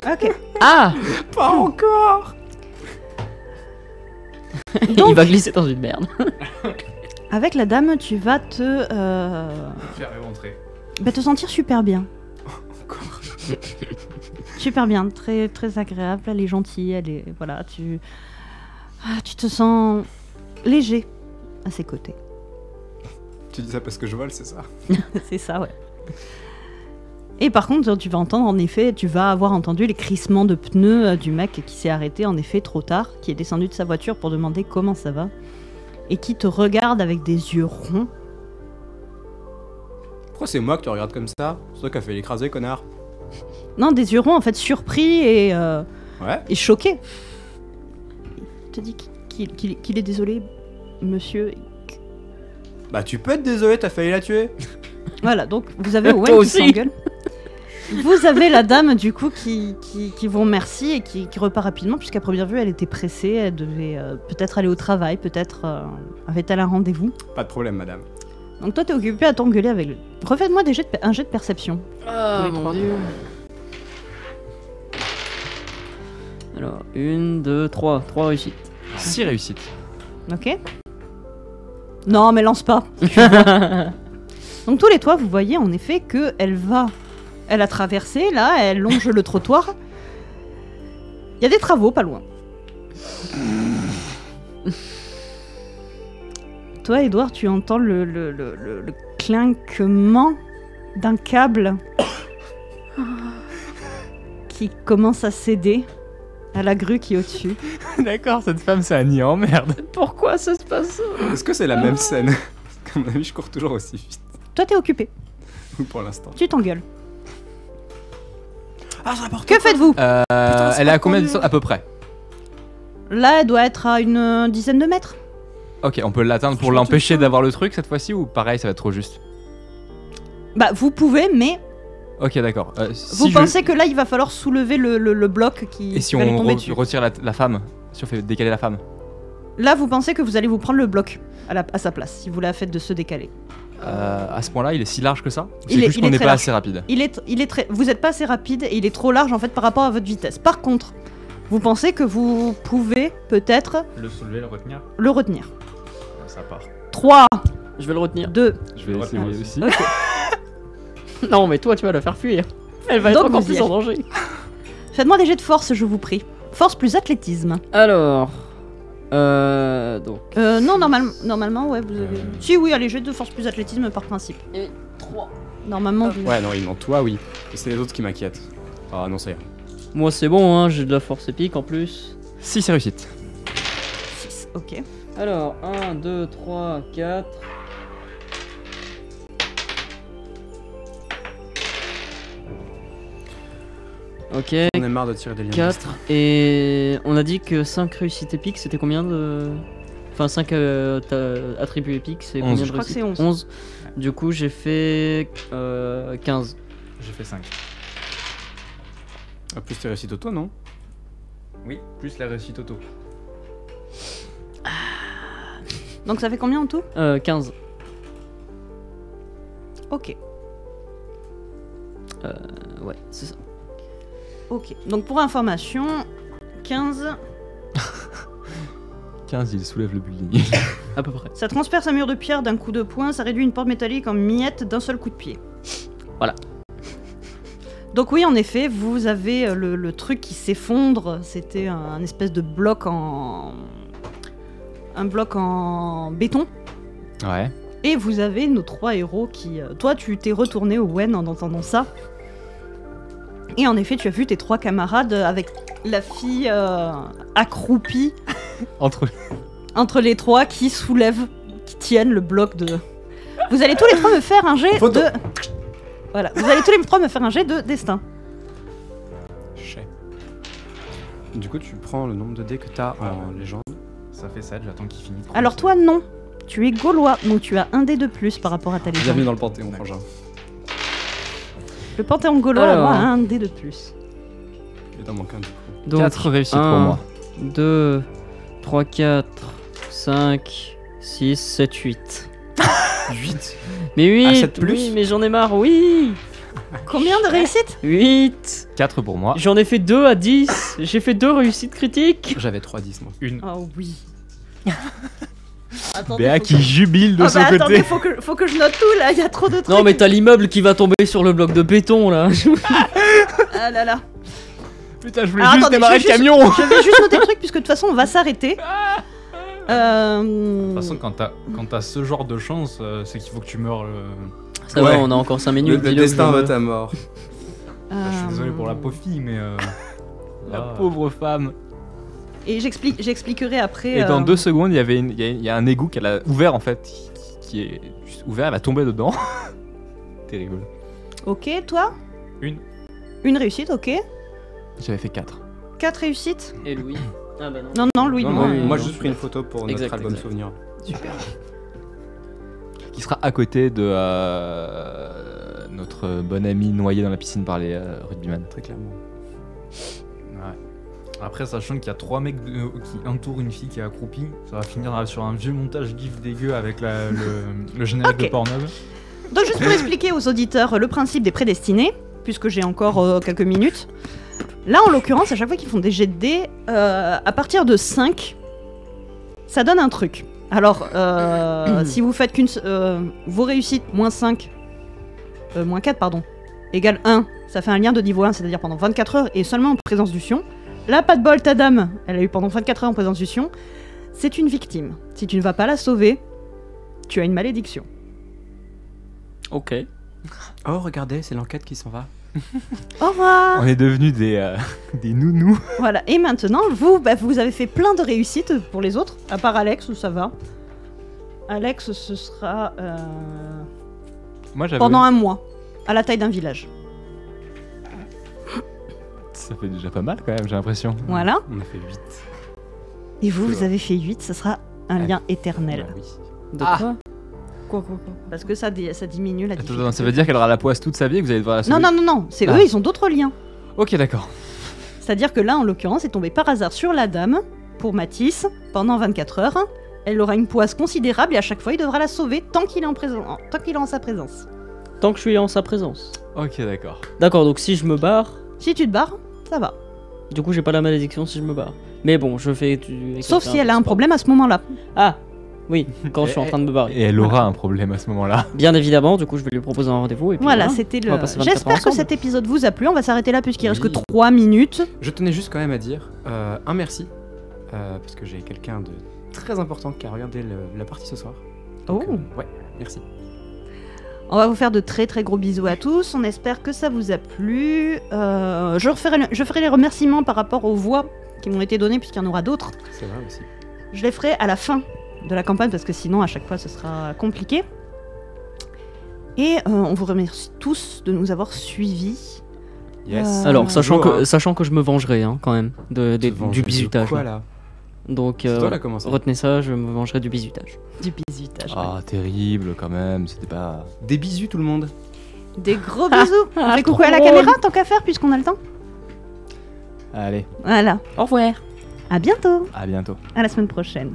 Ok. Ah! Pas encore. Il va glisser dans une merde. Avec la dame, tu vas te... Faire rentrer. te sentir super bien. Encore. Super bien, très, très agréable, elle est gentille, elle est... Voilà, tu te sens léger à ses côtés. Tu dis ça parce que je vole, c'est ça? C'est ça, ouais. Et par contre, tu vas entendre, en effet, tu vas avoir entendu les crissements de pneus du mec qui s'est arrêté, en effet, trop tard, qui est descendu de sa voiture pour demander comment ça va, et qui te regarde avec des yeux ronds. Pourquoi c'est moi que tu regardes comme ça? C'est toi qui as fait l'écraser, connard. Non, des yeux ronds, en fait, surpris et Ouais. choqué. Il te dit qu'il est désolé, monsieur. Bah tu peux être désolé, t'as failli la tuer. Voilà, donc vous avez Owen Toi qui aussi. s'engueule. Vous avez la dame du coup qui vous remercie et qui repart rapidement puisqu'à première vue elle était pressée, elle devait peut-être aller au travail, peut-être avait-elle un rendez-vous. Pas de problème, madame. Donc toi t'es occupé à t'engueuler avec lui. Refaites-moi un jet de perception. Ah Tous les mon trois. dieu. Alors, 1, 2, 3. 3 réussites. 6 réussites. Ok. Non mais lance pas. Donc tous les trois vous voyez en effet que elle a traversé là, elle longe le trottoir. Il y a des travaux pas loin. Toi, Edouard, tu entends le clinquement d'un câble qui commence à céder à la grue qui est au-dessus. D'accord, cette femme c'est un nid en merde. Pourquoi ça se passe ça? Est-ce que c'est la même scène? Parce qu'à mon avis, je cours toujours aussi vite. Toi, t'es occupé. Pour l'instant. Tu t'engueules. Ah, ça rapporte. Que faites-vous? Elle est à combien de distance à peu près? Là, elle doit être à une dizaine de mètres. Ok, on peut l'atteindre pour Franchement, l'empêcher tout ça. d'avoir le truc cette fois-ci ou pareil ça va être trop juste? Bah, vous pouvez, mais Ok, d'accord. vous pensez que là, il va falloir soulever le bloc qui Et si va lui on tomber dessus. retire la femme? Si on fait décaler la femme? Là, vous pensez que vous allez vous prendre le bloc à sa place, si vous la faites de se décaler. À ce point-là, il est si large que ça? Il C'est est- juste il qu'on est n'est très pas large. assez rapide. Vous n'êtes pas assez rapide et il est trop large en fait par rapport à votre vitesse. Par contre, vous pensez que vous pouvez peut-être Le soulever, le retenir. le retenir. Ça part. 3, Je vais le retenir. 2. Je vais Retenir essayer aussi. Ok. Non, mais toi, tu vas la faire fuir. Elle va Donc, être encore vous y plus allez. en danger. Faites-moi des jets de force, je vous prie. Force plus athlétisme. Alors. Donc. Non, normalement, ouais, vous avez. Si, oui, allez, jet de force plus athlétisme par principe. Et 3. Normalement, vous. Ouais, non, non, toi, oui. Et c'est les autres qui m'inquiètent. Ah non, ça ira. Moi, c'est bon, hein, j'ai de la force épique en plus. 6 réussite. 6, ok. Alors, 1, 2, 3, 4. Ok, On est marre de tirer des liens. 4. Et on a dit que 5 réussites épiques, c'était combien de. Enfin, 5 attributs épiques, c'est 11. combien de Je crois que c'est réussites 11. Du coup, j'ai fait 15. J'ai fait 5. Ah, plus tes réussites auto, non? Oui, plus la réussite auto. Donc ça fait combien en tout? 15. Ok. Ouais, c'est ça. Ok. Donc pour information, 15, 15, il soulève le building. À peu près. ça transperce un mur de pierre d'un coup de poing, ça réduit une porte métallique en miettes d'un seul coup de pied. Voilà. Donc oui, en effet, vous avez le truc qui s'effondre. C'était un espèce de bloc en... Un bloc en béton. Ouais. Et vous avez nos 3 héros qui... toi, tu t'es retourné au Wen en entendant ça. Et en effet, tu as vu tes 3 camarades avec la fille accroupie entre les 3 qui soulèvent, qui tiennent le bloc de... Vous allez tous les 3 me faire un jet Photo. de... Voilà, vous allez tous les 3 me faire un jet de destin. Chais. Du coup, tu prends le nombre de dés que t'as en légende. Ça fait 7, j'attends qu'il finisse. Alors toi, non. Tu es gaulois, donc tu as un dé de plus par rapport à ta légende. Bienvenue dans le Panthéon, frangin. Le panthéon gaulois Alors. a un dé de plus. Il t'en manque un du coup. Donc, 4 réussites pour 1, moi. 2, 3, 4, 5, 6, 7, 8. 8. Mais oui, Ah, 7 plus oui, mais j'en ai marre, oui. Combien de réussites? 8. 4 pour moi. J'en ai fait 2 à 10. J'ai fait 2 réussites critiques. J'avais 3-10 moi. Oh oui. Attendez, Béa faut qui que- jubile de Ah son bah côté. attendez, faut que je note tout là, il y a trop de trucs. Non, mais t'as l'immeuble qui va tomber sur le bloc de béton là. Ah là là. Putain, je voulais Alors, juste attendez, démarrer le je vais camion. Je vais juste noter le truc puisque de toute façon on va s'arrêter. De toute façon, quand t'as ce genre de chance, c'est qu'il faut que tu meurs. Ça Ouais. va, on a encore 5 Le, minutes. le dis-le, destin je- va ta mort. Je suis désolé pour la pauvre fille, mais. La là, pauvre femme. Et j'expliquerai après. Et dans 2 secondes, il y a un égout qu'elle a ouvert en fait, qui est juste ouvert, elle va tomber dedans. Terrible. Ok, toi? Une. Une réussite, ok. J'avais fait 4. 4 réussites. Et Louis. Ah bah non. Non, non, Louis, Non, non. non, moi non, j'ai juste pris une photo pour Exact, notre album exact. souvenir. Super. Qui sera à côté de notre bon ami noyé dans la piscine par les rugbyman. Très clairement. Ouais. Après, sachant qu'il y a 3 mecs qui entourent une fille qui est accroupie, ça va finir sur un vieux montage gif dégueu avec le générique Ok. de Pornhub. Donc juste pour expliquer aux auditeurs le principe des prédestinés, puisque j'ai encore quelques minutes. Là, en l'occurrence, à chaque fois qu'ils font des jets de dés, à partir de 5, ça donne un truc. Alors, si vous faites vos réussites, moins 5, moins 4, pardon, égale 1, ça fait un lien de niveau 1, c'est-à-dire pendant 24 heures et seulement en présence du Sion. Là, pas de bol, ta dame, elle a eu pendant 24 heures en présence du Sion. C'est une victime. Si tu ne vas pas la sauver, tu as une malédiction. Ok. Oh, regardez, c'est l'enquête qui s'en va. Au revoir. On est devenus des nounous. Voilà, et maintenant, vous avez fait plein de réussites pour les autres, à part Alex, ça va. Alex, ce sera Moi j'avais. pendant un mois, à la taille d'un village. Ça fait déjà pas mal quand même, j'ai l'impression. Voilà. On a fait 8. Et vous avez fait 8, ce sera un lien éternel. Bah oui. De Ah. quoi Parce que ça diminue la difficulté. Attends, ça veut dire qu'elle aura la poisse toute sa vie et que vous allez devoir la Non, sauver. non, c'est Ah. eux, ils ont d'autres liens. Ok, d'accord. C'est-à-dire que là, en l'occurrence, c'est tombé par hasard sur la dame pour Matisse pendant 24 heures. Elle aura une poisse considérable et à chaque fois, il devra la sauver tant qu'il est en sa présence. Tant que je suis en sa présence. Ok, d'accord. D'accord, donc si je me barre, Si tu te barres, ça va. du coup j'ai pas la malédiction si je me barre. Mais bon, je fais du... Sauf si elle a un problème à ce moment-là. Ah, oui, quand je suis en train de me barrer. Et elle aura un problème à ce moment-là. Bien évidemment, du coup je vais lui proposer un rendez-vous et puis Voilà, voilà. c'était On va le... passer 24 heures J'espère que ensemble. cet épisode vous a plu. On va s'arrêter là puisqu'il reste que Oui. 3 minutes. Je tenais juste quand même à dire un merci, parce que j'ai quelqu'un de très important qui a regardé la partie ce soir. Donc, Oh. ouais, merci. On va vous faire de très très gros bisous à tous. On espère que ça vous a plu. Je ferai les remerciements par rapport aux voix qui m'ont été données puisqu'il y en aura d'autres. C'est vrai aussi. Je les ferai à la fin de la campagne parce que sinon à chaque fois ce sera compliqué. Et on vous remercie tous de nous avoir suivis. Yes. Alors, Toujours, sachant que je me vengerai hein, quand même Tu te venges du de bizutage. quoi, là Donc, C'est toi, là, comment ça retenez ça, je me vengerai du bizutage. Du bisutage. Ah, terrible quand même, c'était pas... Des bisous tout le monde. Des gros bisous. On fait coucou à la trop caméra tant qu'à faire puisqu'on a le temps. Allez, Voilà. Au revoir. À bientôt. à bientôt. À la semaine prochaine.